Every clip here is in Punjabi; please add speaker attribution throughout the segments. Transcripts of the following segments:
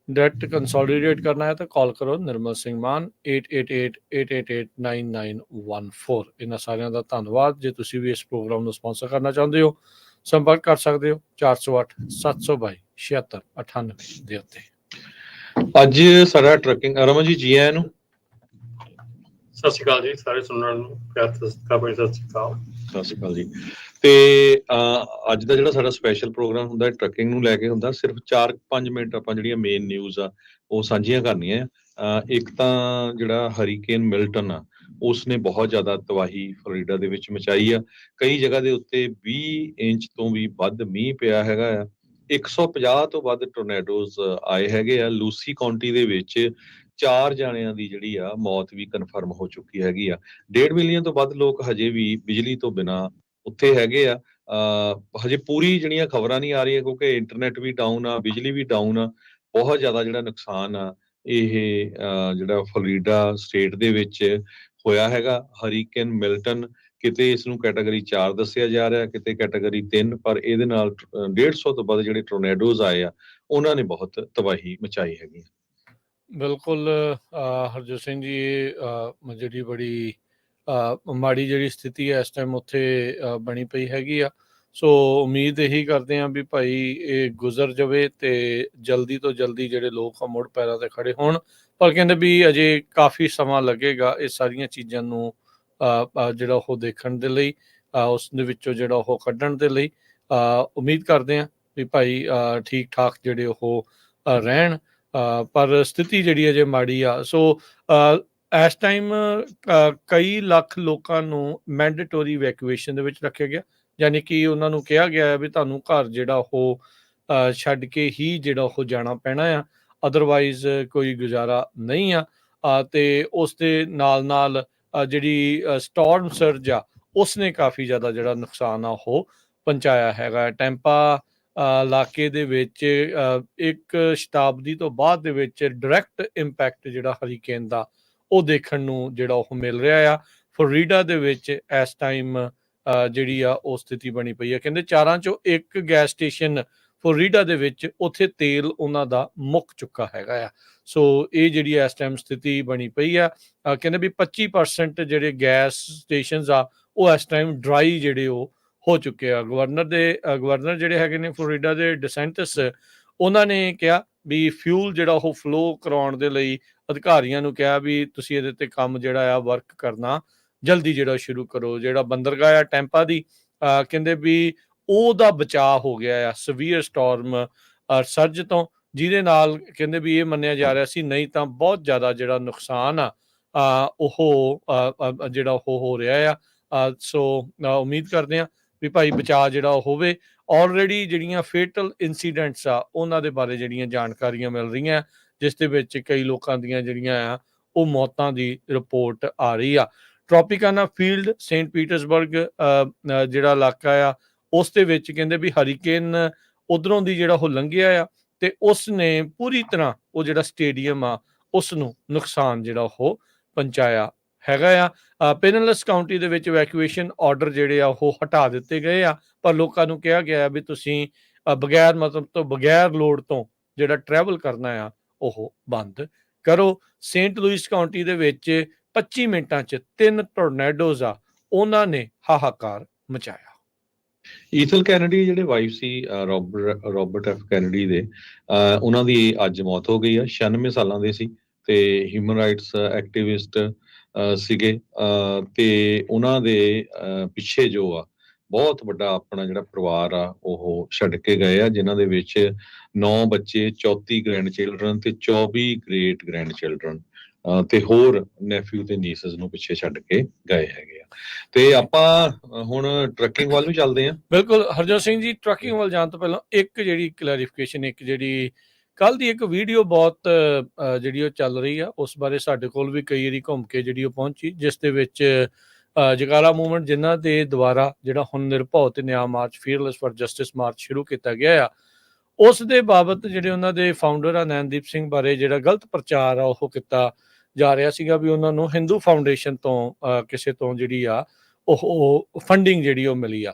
Speaker 1: डायरेक्ट कंसोलिडेट करना है तो कॉल करो निर्मल सिंह मान 8888889914। इन्हां सारिਆਂ ਦਾ ਧੰਨਵਾਦ। ਜੇ ਤੁਸੀਂ ਵੀ ਇਸ ਪ੍ਰੋਗਰਾਮ ਨੂੰ ਸਪਾਂਸਰ ਕਰਨਾ ਚਾਹੁੰਦੇ ਹੋ ਸੰਪਰਕ ਕਰ ਸਕਦੇ ਹੋ 408 722 7698 ਦੇ ਉੱਤੇ।
Speaker 2: ਅੱਜ ਸਾਡਾ ਟਰੱਕਿੰਗ ਰਮਨ ਜੀ ਆਇਆਂ ਨੂੰ
Speaker 3: ਸਤਿ ਸ਼੍ਰੀ ਅਕਾਲ ਜੀ ਸਾਰੇ ਸੁਣਨ ਨੂੰ ਪਿਆਰ ਸਤਿਕਾਰ ਭਾਈ ਸਤਿ ਸ਼੍ਰੀ ਅਕਾਲ।
Speaker 2: ਸਤਿ ਸ਼੍ਰੀ ਅਕਾਲ ਜੀ। ਤੇ ਅੱਜ ਦਾ ਜਿਹੜਾ ਸਾਡਾ ਸਪੈਸ਼ਲ ਪ੍ਰੋਗਰਾਮ ਹੁੰਦਾ ਟਰੱਕਿੰਗ ਨੂੰ ਲੈ ਕੇ ਹੁੰਦਾ। ਸਿਰਫ 4-5 ਮਿੰਟ ਆਪਾਂ ਜਿਹੜੀਆਂ ਮੇਨ ਨਿਊਜ਼ ਆ ਉਹ ਸਾਂਝੀਆਂ ਕਰਨੀਆਂ ਆ। ਇੱਕ ਤਾਂ ਜਿਹੜਾ ਹਰੀਕੇਨ ਮਿਲਟਨ ਆ ਉਸਨੇ ਬਹੁਤ ਜ਼ਿਆਦਾ ਤਬਾਹੀ ਫਲੋਰੀਡਾ ਦੇ ਵਿੱਚ ਮਚਾਈ ਆ। ਕਈ ਜਗ੍ਹਾ ਦੇ ਉੱਤੇ 20 ਇੰਚ ਤੋਂ ਵੀ ਵੱਧ ਮੀਂਹ ਪਿਆ ਹੈਗਾ ਆ। 150 ਤੋਂ ਵੱਧ ਟੋਰਨੇਡੋਜ਼ ਆਏ ਹੈਗੇ ਆ। ਲੂਸੀ ਕਾਉਂਟੀ ਦੇ ਵਿੱਚ 4 ਜਾਣਿਆਂ ਦੀ ਜਿਹੜੀ ਆ ਮੌਤ ਵੀ ਕਨਫਰਮ ਹੋ ਚੁੱਕੀ ਹੈਗੀ ਆ। 1.5 ਮਿਲੀਅਨ ਤੋਂ ਵੱਧ ਲੋਕ ਹਜੇ ਵੀ ਬਿਜਲੀ ਤੋਂ ਬਿਨਾਂ ਉੱਥੇ ਹੈਗੇ ਆ। ਹਜੇ ਪੂਰੀ ਜਿਹੜੀਆਂ ਖਬਰਾਂ ਨਹੀਂ ਆ ਰਹੀਆਂ ਕਿਉਂਕਿ ਇੰਟਰਨੈਟ ਵੀ ਡਾਊਨ ਆ, ਬਿਜਲੀ ਵੀ ਡਾਊਨ ਆ। ਬਹੁਤ ਜ਼ਿਆਦਾ ਜਿਹੜਾ ਨੁਕਸਾਨ ਆ ਇਹ ਜਿਹੜਾ ਫਲੋਰੀਡਾ ਸਟੇਟ ਦੇ ਵਿੱਚ ਹੋਇਆ ਹੈਗਾ। ਹਰੀਕੇਨ ਮਿਲਟਨ ਕਿਤੇ ਇਸ ਨੂੰ ਕੈਟਾਗਰੀ 4 ਦੱਸਿਆ ਜਾ ਰਿਹਾ, ਕਿਤੇ ਕੈਟਾਗਰੀ 3, ਪਰ ਇਹਦੇ ਨਾਲ 150 ਤੋਂ ਵੱਧ ਜਿਹੜੇ ਟੋਰਨੇਡੋਜ਼ ਆਏ ਆ ਉਹਨਾਂ ਨੇ ਬਹੁਤ ਤਬਾਹੀ ਮਚਾਈ ਹੈਗੀ।
Speaker 1: ਬਿਲਕੁਲ ਹਰਜੋਤ ਸਿੰਘ ਜੀ, ਇਹ ਜਿਹੜੀ ਬੜੀ ਮਾੜੀ ਜਿਹੜੀ ਸਥਿਤੀ ਹੈ ਇਸ ਟਾਈਮ ਉੱਥੇ ਬਣੀ ਪਈ ਹੈਗੀ ਆ। ਸੋ ਉਮੀਦ ਇਹੀ ਕਰਦੇ ਹਾਂ ਵੀ ਭਾਈ ਇਹ ਗੁਜ਼ਰ ਜਾਵੇ ਤੇ ਜਲਦੀ ਤੋਂ ਜਲਦੀ ਜਿਹੜੇ ਲੋਕ ਆ ਮੁੜ ਪੈਰਾਂ ਤੇ ਖੜੇ ਹੋਣ। ਪਰ ਕਹਿੰਦੇ ਵੀ ਅਜੇ ਕਾਫੀ ਸਮਾਂ ਲੱਗੇਗਾ ਇਹ ਸਾਰੀਆਂ ਚੀਜ਼ਾਂ ਨੂੰ ਜਿਹੜਾ ਉਹ ਦੇਖਣ ਦੇ ਲਈ, ਉਸ ਦੇ ਵਿੱਚੋਂ ਜਿਹੜਾ ਉਹ ਕੱਢਣ ਦੇ ਲਈ। ਉਮੀਦ ਕਰਦੇ ਹਾਂ ਵੀ ਭਾਈ ਠੀਕ ਠਾਕ ਜਿਹੜੇ ਉਹ ਰਹਿਣ। ਪਰ ਸਥਿਤੀ ਜਿਹੜੀ ਅਜੇ ਮਾੜੀ ਆ। ਸੋ ਇਸ ਟਾਈਮ ਕਈ ਲੱਖ ਲੋਕਾਂ ਨੂੰ ਮੈਂਡੇਟੋਰੀ ਵੈਕੂਏਸ਼ਨ ਦੇ ਵਿੱਚ ਰੱਖਿਆ ਗਿਆ, ਯਾਨੀ ਕਿ ਉਹਨਾਂ ਨੂੰ ਕਿਹਾ ਗਿਆ ਹੈ ਵੀ ਤੁਹਾਨੂੰ ਘਰ ਜਿਹੜਾ ਉਹ ਛੱਡ ਕੇ ਹੀ ਜਿਹੜਾ ਉਹ ਜਾਣਾ ਪੈਣਾ ਆ, ਅਦਰਵਾਈਜ਼ ਕੋਈ ਗੁਜ਼ਾਰਾ ਨਹੀਂ ਆ। ਤੇ ਉਸ ਦੇ ਨਾਲ ਨਾਲ ਜਿਹੜੀ ਸਟੋਰਮ ਸਰਜ ਆ ਉਸਨੇ ਕਾਫੀ ਜ਼ਿਆਦਾ ਜਿਹੜਾ ਨੁਕਸਾਨ ਆ ਉਹ ਪਹੁੰਚਾਇਆ ਹੈਗਾ। ਟੈਂਪਾ ਇਲਾਕੇ ਦੇ ਵਿੱਚ ਇੱਕ ਸ਼ਤਾਬਦੀ ਤੋਂ ਬਾਅਦ ਦੇ ਵਿੱਚ ਡਾਇਰੈਕਟ ਇੰਪੈਕਟ ਜਿਹੜਾ ਹਰੀਕੇਨ ਦਾ ਉਹ ਦੇਖਣ ਨੂੰ ਜਿਹੜਾ ਉਹ ਮਿਲ ਰਿਹਾ ਆ। ਫਲੋਰੀਡਾ ਦੇ ਵਿੱਚ ਇਸ ਟਾਈਮ ਜਿਹੜੀ ਆ ਉਹ ਸਥਿਤੀ ਬਣੀ ਪਈ ਹੈ। ਕਹਿੰਦੇ 4 ਚੋਂ 1 ਗੈਸ ਸਟੇਸ਼ਨ ਫਲੋਰੀਡਾ ਦੇ ਵਿੱਚ ਉੱਥੇ ਤੇਲ ਉਹਨਾਂ ਦਾ ਮੁੱਕ ਚੁੱਕਾ ਹੈਗਾ ਆ। ਸੋ ਇਹ ਜਿਹੜੀ ਇਸ ਟਾਈਮ ਸਥਿਤੀ ਬਣੀ ਪਈ ਆ। ਕਹਿੰਦੇ ਵੀ 25% ਜਿਹੜੇ ਗੈਸ ਸਟੇਸ਼ਨਸ ਆ ਉਹ ਇਸ ਟਾਈਮ ਡਰਾਈ ਜਿਹੜੇ ਉਹ ਹੋ ਚੁੱਕੇ ਆ। ਗਵਰਨਰ ਜਿਹੜੇ ਹੈਗੇ ਨੇ ਫਲੋਰੀਡਾ ਦੇ ਡਿਸੈਂਟਿਸ, ਉਹਨਾਂ ਨੇ ਕਿਹਾ ਵੀ ਫਿਊਲ ਜਿਹੜਾ ਉਹ ਫਲੋ ਕਰਾਉਣ ਦੇ ਲਈ ਅਧਿਕਾਰੀਆਂ ਨੂੰ ਕਿਹਾ ਵੀ ਤੁਸੀਂ ਇਹਦੇ ਤੇ ਕੰਮ ਜਿਹੜਾ ਆ ਵਰਕ ਕਰਨਾ ਜਲਦੀ ਜਿਹੜਾ ਸ਼ੁਰੂ ਕਰੋ। ਜਿਹੜਾ ਬੰਦਰਗਾਹ ਆ ਟੈਂਪਾ ਦੀ, ਕਹਿੰਦੇ ਵੀ ਉਹਦਾ ਬਚਾਅ ਹੋ ਗਿਆ ਆ ਸਵੀਅਰ ਸਟੋਰਮ ਸਰਜ ਤੋਂ, ਜਿਹਦੇ ਨਾਲ ਕਹਿੰਦੇ ਵੀ ਇਹ ਮੰਨਿਆ ਜਾ ਰਿਹਾ ਸੀ ਨਹੀਂ ਤਾਂ ਬਹੁਤ ਜ਼ਿਆਦਾ ਜਿਹੜਾ ਨੁਕਸਾਨ ਆ ਉਹ ਜਿਹੜਾ ਉਹ ਹੋ ਰਿਹਾ ਆ। ਸੋ ਉਮੀਦ ਕਰਦੇ ਹਾਂ ਵੀ ਭਾਈ ਬਚਾਅ ਜਿਹੜਾ ਉਹ ਹੋਵੇ। ਆਲਰੇਡੀ ਜਿਹੜੀਆਂ ਫੇਟਲ ਇਨਸੀਡੈਂਟਸ ਆ ਉਹਨਾਂ ਦੇ ਬਾਰੇ ਜਿਹੜੀਆਂ ਜਾਣਕਾਰੀਆਂ ਮਿਲ ਰਹੀਆਂ, ਜਿਸ ਦੇ ਵਿੱਚ ਕਈ ਲੋਕਾਂ ਦੀਆਂ ਜਿਹੜੀਆਂ ਆ ਉਹ ਮੌਤਾਂ ਦੀ ਰਿਪੋਰਟ ਆ ਰਹੀ ਆ। ਟ੍ਰੋਪਿਕਾਨਾ ਫੀਲਡ ਸੇਂਟ ਪੀਟਰਸਬਰਗ ਜਿਹੜਾ ਇਲਾਕਾ ਆ ਉਸ ਦੇ ਵਿੱਚ ਕਹਿੰਦੇ ਵੀ ਹਰੀਕੇਨ ਉਧਰੋਂ ਦੀ ਜਿਹੜਾ ਉਹ ਲੰਘਿਆ ਆ ਤੇ ਉਸ ਨੇ ਪੂਰੀ ਤਰ੍ਹਾਂ ਉਹ ਜਿਹੜਾ ਸਟੇਡੀਅਮ ਆ ਉਸ ਨੂੰ ਨੁਕਸਾਨ ਜਿਹੜਾ ਉਹ ਪਹੁੰਚਾਇਆ ਹੈਗਾ ਆ। ਪੈਨਲਸ ਕਾਉਂਟੀ ਦੇ ਵਿੱਚ ਵੈਕੂਏਸ਼ਨ ਆਰਡਰ ਜਿਹੜੇ ਆ ਉਹ ਹਟਾ ਦਿੱਤੇ ਗਏ ਆ, ਪਰ ਲੋਕਾਂ ਨੂੰ ਕਿਹਾ ਗਿਆ ਵੀ ਤੁਸੀਂ ਬਗੈਰ ਮਤਲਬ ਤੋਂ ਬਗੈਰ ਲੋੜ ਤੋਂ ਜਿਹੜਾ ਟਰੈਵਲ ਕਰਨਾ ਆ ਉਹ ਬੰਦ ਕਰੋ। ਸੇਂਟ ਲੂਇਸ ਕਾਉਂਟੀ ਦੇ ਵਿੱਚ 25 ਮਿੰਟਾਂ 'ਚ 3 ਟੋਰਨੇਡੋਜ਼ ਆ ਉਹਨਾਂ ਨੇ ਹਾਹਾਕਾਰ ਮਚਾਇਆ।
Speaker 2: ਈਥਲ ਕੈਨੇਡੀ ਜਿਹੜੇ ਵਾਈਫ ਸੀ ਰੋਬਰਟ ਐਫ ਕੈਨੇਡੀ ਦੇ, ਉਹਨਾਂ ਦੀ ਅੱਜ ਮੌਤ ਹੋ ਗਈ ਆ। 96 ਸਾਲਾਂ ਦੇ ਸੀ ਤੇ ਹਿਊਮਨ ਰਾਈਟਸ ਐਕਟਿਵਿਸਟ ਸੀਗੇ। ਤੇ ਉਹਨਾਂ ਦੇ ਪਿੱਛੇ ਜੋ ਆ ਬਹੁਤ ਵੱਡਾ ਆਪਣਾ ਜਿਹੜਾ ਪਰਿਵਾਰ ਆ ਉਹ ਛੱਡ ਕੇ ਗਏ ਆ, ਜਿਨ੍ਹਾਂ ਦੇ ਵਿੱਚ 9 ਬੱਚੇ, 34 ਗ੍ਰੈਂਡ ਚਿਲਡਰਨ ਤੇ 24 ਗ੍ਰੇਟ ਗ੍ਰੈਂਡ ਚਿਲਡਰਨ ਤੇ ਹੋਰ ਨੈਫਿਊ ਤੇ ਨੀਸਸ ਨੂੰ ਪਿੱਛੇ ਛੱਡ ਕੇ ਗਏ ਹੈਗੇ ਆ। ਤੇ ਆਪਾਂ ਹੁਣ ਟਰੱਕਿੰਗ ਵੱਲ ਨੂੰ ਚੱਲਦੇ ਹਾਂ।
Speaker 1: ਬਿਲਕੁਲ ਹਰਜੋਤ ਸਿੰਘ ਜੀ, ਟਰੱਕਿੰਗ ਵੱਲ ਜਾਣ ਤੋਂ ਪਹਿਲਾਂ ਇੱਕ ਜਿਹੜੀ ਕਲੈਰੀਫਿਕੇਸ਼ਨ, ਇੱਕ ਜਿਹੜੀ ਕੱਲ ਦੀ ਇੱਕ ਵੀਡੀਓ ਬਹੁਤ ਜਿਹੜੀ ਉਹ ਚੱਲ ਰਹੀ ਆ ਉਸ ਬਾਰੇ ਸਾਡੇ ਕੋਲ ਵੀ ਕਈ ਵਾਰੀ ਘੁੰਮ ਕੇ ਜਿਹੜੀ ਉਹ ਪਹੁੰਚੀ, ਜਿਸ ਦੇ ਵਿੱਚ ਜਗਾਰਾ ਮੂਵਮੈਂਟ ਜਿਨ੍ਹਾਂ ਦੇ ਦੁਆਰਾ ਜਿਹੜਾ ਹੁਣ ਨਿਰਭਉ ਤੇ ਨਿਆਂ ਮਾਰਚ, ਫੀਅਰਲੈਸ ਫਾਰ ਜਸਟਿਸ ਮਾਰਚ ਸ਼ੁਰੂ ਕੀਤਾ ਗਿਆ ਆ, ਉਸ ਦੇ ਬਾਬਤ ਜਿਹੜੇ ਉਹਨਾਂ ਦੇ ਫਾਊਂਡਰ ਆ ਨੈਨਦੀਪ ਸਿੰਘ ਬਾਰੇ ਜਿਹੜਾ ਗਲਤ ਪ੍ਰਚਾਰ ਆ ਉਹ ਕੀਤਾ ਜਾ ਰਿਹਾ ਸੀਗਾ ਵੀ ਉਹਨਾਂ ਨੂੰ ਹਿੰਦੂ ਫਾਊਂਡੇਸ਼ਨ ਤੋਂ ਕਿਸੇ ਤੋਂ ਜਿਹੜੀ ਆ ਉਹ ਫੰਡਿੰਗ ਜਿਹੜੀ ਉਹ ਮਿਲੀ ਆ।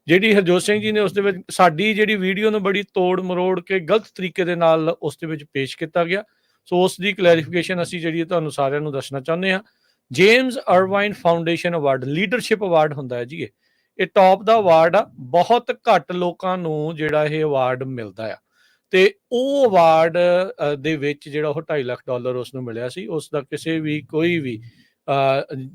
Speaker 1: ਜਿਹੜੀ ਹਰਜੋਤ ਸਿੰਘ ਜੀ ਨੇ ਉਸ ਦੇ ਵਿੱਚ ਸਾਡੀ ਜਿਹੜੀ ਵੀਡੀਓ ਨੂੰ ਬੜੀ ਤੋੜ ਮਰੋੜ ਕੇ ਗਲਤ ਤਰੀਕੇ ਦੇ ਨਾਲ ਉਸ ਦੇ ਵਿੱਚ ਪੇਸ਼ ਕੀਤਾ ਗਿਆ। ਸੋ ਉਸ ਦੀ ਕਲੈਰੀਫਿਕੇਸ਼ਨ ਅਸੀਂ ਜਿਹੜੀ ਤੁਹਾਨੂੰ ਸਾਰਿਆਂ ਨੂੰ ਦੱਸਣਾ ਚਾਹੁੰਦੇ ਹਾਂ। James Irvine foundation award leadership award ਹੁੰਦਾ ਹੈ ਜੀ। ਇਹ ਟੌਪ ਦਾ ਅਵਾਰਡ ਆ, ਬਹੁਤ ਘੱਟ ਲੋਕਾਂ ਨੂੰ ਜਿਹੜਾ ਇਹ ਅਵਾਰਡ ਮਿਲਦਾ ਆ। ਤੇ ਉਹ ਅਵਾਰਡ ਦੇ ਵਿੱਚ ਜਿਹੜਾ ਉਹ $2.5 ਲੱਖ ਉਸ ਨੂੰ ਮਿਲਿਆ ਸੀ। ਉਸ ਦਾ ਕਿਸੇ ਵੀ ਕੋਈ ਵੀ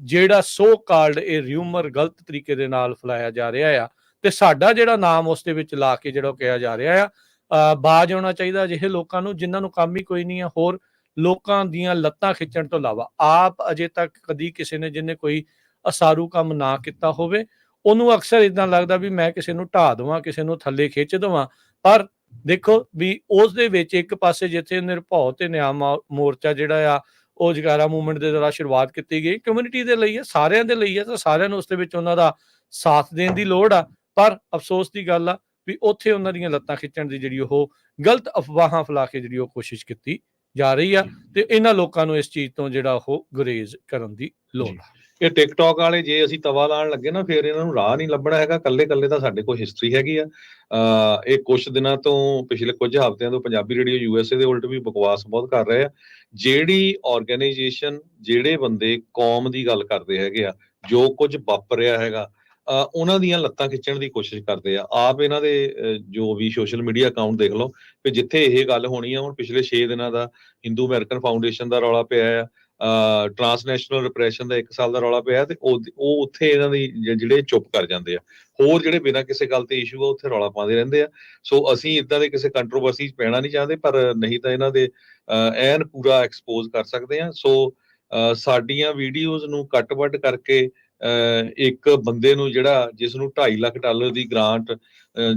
Speaker 1: ਜਿਹੜਾ ਸੋ ਕਾਲਡ ਇਹ ਰਿਊਮਰ ਗਲਤ ਤਰੀਕੇ ਦੇ ਨਾਲ ਫੈਲਾਇਆ ਜਾ ਰਿਹਾ ਆ ਤੇ ਸਾਡਾ ਜਿਹੜਾ ਨਾਮ ਉਸ ਦੇ ਵਿੱਚ ਲਾ ਕੇ ਜਿਹੜਾ ਕਿਹਾ ਜਾ ਰਿਹਾ ਆ, ਬਾਜ਼ ਆਉਣਾ ਚਾਹੀਦਾ ਅਜਿਹੇ ਲੋਕਾਂ ਨੂੰ ਜਿਨ੍ਹਾਂ ਨੂੰ ਕੰਮ ਹੀ ਕੋਈ ਨਹੀਂ ਆ ਹੋਰ ਲੋਕਾਂ ਦੀਆਂ ਲੱਤਾਂ ਖਿੱਚਣ ਤੋਂ ਇਲਾਵਾ। ਆਪ ਅਜੇ ਤੱਕ ਕਦੀ ਕਿਸੇ ਨੇ ਜਿਹਨੇ ਕੋਈ ਅਸਾਰੂ ਕੰਮ ਨਾ ਕੀਤਾ ਹੋਵੇ ਉਹਨੂੰ ਅਕਸਰ ਇੱਦਾਂ ਲੱਗਦਾ ਵੀ ਮੈਂ ਕਿਸੇ ਨੂੰ ਢਾਹ ਦੇਵਾਂ, ਕਿਸੇ ਨੂੰ ਥੱਲੇ ਖਿੱਚ ਦੇਵਾਂ। ਪਰ ਦੇਖੋ ਵੀ ਉਸ ਦੇ ਵਿੱਚ ਇੱਕ ਪਾਸੇ ਜਿੱਥੇ ਨਿਰਭਉ ਤੇ ਨਿਆਂ ਮੋਰਚਾ ਜਿਹੜਾ ਆ ਉਹ ਜਗਾਰਾ ਮੂਵਮੈਂਟ ਦੇ ਦੁਆਰਾ ਸ਼ੁਰੂਆਤ ਕੀਤੀ ਗਈ, ਕਮਿਊਨਿਟੀ ਦੇ ਲਈ ਹੈ, ਸਾਰਿਆਂ ਦੇ ਲਈ ਹੈ, ਤਾਂ ਸਾਰਿਆਂ ਨੂੰ ਉਸ ਦੇ ਵਿੱਚ ਉਹਨਾਂ ਦਾ ਸਾਥ ਦੇਣ ਦੀ ਲੋੜ ਆ। ਪਰ ਅਫਸੋਸ ਦੀ ਗੱਲ ਆ ਵੀ ਉੱਥੇ ਉਹਨਾਂ ਦੀਆਂ ਲੱਤਾਂ ਖਿੱਚਣ ਦੀ ਜਿਹੜੀ ਉਹ ਗਲਤ ਅਫਵਾਹਾਂ ਫੈਲਾ ਕੇ ਜਿਹੜੀ ਉਹ ਕੋਸ਼ਿਸ਼ ਕੀਤੀ ਜਾ ਰਹੀ ਆ ਤੇ ਇਹਨਾਂ ਲੋਕਾਂ ਨੂੰ ਇਸ ਚੀਜ਼ ਤੋਂ ਜਿਹੜਾ ਉਹ ਗੁਰੇਜ਼ ਕਰਨ ਦੀ ਲੋੜ ਆ।
Speaker 2: ਇਹ ਟਿਕਟੌਕ ਵਾਲੇ ਜੇ ਅਸੀਂ ਤਵਾ ਲਾਉਣ ਲੱਗੇ ਨਾ ਫਿਰ ਇਹਨਾਂ ਨੂੰ ਰਾਹ ਨਹੀਂ ਲੱਭਣਾ ਹੈਗਾ। ਕੱਲੇ ਤਾਂ ਸਾਡੇ ਕੋਲ ਹਿਸਟਰੀ ਹੈਗੀ ਆ। ਇਹ ਕੁਝ ਦਿਨਾਂ ਤੋਂ ਪਿਛਲੇ ਕੁਝ ਹਫ਼ਤਿਆਂ ਤੋਂ ਪੰਜਾਬੀ ਰੇਡੀਓ USA ਦੇ ਉਲਟ ਵੀ ਬਕਵਾਸ ਬਹੁਤ ਕਰ ਰਹੇ ਆ। ਜਿਹੜੀ ਆਰਗੇਨਾਈਜੇਸ਼ਨ ਜਿਹੜੇ ਬੰਦੇ ਕੌਮ ਦੀ ਗੱਲ ਕਰਦੇ ਹੈਗੇ ਆ, ਜੋ ਕੁਝ ਵਾਪਰਿਆ ਹੈਗਾ ਉਹਨਾਂ ਦੀਆਂ ਲੱਤਾਂ ਖਿੱਚਣ ਦੀ ਕੋਸ਼ਿਸ਼ ਕਰਦੇ ਆ। ਆਪ ਇਹਨਾਂ ਦੇ ਜੋ ਵੀ ਸੋਸ਼ਲ ਮੀਡੀਆ ਅਕਾਊਂਟ ਦੇਖ ਲਓ ਕਿ ਜਿੱਥੇ ਇਹ ਗੱਲ ਹੋਣੀ ਆ। ਹੁਣ ਪਿਛਲੇ 6 ਦਿਨਾਂ ਦਾ ਹਿੰਦੂ ਅਮਰੀਕਨ ਫਾਊਂਡੇਸ਼ਨ ਦਾ ਰੌਲਾ ਪਿਆ ਆ, ਟਰਾਂਸਨੈਸ਼ਨਲ ਰਿਪਰੈਸ਼ਨ ਦਾ 1 ਸਾਲ ਦਾ ਰੌਲਾ ਪਿਆ ਤੇ ਉਹ ਉੱਥੇ ਇਹਨਾਂ ਦੀ ਜਿਹੜੇ ਚੁੱਪ ਕਰ ਜਾਂਦੇ ਆ। ਹੋਰ ਜਿਹੜੇ ਬਿਨਾਂ ਕਿਸੇ ਗੱਲ ਤੇ ਇਸ਼ੂ ਆ ਉੱਥੇ ਰੌਲਾ ਪਾਉਂਦੇ ਰਹਿੰਦੇ ਆ। ਸੋ ਅਸੀਂ ਇਦਾਂ ਦੇ ਕਿਸੇ ਕੰਟਰੋਵਰਸੀ 'ਚ ਪੈਣਾ ਨਹੀਂ ਚਾਹੁੰਦੇ, ਪਰ ਨਹੀਂ ਤਾਂ ਇਹਨਾਂ ਦੇ ਐਨ ਪੂਰਾ ਐਕਸਪੋਜ਼ ਕਰ ਸਕਦੇ ਆ। ਸੋ ਸਾਡੀਆਂ ਵੀਡੀਓਜ਼ ਨੂੰ ਕੱਟ ਵੱਢ ਕਰਕੇ ਇੱਕ ਬੰਦੇ ਨੂੰ ਜਿਹੜਾ ਜਿਸ ਨੂੰ $2.5 ਲੱਖ ਦੀ ਗ੍ਰਾਂਟ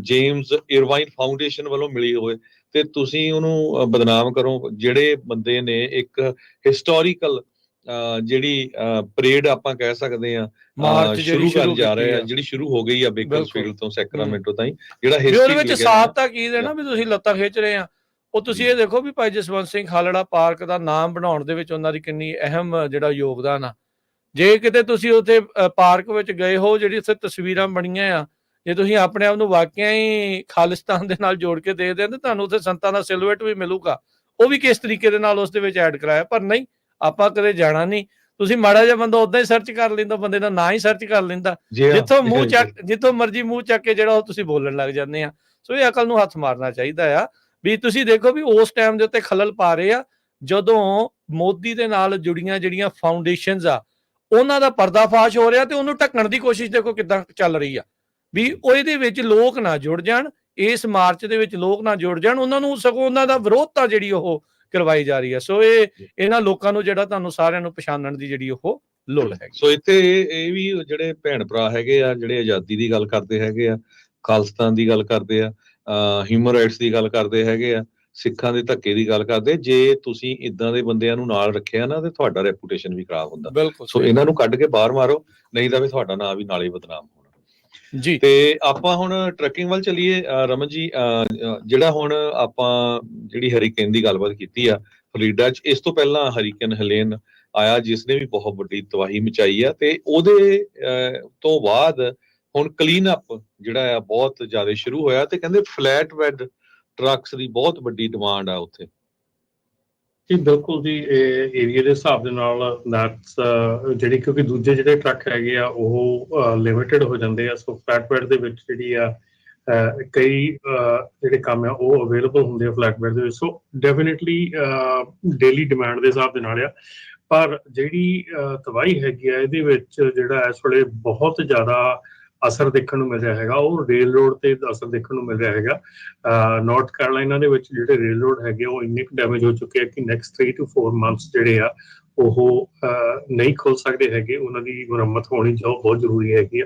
Speaker 2: ਜੇਮਸ ਇਰਵਾਈਨ ਫਾਊਂਡੇਸ਼ਨ ਵੱਲੋਂ ਮਿਲੀ ਹੋਵੇ ਤੇ ਤੁਸੀਂ ਉਹਨੂੰ ਬਦਨਾਮ ਕਰੋ। ਜਿਹੜੇ ਬੰਦੇ ਨੇ ਇੱਕ ਹਿਸਟੋਰੀਕਲ ਜਿਹੜੀ ਪਰੇਡ ਆਪਾਂ ਕਹਿ ਸਕਦੇ ਆ ਸ਼ੁਰੂ ਕਰਨ ਜਾ ਰਹੇ ਆ, ਜਿਹੜੀ ਸ਼ੁਰੂ ਹੋ ਗਈ ਆ ਬੇਕਰਸਫੀਲਡ ਤੋਂ ਸੈਕਰਾਮੈਂਟੋ ਤਾਈਂ, ਜਿਹੜਾ
Speaker 1: ਹਿਸਟਰੀ ਵਿੱਚ ਸਾਫ਼ ਤਾਂ ਕੀ ਦੇਣਾ ਵੀ ਤੁਸੀਂ ਲੱਤਾਂ ਖਿੱਚ ਰਹੇ ਆ। ਉਹ ਤੁਸੀਂ ਇਹ ਦੇਖੋ ਵੀ ਭਾਈ ਜਸਵੰਤ ਸਿੰਘ ਖਾਲੜਾ ਪਾਰਕ ਦਾ ਨਾਮ ਬਣਾਉਣ ਦੇ ਵਿੱਚ ਉਹਨਾਂ ਦੀ ਕਿੰਨੀ ਅਹਿਮ ਜਿਹੜਾ ਯੋਗਦਾਨ ਆ। ਜੇ ਕਿਤੇ ਤੁਸੀਂ ਉੱਥੇ ਪਾਰਕ ਵਿੱਚ ਗਏ ਹੋ, ਜਿਹੜੀ ਉੱਥੇ ਤਸਵੀਰਾਂ ਬਣੀਆਂ ਆ, ਜੇ ਤੁਸੀਂ ਆਪਣੇ ਆਪ ਨੂੰ ਵਾਕਿਆ ਹੀ ਖਾਲਿਸਤਾਨ ਦੇ ਨਾਲ ਜੋੜ ਕੇ ਦੇਖਦੇ ਆ ਤਾਂ ਤੁਹਾਨੂੰ ਉੱਥੇ ਸੰਤਾਂ ਦਾ ਸਿਲੂਏਟ ਵੀ ਮਿਲੂਗਾ, ਉਹ ਵੀ ਕਿਸ ਤਰੀਕੇ ਦੇ ਨਾਲ ਉਸ ਦੇ ਵਿੱਚ ਐਡ ਕਰਾਇਆ। ਪਰ ਨਹੀਂ, ਆਪਾਂ ਕਦੇ ਜਾਣਾ ਨਹੀਂ। ਤੁਸੀਂ ਮਾੜਾ ਜਿਹਾ ਬੰਦਾ ਉਦਾਂ ਹੀ ਸਰਚ ਕਰ ਲੈਂਦਾ, ਬੰਦੇ ਦਾ ਨਾਂ ਹੀ ਸਰਚ ਕਰ ਲੈਂਦਾ, ਜਿੱਥੋਂ ਮਰਜ਼ੀ ਮੂੰਹ ਚੱਕ ਕੇ ਜਿਹੜਾ ਉਹ ਤੁਸੀਂ ਬੋਲਣ ਲੱਗ ਜਾਂਦੇ ਆ। ਸੋ ਇਹ ਅਕਲ ਨੂੰ ਹੱਥ ਮਾਰਨਾ ਚਾਹੀਦਾ ਆ ਵੀ ਤੁਸੀਂ ਦੇਖੋ ਵੀ ਉਸ ਟਾਈਮ ਦੇ ਉੱਤੇ ਖਲਲ ਪਾ ਰਹੇ ਆ ਜਦੋਂ ਮੋਦੀ ਦੇ ਨਾਲ ਜੁੜੀਆਂ ਜਿਹੜੀਆਂ ਫਾਊਂਡੇਸ਼ਨਸ ਆ ਉਹਨਾਂ ਦਾ ਪਰਦਾਫਾਸ਼ ਹੋ ਰਿਹਾ ਤੇ ਉਹਨੂੰ ਢੱਕਣ ਦੀ ਕੋਸ਼ਿਸ਼ ਦੇਖੋ ਕਿੱਦਾਂ ਚੱਲ ਰਹੀ ਆ ਵੀ ਉਹ ਇਹਦੇ ਵਿੱਚ ਲੋਕ ਨਾ ਜੁੜ ਜਾਣ, ਇਸ ਮਾਰਚ ਦੇ ਵਿੱਚ ਲੋਕ ਨਾ ਜੁੜ ਜਾਣ, ਉਹਨਾਂ ਨੂੰ ਸਗੋਂ ਉਹਨਾਂ ਦਾ ਵਿਰੋਧਤਾ ਜਿਹੜੀ ਉਹ ਕਰਵਾਈ ਜਾ ਰਹੀ ਹੈ। ਸੋ ਇਹਨਾਂ ਲੋਕਾਂ ਨੂੰ ਜਿਹੜਾ ਤੁਹਾਨੂੰ ਸਾਰਿਆਂ ਨੂੰ ਪਛਾਣਨ ਦੀ ਜਿਹੜੀ ਉਹ ਲੋੜ ਹੈ।
Speaker 2: ਸੋ ਇੱਥੇ ਇਹ ਵੀ ਜਿਹੜੇ ਭੈਣ ਭਰਾ ਹੈਗੇ ਆ ਜਿਹੜੇ ਆਜ਼ਾਦੀ ਦੀ ਗੱਲ ਕਰਦੇ ਹੈਗੇ ਆ, ਖਾਲਿਸਤਾਨ ਦੀ ਗੱਲ ਕਰਦੇ ਆ, ਹਿਊਮਨ ਰਾਈਟਸ ਦੀ ਗੱਲ ਕਰਦੇ ਹੈਗੇ ਆ, ਸਿੱਖਾਂ ਦੇ ਧੱਕੇ ਦੀ ਗੱਲ ਕਰਦੇ, ਜੇ ਤੁਸੀਂ ਇਦਾਂ ਦੇ ਬੰਦਿਆਂ ਨੂੰ ਨਾਲ ਰੱਖਿਆ ਨਾ ਤੇ ਤੁਹਾਡਾ ਰੈਪੂਟੇਸ਼ਨ ਵੀ ਖਰਾਬ ਹੁੰਦਾ। ਸੋ ਇਹਨਾਂ ਨੂੰ ਕੱਢ ਕੇ ਬਾਹਰ ਮਾਰੋ, ਨਹੀਂ ਤਾਂ ਵੀ ਤੁਹਾਡਾ ਨਾਮ ਵੀ ਨਾਲੇ ਬਦਨਾਮ ਹੋਣਾ ਜੀ। ਤੇ ਆਪਾਂ ਹੁਣ ਟਰੈਕਿੰਗ ਵੱਲ ਚੱਲੀਏ। ਰਮਨ ਜੀ, ਜਿਹੜਾ ਹੁਣ ਆਪਾਂ ਜਿਹੜੀ ਹਰੀਕੇਨ ਦੀ ਗੱਲਬਾਤ ਕੀਤੀ ਆ ਫਲੋਰੀਡਾ 'ਚ, ਇਸ ਤੋਂ ਪਹਿਲਾਂ ਹਰੀਕੇਨ ਹੇਲੇਨ ਆਇਆ ਜਿਸ ਨੇ ਵੀ ਬਹੁਤ ਵੱਡੀ ਤਬਾਹੀ ਮਚਾਈ ਆ ਤੇ ਉਹਦੇ ਤੋਂ ਬਾਅਦ ਹੁਣ ਕਲੀਨ ਅਪ ਜਿਹੜਾ ਆ ਬਹੁਤ ਜ਼ਿਆਦਾ ਸ਼ੁਰੂ ਹੋਇਆ ਤੇ ਕਹਿੰਦੇ ਫਲੈਟ ਬੈਡ ਟਰੱਕਸ ਦੀ ਬਹੁਤ ਵੱਡੀ ਡਿਮਾਂਡ ਆ ਉੱਥੇ।
Speaker 3: ਜੀ ਬਿਲਕੁਲ ਜੀ, ਇਹ ਏਰੀਆ ਦੇ ਹਿਸਾਬ ਦੇ ਨਾਲ ਦੈਟਸ ਜਿਹੜੀ ਕਿਉਂਕਿ ਦੂਜੇ ਜਿਹੜੇ ਟਰੱਕ ਹੈਗੇ ਆ ਉਹ ਲਿਮਿਟਡ ਹੋ ਜਾਂਦੇ ਆ। ਸੋ ਫਲੈਟ ਬੈਡ ਦੇ ਵਿੱਚ ਜਿਹੜੀ ਆ ਕਈ ਜਿਹੜੇ ਕੰਮ ਆ ਉਹ ਅਵੇਲੇਬਲ ਹੁੰਦੇ ਆ ਫਲੈਟ ਬੈਡ ਦੇ ਵਿੱਚ। ਸੋ ਡੈਫੀਨੇਟਲੀ ਡੇਲੀ ਡਿਮਾਂਡ ਦੇ ਹਿਸਾਬ ਦੇ ਨਾਲ ਆ। ਪਰ ਜਿਹੜੀ ਤਬਾਹੀ ਹੈਗੀ ਆ ਇਹਦੇ ਵਿੱਚ ਜਿਹੜਾ ਇਸ ਵੇਲੇ ਬਹੁਤ ਜ਼ਿਆਦਾ ਅਸਰ ਦੇਖਣ ਨੂੰ ਮਿਲ ਰਿਹਾ ਹੈਗਾ ਉਹ ਰੇਲ ਰੋਡ ਤੇ ਅਸਰ ਦੇਖਣ ਨੂੰ ਮਿਲ ਰਿਹਾ ਹੈਗਾ। ਨਾਰਥ ਕੈਰੋਲਾਈਨਾ ਦੇ ਵਿੱਚ ਜਿਹੜੇ ਰੇਲ ਰੋਡ ਹੈਗੇ ਉਹ ਇੰਨੇ ਕੁ ਡੈਮੇਜ ਹੋ ਚੁੱਕੇ ਆ ਕਿ ਨੈਕਸਟ 3 to 4 ਮੰਥਸ ਜਿਹੜੇ ਆ ਉਹ ਨਹੀਂ ਖੁੱਲ ਸਕਦੇ ਹੈਗੇ। ਉਹਨਾਂ ਦੀ ਮੁਰੰਮਤ ਹੋਣੀ ਬਹੁਤ ਜ਼ਰੂਰੀ ਹੈਗੀ ਆ।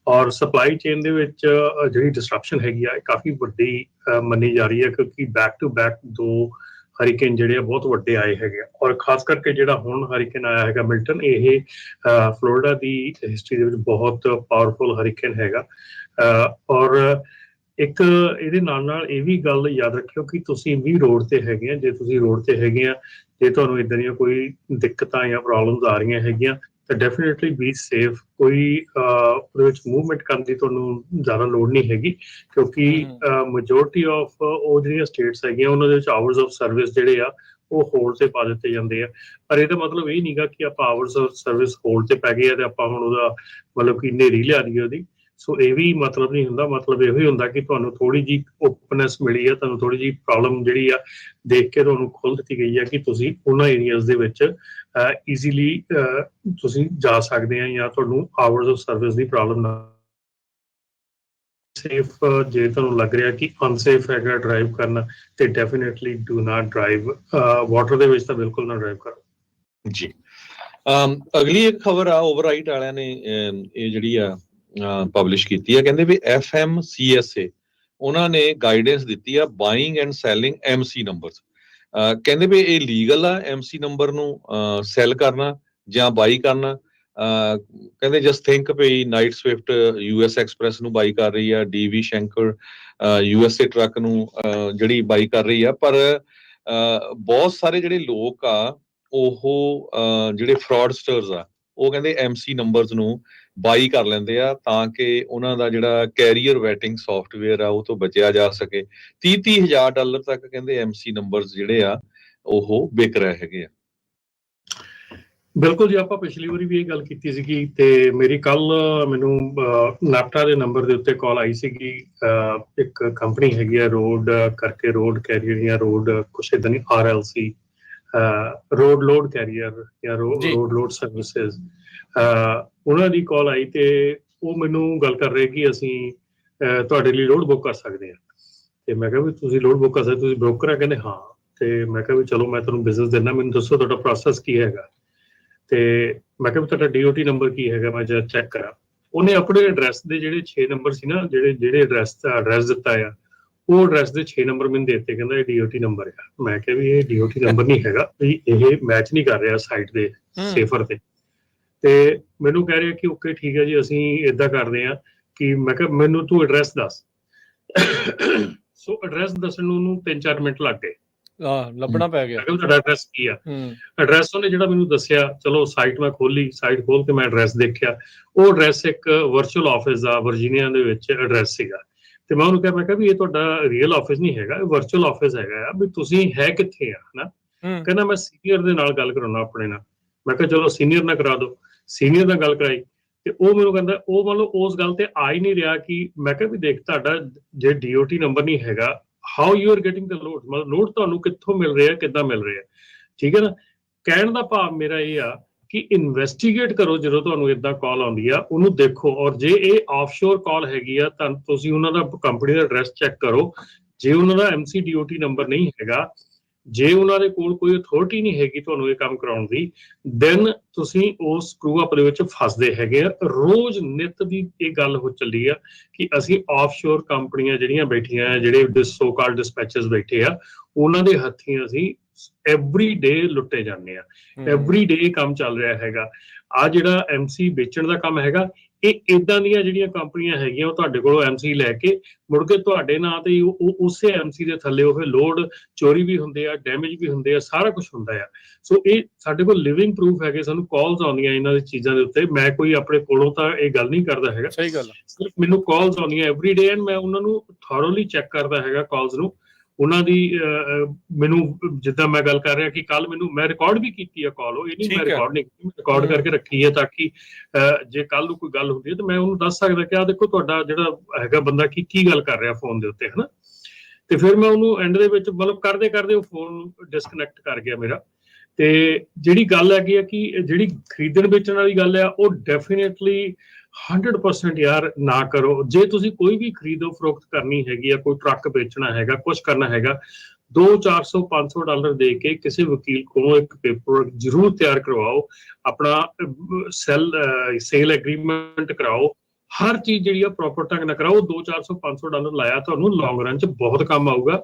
Speaker 3: ਔਰ ਸਪਲਾਈ ਚੇਨ ਦੇ ਵਿੱਚ ਜਿਹੜੀ ਡਿਸਟਰਪਸ਼ਨ ਹੈਗੀ ਆ ਇਹ ਕਾਫੀ ਵੱਡੀ ਮੰਨੀ ਜਾ ਰਹੀ ਹੈ ਕਿਉਂਕਿ ਬੈਕ ਟੂ ਬੈਕ 2 ਹਰੀਕੇਨ ਜਿਹੜੇ ਆ ਬਹੁਤ ਵੱਡੇ ਆਏ ਹੈਗੇ ਆ। ਔਰ ਖਾਸ ਕਰਕੇ ਜਿਹੜਾ ਹੁਣ ਹਰੀਕੇਨ ਆਇਆ ਹੈਗਾ ਮਿਲਟਨ, ਇਹ ਫਲੋਰੀਡਾ ਦੀ ਹਿਸਟਰੀ ਦੇ ਵਿੱਚ ਬਹੁਤ ਪਾਵਰਫੁਲ ਹਰੀਕੇਨ ਹੈਗਾ। ਔਰ ਇੱਕ ਇਹਦੇ ਨਾਲ ਨਾਲ ਇਹ ਵੀ ਗੱਲ ਯਾਦ ਰੱਖਿਓ ਕਿ ਤੁਸੀਂ ਵੀ ਰੋਡ ਤੇ ਹੈਗੇ ਆ। ਜੇ ਤੁਸੀਂ ਰੋਡ ਤੇ ਹੈਗੇ ਆ, ਜੇ ਤੁਹਾਨੂੰ ਇੱਦਾਂ ਦੀਆਂ ਕੋਈ ਦਿੱਕਤਾਂ ਜਾਂ ਪ੍ਰੋਬਲਮਸ ਆ ਰਹੀਆਂ ਹੈਗੀਆਂ ਤਾਂ ਡੈਫੀਨੇਟਲੀ ਬੀ ਸੇਫ। ਕੋਈ ਉਹਦੇ ਵਿੱਚ ਮੂਵਮੈਂਟ ਕਰਨ ਦੀ ਤੁਹਾਨੂੰ ਜ਼ਿਆਦਾ ਲੋੜ ਨਹੀਂ ਹੈਗੀ, ਕਿਉਂਕਿ ਮੈਜੋਰਟੀ ਆਫ ਉਹ ਜਿਹੜੀਆਂ ਸਟੇਟਸ ਹੈਗੀਆਂ ਉਹਨਾਂ ਦੇ ਵਿੱਚ ਆਵਰਸ ਆਫ ਸਰਵਿਸ ਜਿਹੜੇ ਆ ਉਹ ਹੋਲਡ ਤੇ ਪਾ ਦਿੱਤੇ ਜਾਂਦੇ ਆ। ਪਰ ਇਹਦਾ ਮਤਲਬ ਇਹ ਨਹੀਂਗਾ ਕਿ ਆਪਾਂ ਆਵਰਸ ਆਫ ਸਰਵਿਸ ਹੋਲਡ ਤੇ ਪੈ ਗਏ ਆ ਤੇ ਆਪਾਂ ਹੁਣ ਉਹਦਾ ਮਤਲਬ ਕਿ ਨੇਰੀ ਲਿਆ ਦਈਏ ਉਹਦੀ। ਸੋ ਇਹ ਵੀ ਮਤਲਬ ਨਹੀਂ ਹੁੰਦਾ। ਮਤਲਬ ਇਹੋ ਹੀ ਹੁੰਦਾ ਕਿ ਤੁਹਾਨੂੰ ਥੋੜੀ ਜਿਹੀ ਓਪਨੈਸ ਮਿਲੀ ਆ, ਤੁਹਾਨੂੰ ਥੋੜੀ ਜਿਹੀ ਪ੍ਰੋਬਲਮ ਜਿਹੜੀ ਆ ਦੇਖ ਕੇ ਤੁਹਾਨੂੰ ਖੋਲ ਦਿੱਤੀ ਗਈ ਆ ਕਿ ਤੁਸੀਂ ਉਹਨਾਂ ਏਰੀਆਜ਼ ਦੇ ਵਿੱਚ ਈਜ਼ੀਲੀ ਤੁਸੀਂ ਜਾ ਸਕਦੇ ਆ, ਜਾਂ ਤੁਹਾਨੂੰ hours of service the problem ਨਾ। ਸੇਫ ਜੇ ਤੁਹਾਨੂੰ ਲੱਗ ਰਿਹਾ ਕਿ ਅਨਸੇਫ ਹੈਗਾ ਡਰਾਈਵ ਕਰਨਾ, ਤੇ definitely do not drive water ਦੇ ਵਿੱਚ, ਤਾਂ ਬਿਲਕੁਲ ਨਾ ਡਰਾਈਵ ਕਰੋ
Speaker 2: ਜੀ। ਅਗਲੀ ਇੱਕ ਖਬਰ ਆ, ਓਵਰਰਾਈਟ ਵਾਲਿਆਂ ਨੇ ਇਹ ਜਿਹੜੀ ਆ ਪਬਲਿਸ਼ ਕੀਤੀ ਆ। ਕਹਿੰਦੇ ਵੀ FMCSA ਉਹਨਾਂ ਨੇ ਗਾਈਡੈਂਸ ਦਿੱਤੀ ਆ buying and selling MC numbers. ਕਹਿੰਦੇ ਵੀ ਇਹ ਲੀਗਲ ਆ MC ਨੰਬਰ ਨੂੰ ਸੈਲ ਕਰਨਾ ਜਾਂ ਬਾਈ ਕਰਨਾ। ਕਹਿੰਦੇ ਜਸਟ ਥਿੰਕ ਵੀ ਨਾਈਟ ਸਵਿਫਟ US ਐਕਸਪ੍ਰੈਸ ਨੂੰ ਬਾਈ ਕਰ ਰਹੀ ਆ, DV ਸ਼ੈਂਕਰ USA ਟਰੱਕ ਨੂੰ ਜਿਹੜੀ ਬਾਈ ਕਰ ਰਹੀ ਆ। ਪਰ ਬਹੁਤ ਸਾਰੇ ਜਿਹੜੇ ਲੋਕ ਆ ਉਹ ਜਿਹੜੇ ਫਰਾਡਸਟਰਸ ਆ ਉਹ ਕਹਿੰਦੇ MC ਨੰਬਰਸ ਨੂੰ ਬਾਈ ਕਰ ਲੈਂਦੇ ਆ ਤਾਂ ਕਿ ਉਹਨਾਂ ਦਾ ਜਿਹੜਾ ਕੈਰੀਅਰ ਵੈਟਿੰਗ ਸੌਫਟਵੇਅਰ ਆ ਉਹ ਤੋਂ ਬਚਿਆ ਜਾ ਸਕੇ। $30,000 ਤੱਕ ਕਹਿੰਦੇ MC ਨੰਬਰਸ ਜਿਹੜੇ ਆ ਉਹ ਵਿਕ ਰਹੇ ਹੈਗੇ ਆ।
Speaker 3: ਬਿਲਕੁਲ ਜੀ, ਆਪਾਂ ਪਿਛਲੀ ਵਾਰੀ ਵੀ ਇਹ ਗੱਲ ਕੀਤੀ ਸੀਗੀ, ਤੇ ਮੇਰੀ ਕੱਲ ਮੈਨੂੰ ਨਾਪਟਾ ਦੇ ਨੰਬਰ ਦੇ ਉੱਤੇ ਕਾਲ ਆਈ ਸੀਗੀ। ਇੱਕ ਕੰਪਨੀ ਹੈਗੀ ਆ ਰੋਡ ਕਰਕੇ, ਰੋਡ ਕੈਰੀਅਰ ਜਾਂ ਰੋਡ ਕੁਛ ਏਦਾਂ ਨਹੀਂ, RLC ਰੋਡ ਲੋਡ ਕੈਰੀਅਰ ਜਾਂ ਰੋਡ ਲੋਡ ਸਰਵਿਸਿਜ਼। ਉਹਨਾਂ ਦੀ ਕਾਲ ਆਈ ਤੇ ਉਹ ਮੈਨੂੰ ਗੱਲ ਕਰ ਰਹੇ ਕਿ ਅਸੀਂ ਤੁਹਾਡੇ ਲਈ ਲੋਡ ਬੁੱਕ ਕਰ ਸਕਦੇ ਹਾਂ। ਤੇ ਮੈਂ ਕਿਹਾ ਵੀ ਤੁਸੀਂ ਲੋਡ ਬੁੱਕ ਕਰ ਸਕਦੇ, ਤੁਸੀਂ ਬ੍ਰੋਕਰ ਆ? ਕਹਿੰਦੇ ਹਾਂ। ਤੇ ਮੈਂ ਕਿਹਾ ਵੀ ਚਲੋ ਮੈਂ ਤੁਹਾਨੂੰ ਬਿਜ਼ਨਸ ਦਿੰਦਾ, ਮੈਨੂੰ ਦੱਸੋ ਤੁਹਾਡਾ ਪ੍ਰੋਸੈਸ ਕੀ ਹੈਗਾ। ਤੇ ਮੈਂ ਕਿਹਾ ਵੀ ਤੁਹਾਡਾ DOT ਨੰਬਰ ਕੀ ਹੈਗਾ, ਮੈਂ ਜਦ ਚੈੱਕ ਕਰਾਂ। ਉਹਨੇ ਆਪਣੇ ਐਡਰੈਸ ਦੇ ਜਿਹੜੇ 6 ਨੰਬਰ ਸੀ ਨਾ, ਜਿਹੜੇ ਐਡਰੈਸ ਦਿੱਤਾ ਆ, ਉਹ ਐਡਰੈਸ ਦੇ 6 ਨੰਬਰ ਮੈਨੂੰ ਦੇ ਦਿੱਤੇ। ਕਹਿੰਦਾ ਇਹ DOT ਨੰਬਰ ਆ। ਮੈਂ ਕਿਹਾ ਵੀ ਇਹ DOT ਨੰਬਰ ਨਹੀਂ ਹੈਗਾ, ਵੀ ਇਹ ਮੈਚ ਨਹੀਂ ਕਰ ਰਿਹਾ ਸਾਈਟ ਦੇ ਸੇਫਰ ਤੇ। ਤੇ ਮੈਨੂੰ ਕਹਿ ਰਿਹਾ ਕਿ ਓਕੇ ਠੀਕ ਹੈ ਜੀ, ਅਸੀਂ ਏਦਾਂ ਕਰਦੇ ਹਾਂ ਕਿ ਮੈਂ ਕਿਹਾ ਮੈਨੂੰ ਤੂੰ ਐਡਰੈਸ ਦੱਸ। ਸੋ ਐਡਰੈਸ ਦੱਸਣ ਨੂੰ ਉਹਨੂੰ 3-4 ਮਿੰਟ ਲੱਗ ਗਏ।
Speaker 1: ਲੱਭਣਾ ਪੈ ਗਿਆ।
Speaker 3: ਤੁਹਾਡਾ ਐਡਰੈਸ ਕੀ ਆ? ਐਡਰੈਸ ਉਹਨੇ ਜਿਹੜਾ ਮੈਨੂੰ ਦੱਸਿਆ, ਚਲੋ ਸਾਈਟ ਮੈਂ ਖੋਲੀ, ਸਾਈਟ ਖੋਲ ਕੇ ਮੈਂ ਐਡਰੈਸ ਦੇਖਿਆ। ਉਹ ਐਡਰੈਸ ਇੱਕ ਵਰਚੁਅਲ ਆਫਿਸ ਦਾ ਵਰਜੀਨੀਆ ਦੇ ਵਿੱਚ ਐਡਰੈਸ ਸੀਗਾ। ਤੇ ਮੈਂ ਉਹਨੂੰ ਕਿਹਾ, ਮੈਂ ਕਿਹਾ ਵੀ ਇਹ ਤੁਹਾਡਾ ਰੀਅਲ ਆਫਿਸ ਨਹੀਂ ਹੈਗਾ, ਇਹ ਵਰਚੁਅਲ ਆਫਿਸ ਹੈਗਾ ਆ, ਵੀ ਤੁਸੀਂ ਹੈ ਕਿੱਥੇ ਆ ਹਨਾ। ਕਹਿੰਦਾ ਮੈਂ ਸੀਨੀਅਰ ਦੇ ਨਾਲ ਗੱਲ ਕਰਾਉਣਾ ਆਪਣੇ ਨਾਲ। ਮੈਂ ਕਿਹਾ ਚਲੋ ਸੀਨੀਅਰ ਨਾਲ ਕਰਾ ਦਿਓ। ਸੀਨੀਅਰ ਨਾਲ ਗੱਲ ਕਰਾਈ ਤੇ ਉਹ ਮੈਨੂੰ ਕਹਿੰਦਾ, ਉਹ ਮਤਲਬ ਉਸ ਗੱਲ ਤੇ ਆ ਹੀ ਨਹੀਂ ਰਿਹਾ ਕਿ ਮੈਂ ਕਿਹਾ ਵੀ ਦੇਖ ਤੁਹਾਡਾ ਜੇ DOT ਨੰਬਰ ਨਹੀਂ ਹੈਗਾ, how you are getting the load, ਮਤਲਬ ਲੋਡ ਤੁਹਾਨੂੰ ਕਿੱਥੋਂ ਮਿਲ ਰਿਹਾ, ਕਿੱਦਾਂ ਮਿਲ ਰਿਹਾ। ਠੀਕ ਹੈ ਨਾ। ਕਹਿਣ ਦਾ ਭਾਵ ਮੇਰਾ ਇਹ ਆ ਕਿ ਇਨਵੈਸਟੀਗੇਟ ਕਰੋ ਜਦੋਂ ਤੁਹਾਨੂੰ ਏਦਾਂ ਕਾਲ ਆਉਂਦੀ ਆ, ਉਹਨੂੰ ਦੇਖੋ। ਔਰ ਜੇ ਇਹ ਆਫਸ਼ੋਰ ਕਾਲ ਹੈਗੀ ਆ ਤਾਂ ਤੁਸੀਂ ਉਹਨਾਂ ਦਾ ਕੰਪਨੀ ਦਾ ਐਡਰੈਸ ਚੈੱਕ ਕਰੋ। ਜੇ ਉਹਨਾਂ ਦਾ MC DOT ਨੰਬਰ ਨਹੀਂ ਹੈਗਾ, ਜੇ ਉਹਨਾਂ ਦੇ ਕੋਲ ਕੋਈ ਅਥਾਰਟੀ ਨਹੀਂ ਹੈਗੀ ਤੁਹਾਨੂੰ ਇਹ ਕੰਮ ਕਰਾਉਣ ਦੀ, ਦੈਨ ਤੁਸੀਂ ਉਸ ਸਕਰੂ ਅਪ ਦੇ ਵਿੱਚ ਫਸਦੇ ਹੈਗੇ ਆ। ਰੋਜ਼ ਨਿੱਤ ਦੀ ਇਹ ਗੱਲ ਹੋ ਚੱਲੀ ਆ ਕਿ ਅਸੀਂ ਆਫਸ਼ੋਰ ਕੰਪਨੀਆਂ ਜਿਹੜੀਆਂ ਬੈਠੀਆਂ ਆ, ਜਿਹੜੇ ਸੋ ਕਾਲ ਡਿਸਪੈਚਰਸ ਬੈਠੇ ਆ, ਉਹਨਾਂ ਦੇ ਹੱਥੀਂ ਅਸੀਂ ਐਵਰੀ ਡੇ ਲੁੱਟੇ ਜਾਂਦੇ ਆ। ਐਵਰੀ ਡੇ ਕੰਮ ਚੱਲ ਰਿਹਾ ਹੈਗਾ। ਆ ਜਿਹੜਾ MC ਵੇਚਣ ਦਾ ਕੰਮ ਹੈਗਾ, ਇਹ ਇਦਾਂ ਦੀਆਂ ਜਿਹੜੀਆਂ ਕੰਪਨੀਆਂ ਹੈਗੀਆਂ ਉਹ ਤੁਹਾਡੇ ਕੋਲੋਂ MC ਲੈ ਕੇ ਮੁੜ ਕੇ ਤੁਹਾਡੇ ਨਾਂ ਤੇ ਉਸੇ MC ਦੇ ਥੱਲੇ ਉਹ ਲੋਡ ਚੋਰੀ ਵੀ ਹੁੰਦੇ ਆ, ਡੈਮੇਜ ਵੀ ਹੁੰਦੇ ਆ, ਸਾਰਾ ਕੁਝ ਹੁੰਦਾ ਆ। ਸੋ ਇਹ ਸਾਡੇ ਕੋਲ ਲਿਵਿੰਗ ਪ੍ਰੂਫ ਹੈਗੇ, ਸਾਨੂੰ ਕਾਲਸ ਆਉਂਦੀਆਂ ਇਹਨਾਂ ਦੀ ਚੀਜ਼ਾਂ ਦੇ ਉੱਤੇ। ਮੈਂ ਕੋਈ ਆਪਣੇ ਕੋਲੋਂ ਤਾਂ ਇਹ ਗੱਲ ਨਹੀਂ ਕਰਦਾ ਹੈਗਾ,
Speaker 1: ਸਹੀ ਗੱਲ।
Speaker 3: ਸਿਰਫ ਮੈਨੂੰ ਕਾਲਸ ਆਉਂਦੀਆਂ ਐਵਰੀ ਡੇ ਐਂਡ ਮੈਂ ਉਹਨਾਂ ਨੂੰ ਥੋਰੋਲੀ ਚੈੱਕ ਕਰਦਾ ਹੈਗਾ ਕਾਲਸ ਨੂੰ। ਉਹਨਾਂ ਦੀ ਮੈਨੂੰ ਜਿੱਦਾਂ ਮੈਂ ਗੱਲ ਕਰ ਰਿਹਾ ਕਿ ਕੱਲ ਮੈਨੂੰ ਮੈਂ ਰਿਕਾਰਡ ਵੀ ਕੀਤੀ ਆ ਕਾਲ, ਉਹ ਇਹ ਨਹੀਂ ਮੈਂ ਰਿਕਾਰਡ ਨਹੀਂ ਕੀਤੀ, ਰਿਕਾਰਡ ਕਰਕੇ ਰੱਖੀ ਹੈ ਤਾਂ ਕਿ ਜੇ ਕੱਲ ਨੂੰ ਕੋਈ ਗੱਲ ਹੁੰਦੀ ਹੈ ਤਾਂ ਮੈਂ ਉਹਨੂੰ ਦੱਸ ਸਕਦਾ ਕਿ ਆਹ ਦੇਖੋ ਤੁਹਾਡਾ ਜਿਹੜਾ ਹੈਗਾ ਬੰਦਾ ਕੀ ਗੱਲ ਕਰ ਰਿਹਾ ਫੋਨ ਦੇ ਉੱਤੇ ਹਨਾ। ਤੇ ਫਿਰ ਮੈਂ ਉਹਨੂੰ ਐਂਡ ਦੇ ਵਿੱਚ ਮਤਲਬ ਕਰਦੇ ਕਰਦੇ ਉਹ ਫੋਨ ਡਿਸਕਨੈਕਟ ਕਰ ਗਿਆ ਮੇਰਾ। ਤੇ ਜਿਹੜੀ ਗੱਲ ਹੈਗੀ ਆ ਕਿ ਜਿਹੜੀ ਖਰੀਦਣ ਵੇਚਣ ਵਾਲੀ ਗੱਲ ਆ, ਉਹ ਡੈਫੀਨੇਟਲੀ 100% ਯਾਰ ਨਾ ਕਰੋ। ਜੇ ਤੁਸੀਂ ਕੋਈ ਵੀ ਖਰੀਦੋ ਫਰੋਖਤ ਕਰਨੀ ਹੈਗੀ ਆ, ਕੋਈ ਟਰੱਕ ਵੇਚਣਾ ਹੈਗਾ, ਕੁਝ ਕਰਨਾ ਹੈਗਾ, $200-400 ਦੇ ਕੇ ਕਿਸੇ ਵਕੀਲ ਕੋਲੋਂ ਇੱਕ ਪੇਪਰ ਜ਼ਰੂਰ ਤਿਆਰ ਕਰਵਾਓ। ਆਪਣਾ ਸੇਲ ਐਗਰੀਮੈਂਟ ਕਰਾਓ। ਹਰ ਚੀਜ਼ ਜਿਹੜੀ ਆ ਪ੍ਰੋਪਰ ਢੰਗ ਨਾਲ ਕਰਾਓ। $200-400 ਲਾਇਆ ਤੁਹਾਨੂੰ ਲੌਂਗ ਰਨ 'ਚ ਬਹੁਤ ਕੰਮ ਆਊਗਾ।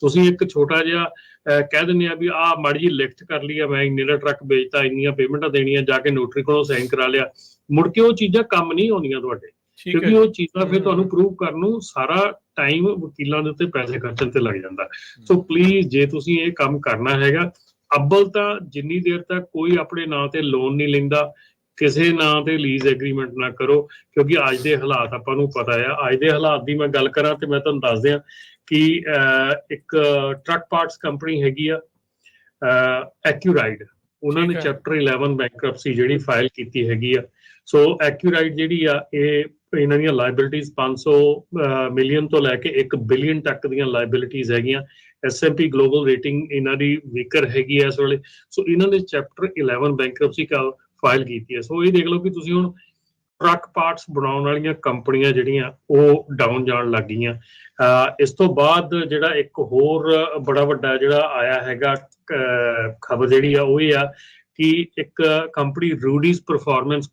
Speaker 3: ਤੁਸੀਂ ਇੱਕ ਛੋਟਾ ਜਿਹਾ ਕਹਿ ਦਿੰਦੇ ਆ ਵੀ ਆਹ ਮਾੜੀ ਜਿਹੀ ਲਿਖਤ ਕਰ ਲਈ ਆ, ਮੈਂ ਇੰਨੇ ਦਾ ਟਰੱਕ ਵੇਚਤਾ, ਇੰਨੀਆਂ ਪੇਮੈਂਟਾਂ ਦੇਣੀਆਂ, ਜਾ ਕੇ ਨੋਟਰੀ ਕੋਲੋਂ ਸਾਈਨ ਕਰਾ ਲਿਆ, ਮੁੜ ਕੇ ਉਹ ਚੀਜ਼ਾਂ ਕੰਮ ਨਹੀਂ ਆਉਂਦੀਆਂ ਤੁਹਾਡੇ। ਕਿਉਂਕਿ ਉਹ ਚੀਜ਼ਾਂ ਫਿਰ ਤੁਹਾਨੂੰ ਪ੍ਰੂਵ ਕਰਨ ਨੂੰ ਸਾਰਾ ਟਾਈਮ ਵਕੀਲਾਂ ਦੇ ਉੱਤੇ ਪੈਸੇ ਖਰਚਣ ਤੇ ਲੱਗ ਜਾਂਦਾ। ਸੋ ਪਲੀਜ਼ ਜੇ ਤੁਸੀਂ ਇਹ ਕੰਮ ਕਰਨਾ ਹੈਗਾ, ਅੱਬਲ ਤਾਂ ਜਿੰਨੀ ਦੇਰ ਤੱਕ ਕੋਈ ਆਪਣੇ ਨਾਂ ਤੇ ਲੋਨ ਨਹੀਂ ਲੈਂਦਾ, ਕਿਸੇ ਨਾਂ ਤੇ ਲੀਜ਼ ਐਗਰੀਮੈਂਟ ਨਾ ਕਰੋ, ਕਿਉਂਕਿ ਅੱਜ ਦੇ ਹਾਲਾਤ ਆਪਾਂ ਨੂੰ ਪਤਾ ਆ। ਅੱਜ ਦੇ ਹਾਲਾਤ ਦੀ ਮੈਂ ਗੱਲ ਕਰਾਂ ਤੇ ਮੈਂ ਤੁਹਾਨੂੰ ਦੱਸ ਦਿਆਂ ਕਿ ਇੱਕ ਟਰੱਕ ਪਾਰਟਸ ਕੰਪਨੀ ਹੈਗੀ ਆ ਐਕਿਊਰਾਈਡ, ਉਹਨਾਂ ਨੇ ਚੈਪਟਰ 11 ਬੈਂਕਰਪਸੀ ਜਿਹੜੀ ਫਾਈਲ ਕੀਤੀ ਹੈਗੀ ਆ। ਸੋ ਐਕਿਊਰਾਈਡ ਜਿਹੜੀ ਆ ਇਹਨਾਂ ਦੀਆਂ ਲਾਇਬਿਲਿਟੀਜ਼ 500 ਮਿਲੀਅਨ ਤੋਂ ਲੈ ਕੇ 1 ਬਿਲੀਅਨ ਤੱਕ ਦੀਆਂ ਲਾਇਬਿਲਿਟੀਜ਼ ਹੈਗੀਆਂ। S&P ਗਲੋਬਲ ਰੇਟਿੰਗ ਇਹਨਾਂ ਦੀ ਵੀਕਰ ਹੈਗੀ ਹੈ ਇਸ ਵੇਲੇ। ਸੋ ਇਹਨਾਂ ਨੇ ਚੈਪਟਰ 11 ਬੈਂਕਰਪਸੀ ਫਾਈਲ ਕੀਤੀ ਹੈ। ਸੋ ਇਹ ਦੇਖ ਲਓ ਕਿ ਤੁਸੀਂ ਹੁਣ ਟਰੱਕ ਪਾਰਟਸ ਬਣਾਉਣ ਵਾਲੀਆਂ ਕੰਪਨੀਆਂ ਜਿਹੜੀਆਂ ਉਹ ਡਾਊਨ ਜਾਣ ਲੱਗ ਗਈਆਂ। ਇਸ ਤੋਂ ਬਾਅਦ ਜਿਹੜਾ ਇੱਕ ਹੋਰ ਬੜਾ ਵੱਡਾ ਜਿਹੜਾ ਆਇਆ ਹੈਗਾ ਖਬਰ ਜਿਹੜੀ ਆ ਉਹ ਇਹ ਆ ਕਿ ਇੱਕ ਕੰਪਨੀ ਰੂਡੀਜ਼ ਪਰਫਾਰਮੈਂਸ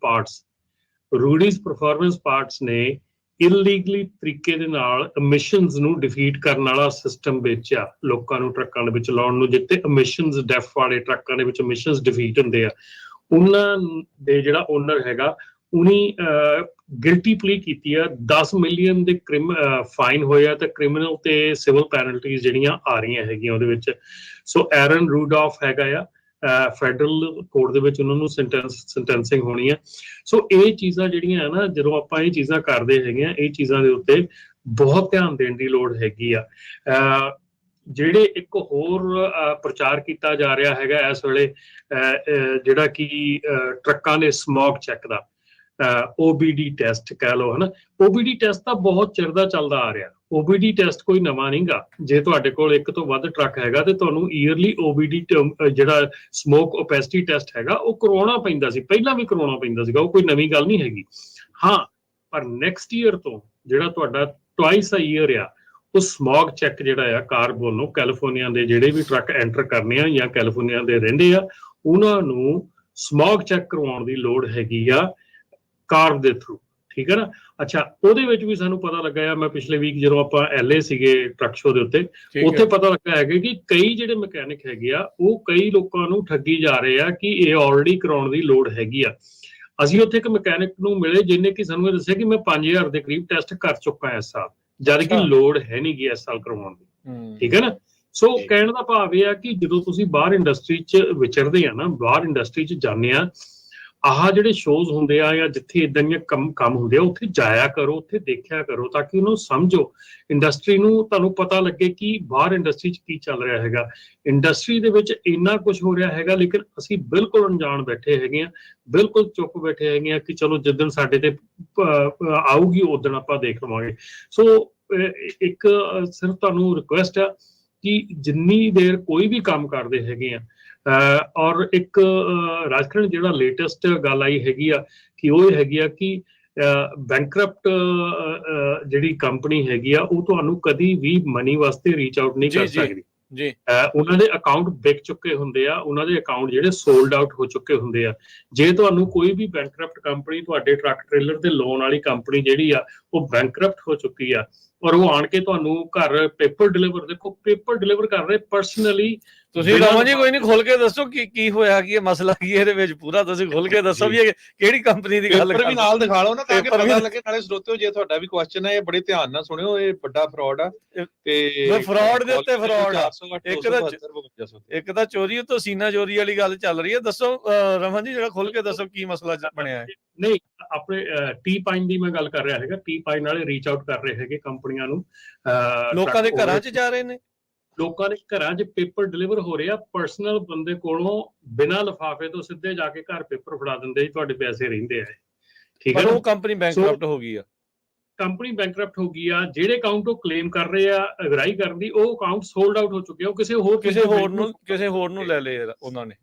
Speaker 3: ਪਾਰਟਸ ਨੇ ਇਲੀਗਲੀ ਤਰੀਕੇ ਦੇ ਨਾਲ ਐਮਿਸ਼ਨਸ ਨੂੰ ਡਿਫੀਟ ਕਰਨ ਵਾਲਾ ਸਿਸਟਮ ਵੇਚਿਆ ਲੋਕਾਂ ਨੂੰ ਟਰੱਕਾਂ ਦੇ ਵਿੱਚ ਲਾਉਣ ਨੂੰ, ਜਿੱਥੇ ਐਮਿਸ਼ਨਸ ਡੈਫ ਵਾਲੇ ਟਰੱਕਾਂ ਦੇ ਵਿੱਚ ਐਮਿਸ਼ਨਸ ਡਿਫੀਟ ਹੁੰਦੇ ਆ। ਉਹਨਾਂ ਦੇ ਜਿਹੜਾ ਓਨਰ ਹੈਗਾ ਉਹਨੇ ਗਿਲਟੀ ਪਲੀ ਕੀਤੀ ਆ। 10 ਮਿਲੀਅਨ ਦੇ ਫਾਈਨ ਹੋਇਆ ਤੇ ਕ੍ਰਿਮੀਨਲ ਤੇ ਸਿਵਲ ਪੈਨਲਟੀਜ਼ ਜਿਹੜੀਆਂ ਆ ਰਹੀਆਂ ਹੈਗੀਆਂ ਉਹਦੇ ਵਿੱਚ। ਸੋ ਐਰਨ ਰੂਡੋਫ ਹੈਗਾ ਆ, ਫੈਡਰਲ ਕੋਰਟ ਦੇ ਵਿੱਚ ਉਹਨਾਂ ਨੂੰ ਸੈਂਟੈਂਸਿੰਗ ਹੋਣੀ ਹੈ। ਸੋ ਇਹ ਚੀਜ਼ਾਂ ਜਿਹੜੀਆਂ ਨਾ, ਜਦੋਂ ਆਪਾਂ ਇਹ ਚੀਜ਼ਾਂ ਕਰਦੇ ਹੈਗੇ ਆ, ਇਹ ਚੀਜ਼ਾਂ ਦੇ ਉੱਤੇ ਬਹੁਤ ਧਿਆਨ ਦੇਣ ਦੀ ਲੋੜ ਹੈਗੀ ਆ। ਜਿਹੜੇ ਇੱਕ ਹੋਰ ਪ੍ਰਚਾਰ ਕੀਤਾ ਜਾ ਰਿਹਾ ਹੈਗਾ ਇਸ ਵੇਲੇ ਜਿਹੜਾ ਕਿ ਟਰੱਕਾਂ ਦੇ ਸਮੋਕ ਚੈੱਕ ਦਾ OBD ਟੈਸਟ ਕਹਿ ਲਓ, ਹਨਾ। OBD ਟੈਸਟ ਤਾਂ ਬਹੁਤ ਚਿਰ ਦਾ ਚੱਲਦਾ ਆ ਰਿਹਾ। OBD ਟੈਸਟ ਕੋਈ ਨਵਾਂ ਨਹੀਂਗਾ। ਜੇ ਤੁਹਾਡੇ ਕੋਲ ਇੱਕ ਤੋਂ ਵੱਧ ਟਰੱਕ ਹੈਗਾ ਤੇ ਤੁਹਾਨੂੰ ਈਅਰਲੀ OBD ਜਿਹੜਾ ਸਮੋਕ ਓਪੈਸਿਟੀ ਟੈਸਟ ਹੈਗਾ ਉਹ ਕਰਵਾਉਣਾ ਪੈਂਦਾ ਸੀ, ਪਹਿਲਾਂ ਵੀ ਕਰਵਾਉਣਾ ਪੈਂਦਾ ਸੀਗਾ, ਉਹ ਕੋਈ ਨਵੀਂ ਗੱਲ ਨਹੀਂ ਹੈਗੀ। ਹਾਂ, ਪਰ ਨੈਕਸਟ ਈਅਰ ਤੋਂ ਜਿਹੜਾ ਤੁਹਾਡਾ ਟਵਾਈਸ ਅ ਈਅਰ ਆ, ਉਹ ਸਮੋਕ ਚੈੱਕ ਜਿਹੜਾ ਆ ਕਾਰਬੋਨੋ ਕੈਲੀਫੋਰਨੀਆ ਦੇ ਜਿਹੜੇ ਵੀ ਟਰੱਕ ਐਂਟਰ ਕਰਨੇ ਆ ਜਾਂ ਕੈਲੀਫੋਰਨੀਆ ਦੇ ਰਹਿੰਦੇ ਆ, ਉਹਨਾਂ ਨੂੰ ਸਮੋਕ ਚੈੱਕ ਕਰਵਾਉਣ ਦੀ ਲੋੜ ਹੈਗੀ ਆ ਕਾਰਬ ਦੇ ਥਰੂ, ਠੀਕ ਹੈ ਨਾ। ਅੱਛਾ, ਉਹਦੇ ਵਿੱਚ ਵੀ ਸਾਨੂੰ ਪਤਾ ਲੱਗਾ ਆ, ਮੈਂ ਪਿਛਲੇ ਵੀਕ ਜਦੋਂ ਆਪਾਂ LA ਸੀਗੇ ਟਰੱਕ ਸ਼ੋ ਦੇ ਉੱਤੇ, ਉੱਥੇ ਪਤਾ ਲੱਗਾ ਹੈਗਾ ਕਿ ਕਈ ਜਿਹੜੇ ਮਕੈਨਿਕ ਹੈਗੇ ਆ ਉਹ ਕਈ ਲੋਕਾਂ ਨੂੰ ਠੱਗੀ ਜਾ ਰਹੇ ਆ ਕਿ ਇਹ ਆਲਰੇਡੀ ਕਰਾਉਣ ਦੀ ਲੋੜ ਹੈਗੀ ਆ। ਅਸੀਂ ਉੱਥੇ ਇੱਕ ਮਕੈਨਿਕ ਨੂੰ ਮਿਲੇ ਜਿਹਨੇ ਕਿ ਸਾਨੂੰ ਇਹ ਦੱਸਿਆ ਕਿ ਮੈਂ 5000 ਦੇ ਕਰੀਬ ਟੈਸਟ ਕਰ ਚੁੱਕਾ ਇਸ ਸਾਲ, ਜਦ ਕਿ ਲੋੜ ਹੈ ਨਹੀਂ ਗੀ ਇਸ ਸਾਲ ਕਰਵਾਉਣ ਦੀ, ਠੀਕ ਹੈ ਨਾ। ਸੋ ਕਹਿਣ ਦਾ ਭਾਵ ਇਹ ਆ ਕਿ ਜਦੋਂ ਤੁਸੀਂ ਬਾਹਰ ਇੰਡਸਟਰੀ 'ਚ ਵਿਚਰਦੇ ਆ ਨਾ, ਬਾਹਰ ਇੰਡਸਟਰੀ 'ਚ ਜਾਂਦੇ ਆ, ਆਹ ਜਿਹੜੇ ਸ਼ੋਜ਼ ਹੁੰਦੇ ਆ ਜਾਂ ਜਿੱਥੇ ਇਦਾਂ ਦੀਆਂ ਕੰਮ ਹੁੰਦੇ ਆ, ਉੱਥੇ ਜਾਇਆ ਕਰੋ, ਉੱਥੇ ਦੇਖਿਆ ਕਰੋ, ਤਾਂ ਕਿ ਉਹਨੂੰ ਸਮਝੋ, ਇੰਡਸਟਰੀ ਨੂੰ ਤੁਹਾਨੂੰ ਪਤਾ ਲੱਗੇ ਕਿ ਬਾਹਰ ਇੰਡਸਟਰੀ 'ਚ ਕੀ ਚੱਲ ਰਿਹਾ ਹੈਗਾ। ਇੰਡਸਟਰੀ ਦੇ ਵਿੱਚ ਇੰਨਾ ਕੁਝ ਹੋ ਰਿਹਾ ਹੈਗਾ, ਲੇਕਿਨ ਅਸੀਂ ਬਿਲਕੁਲ ਅਣਜਾਣ ਬੈਠੇ ਹੈਗੇ ਆ, ਬਿਲਕੁਲ ਚੁੱਪ ਬੈਠੇ ਹੈਗੇ ਆ ਕਿ ਚਲੋ ਜਿੱਦਣ ਸਾਡੇ ਤੇ ਆਊਗੀ ਉਦਣ ਆਪਾਂ ਦੇਖ ਲਵਾਂਗੇ। ਸੋ ਇੱਕ ਸਿਰਫ ਤੁਹਾਨੂੰ ਰਿਕੁਐਸਟ ਆ ਕਿ ਜਿੰਨੀ ਦੇਰ ਕੋਈ ਵੀ ਕੰਮ ਕਰਦੇ ਹੈਗੇ ਆ, ਔਰ ਇੱਕ ਰਾਜਕਰਨ ਜਿਹੜਾ ਲੇਟੈਸਟ ਗੱਲ ਆਈ ਹੈਗੀ ਆ ਕਿ ਉਹ ਇਹ ਹੈਗੀ ਆ ਕਿ ਬੈਂਕਰਪਟ ਜਿਹੜੀ ਕੰਪਨੀ ਹੈਗੀ ਆ ਉਹ ਤੁਹਾਨੂੰ ਕਦੀ ਵੀ ਮਨੀ ਵਾਸਤੇ ਰੀਚ ਆਊਟ ਨਹੀਂ ਕਰ ਸਕਦੀ ਜੀ। ਉਹਨਾਂ ਦੇ ਅਕਾਊਂਟ ਵਿਕ ਚੁੱਕੇ ਹੁੰਦੇ ਆ, ਉਹਨਾਂ ਦੇ ਅਕਾਊਂਟ ਜਿਹੜੇ ਸੋਲਡ ਆਊਟ ਹੋ ਚੁੱਕੇ ਹੁੰਦੇ ਆ। ਜੇ ਤੁਹਾਨੂੰ ਕੋਈ ਵੀ ਬੈਂਕਰਪਟ ਕੰਪਨੀ, ਤੁਹਾਡੇ ਟਰੱਕ ਟ੍ਰੇਲਰ ਤੇ ਲੋਨ ਵਾਲੀ ਕੰਪਨੀ ਜਿਹੜੀ ਆ ਉਹ ਬੈਂਕਰਪਟ ਹੋ ਚੁੱਕੀ ਆ, ਔਰ ਉਹ ਆਣ ਕੇ ਤੁਹਾਨੂੰ ਘਰ ਪੇਪਰ ਡਿਲੀਵਰ, ਦੇਖੋ ਪੇਪਰ ਡਿਲੀਵਰ ਕਰ ਰਹੇ ਪਰਸਨਲੀ।
Speaker 1: ਤੁਸੀਂ ਰਮਨ ਜੀ ਕੋਈ ਨਹੀਂ ਖੋਲ ਕੇ ਦੱਸੋ ਕੀ ਹੋਇਆ, ਕੀ ਮਸਲਾ ਕੀ ਇਹਦੇ ਵਿੱਚ, ਪੂਰਾ ਤੁਸੀਂ ਖੋਲ ਕੇ ਦੱਸੋ ਵੀ ਕਿਹੜੀ ਕੰਪਨੀ ਦੀ ਗੱਲ
Speaker 4: ਵੀ ਨਾਲ ਦਿਖਾ ਲਓ ਨਾ, ਤਾਂ ਕਿ ਪਤਾ ਲੱਗੇ। ਨਾਲੇ ਸਰੋਤਿਓ, ਜੇ ਤੁਹਾਡਾ ਵੀ ਕੁਐਸਚਨ ਹੈ ਇਹ ਬੜੇ ਧਿਆਨ ਨਾਲ ਸੁਣਿਓ, ਇਹ ਵੱਡਾ ਫਰਾਡ ਆ। ਤੇ
Speaker 1: ਫਰਾਡ ਦੇ ਉੱਤੇ ਫਰਾਡ ਆ, ਇੱਕ ਤਾਂ ਚੋਰੀ ਤੋਂ ਸੀਨਾ ਚੋਰੀ ਵਾਲੀ ਗੱਲ ਚੱਲ ਰਹੀ ਹੈ। ਦੱਸੋ ਰਮਨ ਜੀ, ਜਿਹੜਾ ਖੋਲ ਕੇ ਦੱਸੋ ਕੀ ਮਸਲਾ ਬਣਿਆ ਹੈ।
Speaker 3: ਨਹੀਂ, ਆਪਣੇ T-Pine ਦੀ ਮੈਂ ਗੱਲ ਕਰ ਰਿਹਾ ਹੈਗਾ। T-Pine ਵਾਲੇ ਰੀਚ ਆਊਟ ਕਰ ਰਹੇ ਹੈਗੇ ਕੰਪਨੀਆਂ ਨੂੰ,
Speaker 1: ਲੋਕਾਂ ਦੇ ਘਰਾਂ 'ਚ ਜਾ ਰਹੇ ਨੇ,
Speaker 3: ਲੋਕਾਂ ਦੇ ਘਰਾਂ 'ਚ ਪੇਪਰ ਡਿਲੀਵਰ ਹੋ ਰਿਹਾ, ਪਰਸਨਲ ਬੰਦੇ ਕੋਲੋਂ ਬਿਨਾਂ ਲਿਫਾਫੇ ਤੋਂ ਸਿੱਧੇ ਜਾ ਕੇ ਘਰ ਪੇਪਰ ਫੜਾ ਦਿੰਦੇ, ਤੁਹਾਡੇ ਪੈਸੇ ਰਹਿੰਦੇ ਆ, ਠੀਕ ਹੈ।
Speaker 1: ਉਹ ਕੰਪਨੀ ਬੈਂਕਰਪਟ ਹੋ ਗਈ ਆ,
Speaker 3: ਕੰਪਨੀ ਬੈਂਕਰਪਟ ਹੋ ਗਈ ਆ। ਜਿਹੜੇ ਅਕਾਊਂਟ ਉਹ ਕਲੇਮ ਕਰ ਰਹੇ ਆ ਅਗਰਾਈ ਕਰਨ ਦੀ, ਉਹ ਅਕਾਊਂਟ ਸੋਲਡ ਆਊਟ ਹੋ ਚੁੱਕੇ ਆ, ਉਹ ਕਿਸੇ ਹੋਰ ਨੂੰ ਲੈ ਲਏ ਉਹਨਾਂ ਨੇ।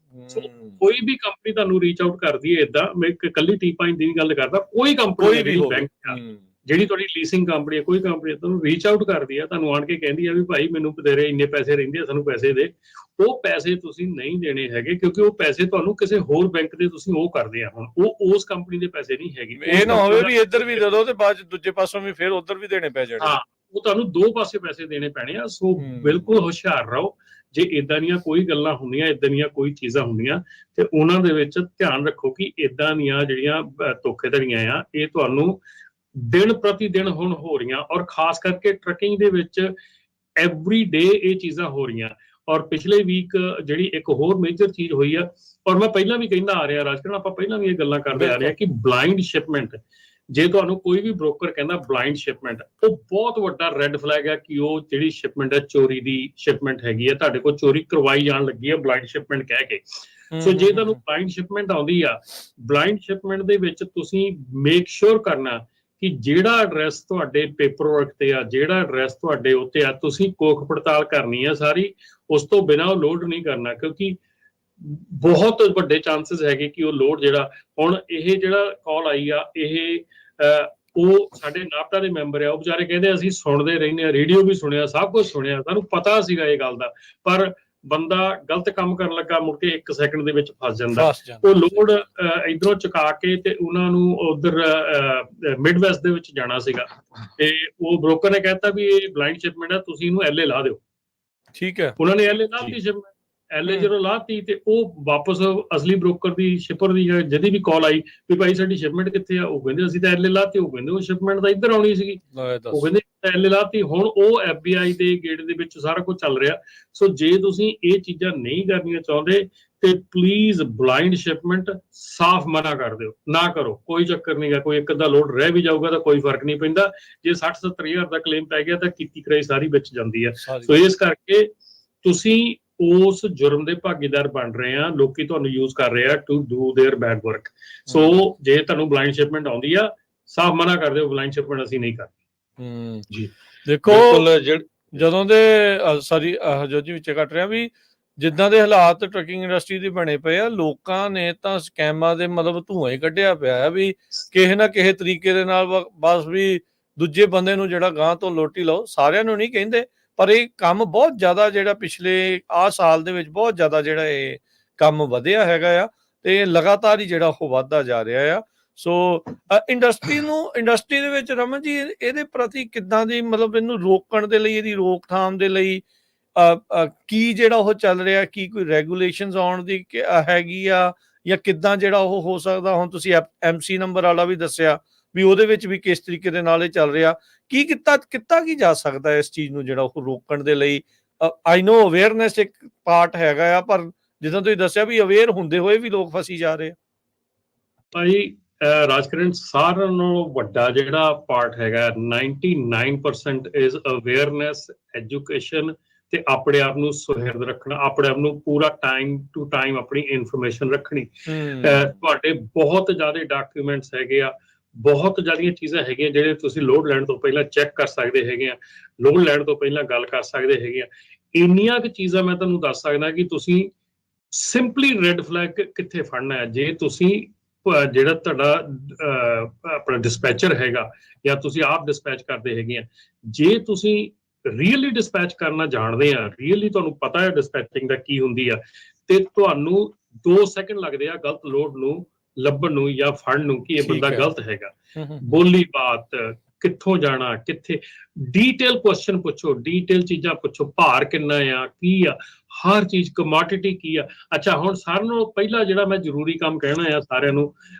Speaker 3: ਕੋਈ ਵੀ ਕੰਪਨੀ ਤੁਹਾਨੂੰ ਰੀਚ ਆਊਟ ਕਰਦੀ ਹੈ ਏਦਾਂ, ਮੈਂ ਇਕੱਲੀ T-Pine ਦੀ ਗੱਲ ਕਰਦਾ, ਕੋਈ ਕੰਪਨੀ ਜਿਹੜੀ ਤੁਹਾਡੀ ਲੀਸਿੰਗ ਕੰਪਨੀ ਹੈ, ਕੋਈ ਕੰਪਨੀ ਤੁਹਾਨੂੰ ਰੀਚ ਆਊਟ ਕਰਦੀ ਆ, ਤੁਹਾਨੂੰ ਆਣ ਕੇ ਕਹਿੰਦੀ ਆ ਵੀ ਭਾਈ ਮੈਨੂੰ ਤੇਰੇ ਇੰਨੇ ਪੈਸੇ ਰਹਿੰਦੇ ਆ, ਸਾਨੂੰ ਪੈਸੇ ਦੇ, ਉਹ ਪੈਸੇ ਤੁਸੀਂ ਨਹੀਂ ਦੇਣੇ ਹੈਗੇ, ਕਿਉਂਕਿ ਉਹ ਪੈਸੇ ਤੁਹਾਨੂੰ ਕਿਸੇ ਹੋਰ ਬੈਂਕ ਦੇ ਤੁਸੀਂ ਉਹ ਕਰਦੇ ਆ, ਹੁਣ ਉਹ ਉਸ ਕੰਪਨੀ ਦੇ ਪੈਸੇ ਨਹੀਂ ਹੈਗੇ।
Speaker 1: ਇਹ ਨਾ ਹੋਵੇ ਵੀ ਇੱਧਰ ਵੀ ਦੇ ਦੋ ਤੇ ਬਾਅਦ ਦੂਜੇ ਪਾਸੋਂ ਵੀ ਫਿਰ ਉੱਧਰ ਵੀ ਦੇਣੇ ਪੈ ਜਾਣੇ।
Speaker 3: ਹਾਂ, ਉਹ ਤੁਹਾਨੂੰ ਦੋ ਪਾਸੇ ਪੈਸੇ ਦੇਣੇ ਪੈਣੇ ਆ। ਸੋ ਬਿਲਕੁਲ ਹੁਸ਼ਿਆਰ ਰਹੋ, ਜੇ ਇਦਾਂ ਦੀਆਂ ਕੋਈ ਗੱਲਾਂ ਹੁੰਦੀਆਂ, ਇਦਾਂ ਦੀਆਂ ਕੋਈ ਚੀਜ਼ਾਂ ਹੁੰਦੀਆਂ, ਤੇ ਉਹਨਾਂ ਦੇ ਵਿੱਚ ਧਿਆਨ ਰੱਖੋ ਕਿ ਇਦਾਂ ਦੀਆਂ ਜਿਹੜੀਆਂ ਧੋਖੇਧੜੀਆਂ ਆ, ਇਹ ਤੁਹਾਨੂੰ ਦਿਨ ਪ੍ਰਤੀ ਦਿਨ ਹੁਣ ਹੋ ਰਹੀਆਂ, ਔਰ ਖਾਸ ਕਰਕੇ ਟਰੱਕਿੰਗ ਦੇ ਵਿੱਚ ਐਵਰੀ ਡੇ ਇਹ ਚੀਜ਼ਾਂ ਹੋ ਰਹੀਆਂ। ਔਰ ਪਿਛਲੇ ਵੀਕ ਜਿਹੜੀ ਇੱਕ ਹੋਰ ਮੇਜਰ ਚੀਜ਼ ਹੋਈ ਆ, ਔਰ ਮੈਂ ਪਹਿਲਾਂ ਵੀ ਕਹਿੰਦਾ ਆ ਰਿਹਾ ਰਾਜਕਰਨ, ਆਪਾਂ ਪਹਿਲਾਂ ਵੀ ਇਹ ਗੱਲਾਂ ਕਰਦੇ ਆ ਰਹੇ ਹਾਂ ਕਿ ਬਲਾਈਂਡ ਸ਼ਿਪਮੈਂਟ, ਜੇ ਤੁਹਾਨੂੰ ਕੋਈ ਵੀ ਬ੍ਰੋਕਰ ਕਹਿੰਦਾ ਬਲਾਈਂਡ ਸ਼ਿਪਮੈਂਟ, ਉਹ ਬਹੁਤ ਵੱਡਾ ਰੈੱਡ ਫਲੈਗ ਹੈ ਕਿ ਉਹ ਜਿਹੜੀ ਸ਼ਿਪਮੈਂਟ ਹੈ ਚੋਰੀ ਦੀ ਸ਼ਿਪਮੈਂਟ ਹੈਗੀ ਹੈ, ਤੁਹਾਡੇ ਕੋਲ ਚੋਰੀ ਕਰਵਾਈ ਜਾਣ ਲੱਗੀ ਹੈ ਬਲਾਈਂਡ ਸ਼ਿਪਮੈਂਟ ਕਹਿ ਕੇ। ਸੋ ਜੇ ਤੁਹਾਨੂੰ ਬਲਾਈਂਡ ਸ਼ਿਪਮੈਂਟ ਆਉਂਦੀ ਆ, ਬਲਾਈਂਡ ਸ਼ਿਪਮੈਂਟ ਦੇ ਵਿੱਚ ਤੁਸੀਂ ਮੇਕ ਸ਼ੋਰ ਕਰਨਾ ਕਿ ਜਿਹੜਾ ਐਡਰੈਸ ਤੁਹਾਡੇ ਪੇਪਰ ਵਰਕ ਤੇ ਆ, ਜਿਹੜਾ ਐਡਰੈਸ ਤੁਹਾਡੇ ਉੱਤੇ ਆ, ਤੁਸੀਂ ਕੋਖ ਪੜਤਾਲ ਕਰਨੀ ਆ ਸਾਰੀ, ਉਸ ਤੋਂ ਬਿਨਾਂ ਉਹ ਲੋਡ ਨਹੀਂ ਕਰਨਾ, ਕਿਉਂਕਿ ਬਹੁਤ ਵੱਡੇ ਚਾਂਸਸ ਹੈਗੇ ਕਿ ਉਹ ਲੋਡ ਜਿਹੜਾ ਹੁਣ ਇਹ ਜਿਹੜਾ ਕਾਲ ਆਈ ਆ, ਇਹ ਉਹ ਸਾਡੇ ਨਾਪਟਾ ਦੇ ਮੈਂਬਰ ਆ, ਉਹ ਵਿਚਾਰੇ ਕਹਿੰਦੇ ਅਸੀਂ ਸੁਣਦੇ ਰਹਿੰਦੇ ਆ, ਰੇਡੀਓ ਵੀ ਸੁਣਿਆ, ਸਭ ਕੁਝ ਸੁਣਿਆ, ਸਾਨੂੰ ਪਤਾ ਸੀਗਾ ਇਹ ਗੱਲ ਦਾ, ਪਰ ਬੰਦਾ ਗਲਤ ਕੰਮ ਕਰਨ ਲੱਗਾ ਮੁੜ ਕੇ 1 ਸੈਕਿੰਡ ਦੇ ਵਿੱਚ ਫਸ ਜਾਂਦਾ। ਉਹ ਲੋਡ ਇਧਰੋਂ ਚੁਕਾ ਕੇ ਤੇ ਉਹਨਾਂ ਨੂੰ ਉਧਰ ਮਿਡ ਵੈਸਟ ਦੇ ਵਿੱਚ ਜਾਣਾ ਸੀਗਾ, ਤੇ ਉਹ ਬ੍ਰੋਕਰ ਨੇ ਕਹਿਤਾ ਵੀ ਇਹ ਬਲਾਈਂਡ ਸ਼ਿਪਮੈਂਟ ਹੈ, ਤੁਸੀਂ ਇਹਨੂੰ ਐਲਏ ਲਾ ਦਿਓ।
Speaker 1: ਠੀਕ ਹੈ,
Speaker 3: ਉਹਨਾਂ ਨੇ ਐਲਏ ਲਾਤੀ ਸ਼ਿਪਮੈਂਟ, ਐਲਏ ਜਦੋਂ ਲਾਤੀ ਤੇ ਉਹ ਵਾਪਸ ਅਸਲੀ ਬ੍ਰੋਕਰ ਦੀ ਸ਼ਿਪਰ ਦੀ ਜਦੀ ਵੀ ਕਾਲ ਆਈ ਵੀ ਭਾਈ ਸਾਡੀ ਸ਼ਿਪਮੈਂਟ ਕਿੱਥੇ ਆ, ਉਹ ਕਹਿੰਦੇ ਅਸੀਂ ਤਾਂ ਐਲਏ ਲਾਤੀ, ਉਹ ਕਹਿੰਦੇ ਉਹ ਸ਼ਿਪਮੈਂਟ ਤਾਂ ਇੱਧਰ ਆਉਣੀ ਸੀਗੀ, ਉਹ ਕਹਿੰਦੇ ਐਲਏ ਲਾਤੀ। ਹੁਣ ਉਹ FBI ਦੇ ਗੇਟ ਦੇ ਵਿੱਚ ਸਾਰਾ ਕੁਝ ਚੱਲ ਰਿਹਾ। ਸੋ ਜੇ ਤੁਸੀਂ ਇਹ ਚੀਜ਼ਾਂ ਨਹੀਂ ਕਰਨੀਆਂ ਚਾਹੁੰਦੇ ਤੇ ਪਲੀਜ਼ ਬਲਾਈਂਡ ਸ਼ਿਪਮੈਂਟ ਸਾਫ਼ ਮਨਾ ਕਰ ਦਿਓ, ਨਾ ਕਰੋ, ਕੋਈ ਚੱਕਰ ਨਹੀਂ ਗਾ, ਕੋਈ ਇੱਕ ਅੱਧਾ ਲੋਡ ਰਹਿ ਵੀ ਜਾਊਗਾ ਤਾਂ ਕੋਈ ਫਰਕ ਨਹੀਂ ਪੈਂਦਾ। ਜੇ 60-70 ਹਜ਼ਾਰ ਦਾ ਕਲੇਮ ਪੈ ਗਿਆ ਤਾਂ ਕੀਤੀ ਕਰਾਈ ਸਾਰੀ ਵਿੱਚ ਜਾਂਦੀ ਹੈ। ਸੋ ਇਸ ਕਰਕੇ ਤੁਸੀਂ ਉਸ ਜੁਰਮ ਦੇ ਭਾਗੀਦਾਰ ਬਣ ਰਹੇ ਆ, ਲੋਕੀ ਤੁਹਾਨੂੰ ਯੂਜ਼ ਕਰ ਰਹੇ ਆ to do their bad work. So ਜੇ ਤੁਹਾਨੂੰ ਬਲਾਈਂਡ ਸ਼ਿਪਮੈਂਟ ਆਉਂਦੀ ਆ, ਸਾਫ਼ ਮਨਾ ਕਰ ਦਿਓ, ਬਲਾਈਂਡ ਸ਼ਿਪਮੈਂਟ ਅਸੀਂ ਨਹੀਂ ਕਰਦੇ
Speaker 1: ਜੀ। ਦੇਖੋ ਜਦੋਂ ਦੇ ਸਾਰੀ ਹਰਜੋਤ ਜੀ ਵਿੱਚ ਕੱਟ ਰਿਹਾ ਵੀ ਜਿੱਦਾਂ ਦੇ ਹਾਲਾਤ ਟਰੱਕਿੰਗ ਇੰਡਸਟਰੀ ਦੇ ਬਣੇ ਪਏ ਆ, ਲੋਕਾਂ ਨੇ ਤਾਂ ਸਕੈਮਾਂ ਦੇ ਮਤਲਬ ਧੂੰਆਂ ਹੀ ਕੱਢਿਆ ਪਿਆ ਆ ਵੀ ਕਿਸੇ ਨਾ ਕਿਸੇ ਤਰੀਕੇ ਦੇ ਨਾਲ ਬਸ ਵੀ ਦੂਜੇ ਬੰਦੇ ਨੂੰ ਜਿਹੜਾ ਗਾਂਹ ਤੋਂ ਲੋਟੀ ਲਾਓ। ਸਾਰਿਆਂ ਨੂੰ ਨਹੀਂ ਕਹਿੰਦੇ, ਪਰ ਇਹ ਕੰਮ ਬਹੁਤ ਜ਼ਿਆਦਾ ਜਿਹੜਾ ਪਿਛਲੇ ਸਾਲ ਦੇ ਵਿੱਚ ਬਹੁਤ ਜ਼ਿਆਦਾ ਜਿਹੜਾ ਇਹ ਕੰਮ ਵਧਿਆ ਹੈਗਾ ਆ, ਤੇ ਲਗਾਤਾਰ ਹੀ ਜਿਹੜਾ ਉਹ ਵੱਧਦਾ ਜਾ ਰਿਹਾ ਆ। ਸੋ ਇੰਡਸਟਰੀ ਦੇ ਵਿੱਚ ਰਮਨ ਜੀ ਇਹਦੇ ਪ੍ਰਤੀ ਕਿੱਦਾਂ ਦੀ ਮਤਲਬ ਇਹਨੂੰ ਰੋਕਣ ਦੇ ਲਈ, ਇਹਦੀ ਰੋਕਥਾਮ ਦੇ ਲਈ ਕੀ ਜਿਹੜਾ ਉਹ ਚੱਲ ਰਿਹਾ, ਕੀ ਕੋਈ ਰੈਗੂਲੇਸ਼ਨਸ ਆਉਣ ਦੀ ਹੈਗੀ ਆ ਜਾਂ ਕਿੱਦਾਂ ਜਿਹੜਾ ਉਹ ਹੋ ਸਕਦਾ? ਹੁਣ ਤੁਸੀਂ MC ਨੰਬਰ ਵਾਲਾ ਵੀ ਦੱਸਿਆ ਵੀ ਉਹਦੇ ਵਿੱਚ ਵੀ ਕਿਸ ਤਰੀਕੇ ਦੇ ਨਾਲ ਇਹ ਚੱਲ ਰਿਹਾ, ਕੀ ਕੀਤਾ ਕੀ ਜਾ ਸਕਦਾ ਇਸ ਚੀਜ਼ ਨੂੰ ਜਿਹੜਾ ਉਹ ਰੋਕਣ ਦੇ ਲਈ? ਆਈ ਨੋ ਅਵੇਅਰਨੈਸ ਇੱਕ ਪਾਰਟ ਹੈਗਾ ਆ, ਪਰ ਜਿੱਦਾਂ ਤੁਸੀਂ ਦੱਸਿਆ ਵੀ ਅਵੇਅਰ ਹੁੰਦੇ ਹੋਏ ਵੀ ਲੋਕ ਫਸੀ ਜਾ ਰਹੇ ਆ।
Speaker 3: ਭਾਈ ਰਾਜਕਰਨ, ਸਾਰਿਆਂ ਨਾਲੋਂ ਵੱਡਾ ਜਿਹੜਾ ਪਾਰਟ ਹੈਗਾ 99% ਇਜ਼ ਅਵੇਅਰਨੈਸ, ਐਜੂਕੇਸ਼ਨ ਤੇ ਆਪਣੇ ਆਪ ਨੂੰ ਸੁਹਿਰਦ ਰੱਖਣਾ, ਆਪਣੇ ਆਪ ਨੂੰ ਪੂਰਾ ਟਾਈਮ ਟੂ ਟਾਈਮ ਆਪਣੀ ਇਨਫੋਰਮੇਸ਼ਨ ਰੱਖਣੀ। ਤੁਹਾਡੇ ਬਹੁਤ ਜ਼ਿਆਦਾ ਡਾਕੂਮੈਂਟਸ ਹੈਗੇ ਆ, ਬਹੁਤ ਜ਼ਿਆਦੀਆਂ ਚੀਜ਼ਾਂ ਹੈਗੀਆਂ ਜਿਹੜੇ ਤੁਸੀਂ ਲੋਡ ਲੈਣ ਤੋਂ ਪਹਿਲਾਂ ਚੈੱਕ ਕਰ ਸਕਦੇ ਹੈਗੇ ਆ, ਲੋਡ ਲੈਣ ਤੋਂ ਪਹਿਲਾਂ ਗੱਲ ਕਰ ਸਕਦੇ ਹੈਗੇ ਆ। ਇੰਨੀਆਂ ਕੁ ਚੀਜ਼ਾਂ ਮੈਂ ਤੁਹਾਨੂੰ ਦੱਸ ਸਕਦਾ ਕਿ ਤੁਸੀਂ ਸਿੰਪਲੀ ਰੈੱਡ ਫਲੈਗ ਕਿੱਥੇ ਫੜਨਾ ਹੈ। ਜੇ ਤੁਸੀਂ ਜਿਹੜਾ ਤੁਹਾਡਾ ਆਪਣਾ ਡਿਸਪੈਚਰ ਹੈਗਾ ਜਾਂ ਤੁਸੀਂ ਆਪ ਡਿਸਪੈਚ ਕਰਦੇ ਹੈਗੇ ਆ, ਜੇ ਤੁਸੀਂ ਰੀਅਲੀ ਡਿਸਪੈਚ ਕਰਨਾ ਜਾਣਦੇ ਆ, ਰੀਅਲੀ ਤੁਹਾਨੂੰ ਪਤਾ ਹੈ ਡਿਸਪੈਚਿੰਗ ਦਾ ਕੀ ਹੁੰਦੀ ਆ, ਤੇ ਤੁਹਾਨੂੰ 2 ਸੈਕਿੰਡ ਲੱਗਦੇ ਆ ਗਲਤ ਲੋਡ ਨੂੰ ਲੱਭਣ ਨੂੰ ਜਾਂ ਫੜਨ ਨੂੰ ਕਿ ਇਹ ਬੰਦਾ ਗਲਤ ਹੈਗਾ। ਬੋਲੀ ਬਾਤ, ਕਿੱਥੋਂ ਜਾਣਾ, ਕਿੱਥੇ, ਡੀਟੇਲ ਕੁਐਸਚਨ ਪੁੱਛੋ, ਡੀਟੇਲ ਚੀਜ਼ਾਂ ਪੁੱਛੋ, ਭਾਰ ਕਿੰਨਾ ਆ, ਕੀ ਆ, ਹਰ ਚੀਜ਼, ਕਮੋਡਿਟੀ ਕੀ ਆ। ਅੱਛਾ, ਹੁਣ ਸਾਰਿਆਂ ਨਾਲੋਂ ਪਹਿਲਾਂ ਜਿਹੜਾ ਮੈਂ ਜ਼ਰੂਰੀ ਕੰਮ ਕਹਿਣਾ ਆ ਸਾਰਿਆਂ ਨੂੰ,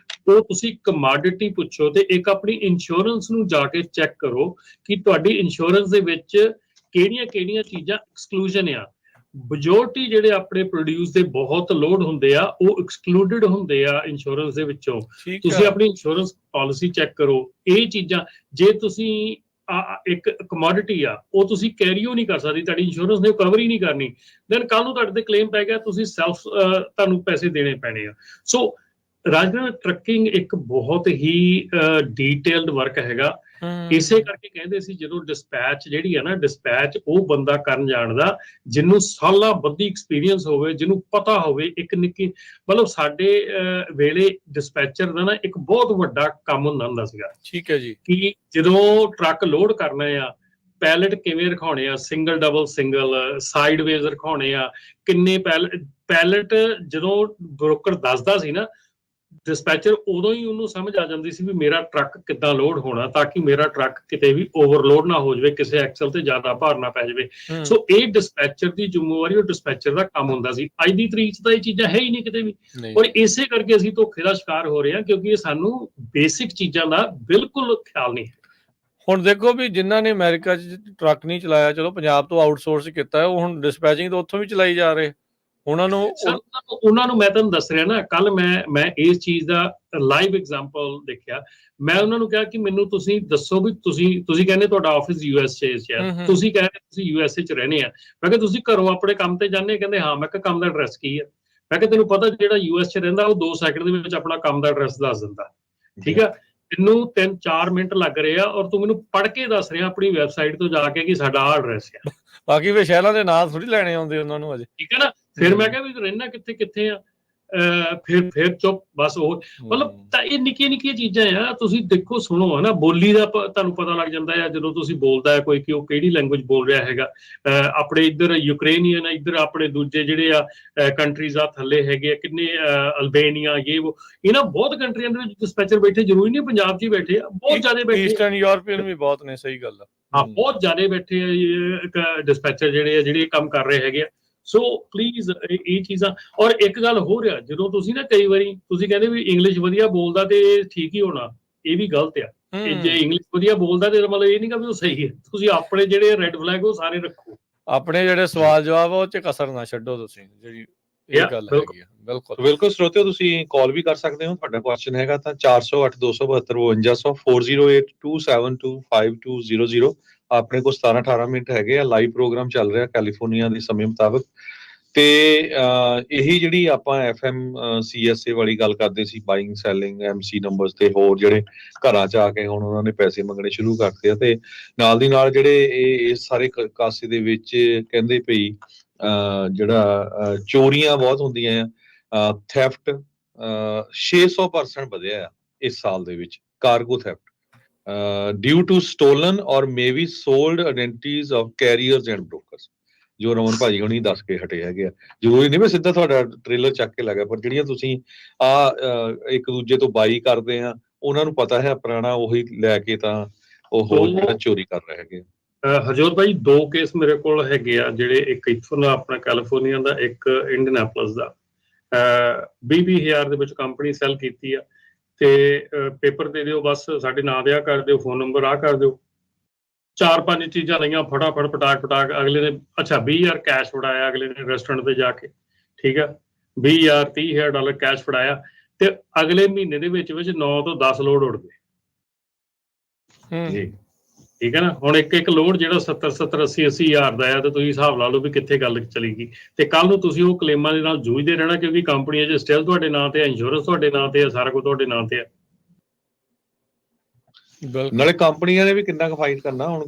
Speaker 3: ਉਹ ਤੁਸੀਂ ਕਮੋਡਿਟੀ ਪੁੱਛੋ ਤੇ ਇੱਕ ਆਪਣੀ ਇੰਸ਼ੋਰੈਂਸ ਨੂੰ ਜਾ ਕੇ ਚੈੱਕ ਕਰੋ ਕਿ ਤੁਹਾਡੀ ਇੰਸ਼ੋਰੈਂਸ ਦੇ ਵਿੱਚ ਕਿਹੜੀਆਂ ਚੀਜ਼ਾਂ ਐਕਸਕਲੂਜਨ ਆ। ਮੈਜੋਰਟੀ ਜਿਹੜੇ ਆਪਣੇ ਪ੍ਰੋਡਿਊਸ ਦੇ ਬਹੁਤ ਲੋਡ ਹੁੰਦੇ ਆ, ਉਹ ਐਕਸਕਲੂਡਡ ਹੁੰਦੇ ਆ ਇੰਸ਼ੋਰੈਂਸ ਦੇ ਵਿੱਚੋਂ। ਤੁਸੀਂ ਆਪਣੀ ਇੰਸ਼ੋਰੈਂਸ ਪਾਲਿਸੀ ਚੈੱਕ ਕਰੋ। ਇਹ ਚੀਜ਼ਾਂ, ਜੇ ਤੁਸੀਂ ਇੱਕ ਕਮੋਡਿਟੀ ਆ ਉਹ ਤੁਸੀਂ ਕੈਰੀਓ ਨਹੀਂ ਕਰ ਸਕਦੀ, ਤੁਹਾਡੀ ਇੰਸ਼ੋਰੈਂਸ ਨੇ ਕਵਰ ਹੀ ਨਹੀਂ ਕਰਨੀ, ਦੈਨ ਕੱਲ ਨੂੰ ਤੁਹਾਡੇ ਤੇ ਕਲੇਮ ਪੈ ਗਿਆ, ਤੁਸੀਂ ਤੁਹਾਨੂੰ ਪੈਸੇ ਦੇਣੇ ਪੈਣੇ ਆ। ਸੋ ਰਾਜਕਰਨ, ਟਰੱਕਿੰਗ ਇੱਕ ਬਹੁਤ ਹੀ ਡੀਟੇਲਡ ਵਰਕ ਹੈਗਾ। ਇਸੇ ਕਰਕੇ ਕਹਿੰਦੇ ਸੀ ਜਦੋਂ ਡਿਸਪੈਚ ਜਿਹੜੀ ਹੈ ਨਾ, ਡਿਸਪੈਚ ਉਹ ਬੰਦਾ ਕਰਨ ਜਾਣਦਾ ਜਿਹਨੂੰ ਸਾਲਾਂ ਬੱਧੀ ਐਕਸਪੀਰੀਅੰਸ ਹੋਵੇ, ਜਿਹਨੂੰ ਪਤਾ ਹੋਵੇ। ਇੱਕ ਨਿੱਕੀ ਮਤਲਬ ਸਾਡੇ ਵੇਲੇ ਡਿਸਪੈਚਰ ਦਾ ਨਾ ਇੱਕ ਬਹੁਤ ਵੱਡਾ ਕੰਮ ਹੁੰਦਾ ਸੀਗਾ।
Speaker 1: ਠੀਕ ਹੈ ਜੀ। ਕਿ
Speaker 3: ਜਦੋਂ ਟਰੱਕ ਲੋਡ ਕਰਨਾ ਆ, ਪੈਲਟ ਕਿਵੇਂ ਰਖਾਉਣੇ ਆ, ਸਿੰਗਲ ਡਬਲ ਸਿੰਗਲ, ਸਾਈਡਵੇਜ਼ ਰਖਾਉਣੇ ਆ, ਕਿੰਨੇ ਪੈਲਟ ਜਦੋਂ ਬ੍ਰੋਕਰ ਦੱਸਦਾ ਸੀ ਨਾ ਡਿਸਪੈਚਰ, ਉਦੋਂ ਹੀ ਉਹਨੂੰ ਸਮਝ ਆ ਜਾਂਦੀ ਸੀ ਵੀ ਮੇਰਾ ਟਰੱਕ ਕਿੱਦਾਂ ਲੋਡ ਹੋਣਾ ਤਾਂ ਕਿ ਮੇਰਾ ਟਰੱਕ ਕਿਤੇ ਵੀ ਓਵਰਲੋਡ ਨਾ ਹੋ ਜਾਵੇ, ਕਿਸੇ ਐਕਸਲ ਤੇ ਜ਼ਿਆਦਾ ਭਾਰ ਨਾ ਪੈ ਜਾਵੇ। ਸੋ ਇਹ ਡਿਸਪੈਚਰ ਦੀ ਜ਼ਿੰਮੇਵਾਰੀ, ਉਹ ਡਿਸਪੈਚਰ ਦਾ ਕੰਮ ਹੁੰਦਾ ਸੀ। ਅੱਜ ਦੀ ਤਰੀਕ 'ਚ ਤਾਂ ਇਹ ਚੀਜ਼ਾਂ ਹੈ ਹੀ ਨਹੀਂ ਕਿਤੇ ਵੀ, ਔਰ ਇਸੇ ਕਰਕੇ ਅਸੀਂ ਧੋਖੇ ਦਾ ਸ਼ਿਕਾਰ ਹੋ ਰਹੇ ਹਾਂ, ਕਿਉਂਕਿ ਇਹ ਸਾਨੂੰ ਬੇਸਿਕ ਚੀਜ਼ਾਂ ਦਾ ਬਿਲਕੁਲ ਖਿਆਲ ਨਹੀਂ ਹੈ।
Speaker 1: ਹੁਣ ਦੇਖੋ ਵੀ ਜਿਨ੍ਹਾਂ ਨੇ ਅਮਰੀਕਾ 'ਚ ਟਰੱਕ ਨਹੀਂ ਚਲਾਇਆ, ਚਲੋ ਪੰਜਾਬ ਤੋਂ ਆਊਟਸੋਰਸ ਕੀਤਾ, ਉਹ ਹੁਣ ਡਿਸਪੈਚਿੰਗ ਤਾਂ ਉੱਥੋਂ ਵੀ ਚਲਾਈ ਜਾ ਰਹੇ ਉਹਨਾਂ ਨੂੰ।
Speaker 3: ਸਰ ਉਹਨਾਂ ਨੂੰ ਮੈਂ ਤੁਹਾਨੂੰ ਦੱਸ ਰਿਹਾ ਨਾ, ਕੱਲ ਮੈਂ ਇਸ ਚੀਜ਼ ਦਾ ਲਾਈਵ ਐਗਜ਼ਾਮਪਲ ਦੇਖਿਆ। ਮੈਂ ਉਹਨਾਂ ਨੂੰ ਕਿਹਾ ਕਿ ਮੈਨੂੰ ਤੁਸੀਂ ਦੱਸੋ ਵੀ ਤੁਸੀਂ ਕਹਿੰਦੇ ਤੁਹਾਡਾ ਆਫਿਸ USA 'ਚ ਹੈ, ਤੁਸੀਂ ਕਹਿੰਦੇ ਤੁਸੀਂ USA 'ਚ ਰਹਿੰਦੇ ਆ। ਮੈਂ ਕਿਹਾ ਤੁਸੀਂ ਘਰੋਂ ਆਪਣੇ ਕੰਮ ਤੇ ਜਾਂਦੇ? ਕਹਿੰਦੇ ਹਾਂ। ਮੈਂ ਕਿਹਾ ਕੰਮ ਦਾ ਐਡਰੈਸ ਕੀ ਹੈ? ਮੈਂ ਕਿਹਾ ਤੈਨੂੰ ਪਤਾ ਜਿਹੜਾ US 'ਚ ਰਹਿੰਦਾ ਉਹ 2 ਸੈਕਿੰਡ ਦੇ ਵਿੱਚ ਆਪਣਾ ਕੰਮ ਦਾ ਐਡਰੈਸ ਦੱਸ ਦਿੰਦਾ, ਠੀਕ ਆ। ਤੈਨੂੰ 3-4 ਮਿੰਟ ਲੱਗ ਰਹੇ ਆ ਔਰ ਤੂੰ ਮੈਨੂੰ ਪੜ੍ਹ ਕੇ ਦੱਸ ਰਿਹਾ ਆਪਣੀ ਵੈਬਸਾਈਟ ਤੋਂ ਜਾ ਕੇ ਕਿ ਸਾਡਾ ਆਹ ਐਡਰੈਸ ਆ।
Speaker 1: ਬਾਕੀ ਵੀ ਸ਼ਹਿਰਾਂ ਦੇ ਨਾਂ ਥੋੜੀ ਲੈਣੇ ਆਉਂਦੇ ਉਹਨਾਂ ਨੂੰ ਅਜੇ,
Speaker 3: ਠੀਕ ਹੈ ਨਾ। ਫਿਰ ਮੈਂ ਕਿਹਾ ਵੀ ਤੂੰ ਰਹਿਣਾ ਕਿੱਥੇ ਆ? ਫਿਰ ਚੁੱਪ ਬਸ। ਉਹ ਮਤਲਬ ਤਾਂ ਇਹ ਨਿੱਕੀਆਂ ਚੀਜ਼ਾਂ ਆ। ਤੁਸੀਂ ਦੇਖੋ, ਸੁਣੋ, ਹੈ ਨਾ, ਬੋਲੀ ਦਾ ਤੁਹਾਨੂੰ ਪਤਾ ਲੱਗ ਜਾਂਦਾ ਹੈ ਜਦੋਂ ਤੁਸੀਂ ਬੋਲਦਾ ਹੈ ਕੋਈ ਕਿ ਉਹ ਕਿਹੜੀ ਲੈਂਗੁਏਜ ਬੋਲ ਰਿਹਾ ਹੈਗਾ। ਆਪਣੇ ਇੱਧਰ ਯੂਕਰੇਨੀਅਨ, ਇੱਧਰ ਆਪਣੇ ਦੂਜੇ ਜਿਹੜੇ ਆ ਕੰਟਰੀਜ਼ ਆ ਥੱਲੇ ਹੈਗੇ ਆ ਕਿੰਨੇ, ਅਲਬੇਨੀਆ, ਇਹਨਾਂ ਬਹੁਤ ਕੰਟਰੀਆਂ ਦੇ ਵਿੱਚ ਡਿਸਪੈਚਰ ਬੈਠੇ, ਜ਼ਰੂਰੀ ਨਹੀਂ ਪੰਜਾਬ 'ਚ ਹੀ ਬੈਠੇ ਆ, ਬਹੁਤ ਜ਼ਿਆਦਾ ਬੈਠੇ।
Speaker 1: ਈਸਟਰਨ ਯੂਰਪੀਅਨ ਵੀ ਬਹੁਤ ਨੇ, ਸਹੀ ਗੱਲ ਆ।
Speaker 3: ਹਾਂ, ਬਹੁਤ ਜ਼ਿਆਦਾ ਬੈਠੇ ਆ ਡਿਸਪੈਚਰ ਜਿਹੜੇ ਕੰਮ ਕਰ ਰਹੇ ਹੈਗੇ ਆ। ਸੋ ਪਲੀਜ਼ ਇਹ ਚੀਜ਼ਾਂ। ਔਰ ਇੱਕ ਗੱਲ ਹੋਰ ਆ, ਜਦੋਂ ਤੁਸੀਂ ਨਾ ਕਈ ਵਾਰੀ ਤੁਸੀਂ ਕਹਿੰਦੇ ਵੀ ਇੰਗਲਿਸ਼ ਵਧੀਆ ਬੋਲਦਾ ਤੇ ਠੀਕ ਹੀ ਹੋਣਾ, ਇਹ ਵੀ ਗਲਤ ਆ। ਜੇ ਇੰਗਲਿਸ਼ ਵਧੀਆ ਬੋਲਦਾ ਤੇ ਮਤਲਬ ਇਹ ਨਹੀਂ ਕਿ ਉਹ ਸਹੀ ਹੈ। ਤੁਸੀਂ ਆਪਣੇ ਜਿਹੜੇ ਰੈੱਡ ਫਲੈਗ ਉਹ ਸਾਰੇ ਰੱਖੋ, ਆਪਣੇ
Speaker 1: ਜਿਹੜੇ ਸਵਾਲ ਜਵਾਬ ਉਹ 'ਚ ਕਸਰ ਨਾ ਛੱਡੋ ਤੁਸੀਂ, ਜਿਹੜੀ ਇਹ ਗੱਲ ਹੈਗੀ ਆ।
Speaker 4: ਬਿਲਕੁਲ ਸਰੋਤਿਓ, ਤੁਸੀਂ ਕਾਲ ਵੀ ਕਰ ਸਕਦੇ ਹੋ। ਤੁਹਾਡਾ ਕੁਐਸਚਨ ਹੈਗਾ ਤਾਂ 408-272-5200 4082725200। ਆਪਣੇ ਕੋਲ 17-18 ਮਿੰਟ ਹੈਗੇ ਆ। ਲਾਈਵ ਪ੍ਰੋਗਰਾਮ ਚੱਲ ਰਿਹਾ ਕੈਲੀਫੋਰਨੀਆ ਦੇ ਸਮੇਂ ਮੁਤਾਬਕ। ਤੇ ਇਹੀ ਜਿਹੜੀ ਆਪਾਂ FM CSA ਵਾਲੀ ਗੱਲ ਕਰਦੇ ਸੀ, ਬਾਇੰਗ ਸੈਲਿੰਗ MC ਨੰਬਰਸ ਤੇ ਹੋਰ ਜਿਹੜੇ ਘਰਾਂ 'ਚ ਆ ਕੇ ਹੁਣ ਉਹਨਾਂ ਨੇ ਪੈਸੇ ਮੰਗਣੇ ਸ਼ੁਰੂ ਕਰਤੇ ਆ। ਤੇ ਨਾਲ ਦੀ ਨਾਲ ਜਿਹੜੇ ਇਹ ਸਾਰੇ ਕਾਸੇ ਦੇ ਵਿੱਚ ਕਹਿੰਦੇ ਪਈ ਜਿਹੜਾ ਚੋਰੀਆਂ ਬਹੁਤ ਹੁੰਦੀਆਂ ਆ, ਥੈਫਟ 600% ਵਧਿਆ ਆ ਇਸ ਸਾਲ ਦੇ ਵਿੱਚ। Cargo theft due to stolen or maybe sold identities of carriers and brokers, ਜੋ ਰਮਨ ਭਾਜੀ ਹੁਣੀ ਦੱਸ ਕੇ ਹਟੇ ਹੈਗੇ ਆ। ਜ਼ਰੂਰੀ ਨਹੀਂ ਮੈਂ ਸਿੱਧਾ ਤੁਹਾਡਾ ਟ੍ਰੇਲਰ ਚੱਕ ਕੇ ਲੱਗਾ, ਪਰ ਜਿਹੜੀਆਂ ਤੁਸੀਂ ਇੱਕ ਦੂਜੇ ਤੋਂ ਬਾਈ ਕਰਦੇ ਆ, ਉਹਨਾਂ ਨੂੰ ਪਤਾ ਹੈ ਪੁਰਾਣਾ ਉਹੀ ਲੈ ਕੇ ਤਾਂ ਉਹ ਜਿਹੜਾ ਚੋਰੀ ਕਰ ਰਹੇ ਹੈਗੇ।
Speaker 3: ਹਰਜੋਤ ਭਾਈ, 2 ਕੇਸ ਮੇਰੇ ਕੋਲ ਹੈਗੇ ਆ, ਜਿਹੜੇ ਇੱਕ ਇੱਥੋਂ ਦਾ ਆਪਣਾ ਕੈਲੀਫੋਰਨੀਆ ਦਾ, ਇੱਕ ਇੰਡੀਅਨਾਪੋਲਿਸ ਦਾ। 20,000 ਦੇ ਵਿੱਚ ਕੰਪਨੀ ਸੈਲ ਕੀਤੀ ਆ ਤੇ ਪੇਪਰ ਦੇ ਦਿਓ, ਬਸ ਸਾਡੇ ਨਾਂ ਦੇ ਆ ਕਰ ਦਿਓ, ਫੋਨ ਨੰਬਰ ਆ ਕਰ ਦਿਓ। 4-5 ਚੀਜ਼ਾਂ ਲਈਆਂ, ਫਟਾਫਟ ਪਟਾਕ। ਅਗਲੇ ਨੇ ਅੱਛਾ 20,000 ਕੈਸ਼ ਫੜਾਇਆ ਅਗਲੇ ਨੇ ਰੈਸਟੋਰੈਂਟ ਤੇ ਜਾ ਕੇ, ਠੀਕ ਆ। 20,000 $30,000 ਕੈਸ਼ ਫੜਾਇਆ ਤੇ ਅਗਲੇ ਮਹੀਨੇ ਦੇ ਵਿੱਚ 9 ਤੋਂ 10 ਲੋਡ ਉੜ ਗਏ ਜੀ, ਠੀਕ ਹੈ ਨਾ। ਹੁਣ ਇੱਕ ਲੋਡ ਜਿਹੜਾ 70, 80 ਹਜ਼ਾਰ ਦਾ ਆ, ਤੇ ਤੁਸੀਂ ਹਿਸਾਬ ਲਾ ਲਓ ਵੀ ਕਿੱਥੇ ਗੱਲ ਚਲੀ ਗਈ। ਤੇ ਕੱਲ ਨੂੰ ਤੁਸੀਂ ਉਹ ਕਲੇਮਾਂ ਦੇ ਨਾਲ ਜੂਝਦੇ ਰਹਿਣਾ, ਕਿਉਂਕਿ ਕੰਪਨੀਆਂ 'ਚ ਸਟਿਲ ਤੁਹਾਡੇ ਨਾਂ ਤੇ ਆ, ਇੰਸ਼ੋਰੈਂਸ ਤੁਹਾਡੇ ਨਾਂ ਤੇ ਆ, ਸਾਰਾ ਕੁਝ ਤੁਹਾਡੇ ਨਾਂ ਤੇ ਆ।
Speaker 2: ਨਾਲੇ ਕੰਪਨੀਆਂ ਨੇ ਵੀ ਕਿੰਨਾ ਕੁ ਫਾਈਟ ਕਰਨਾ। ਹੁਣ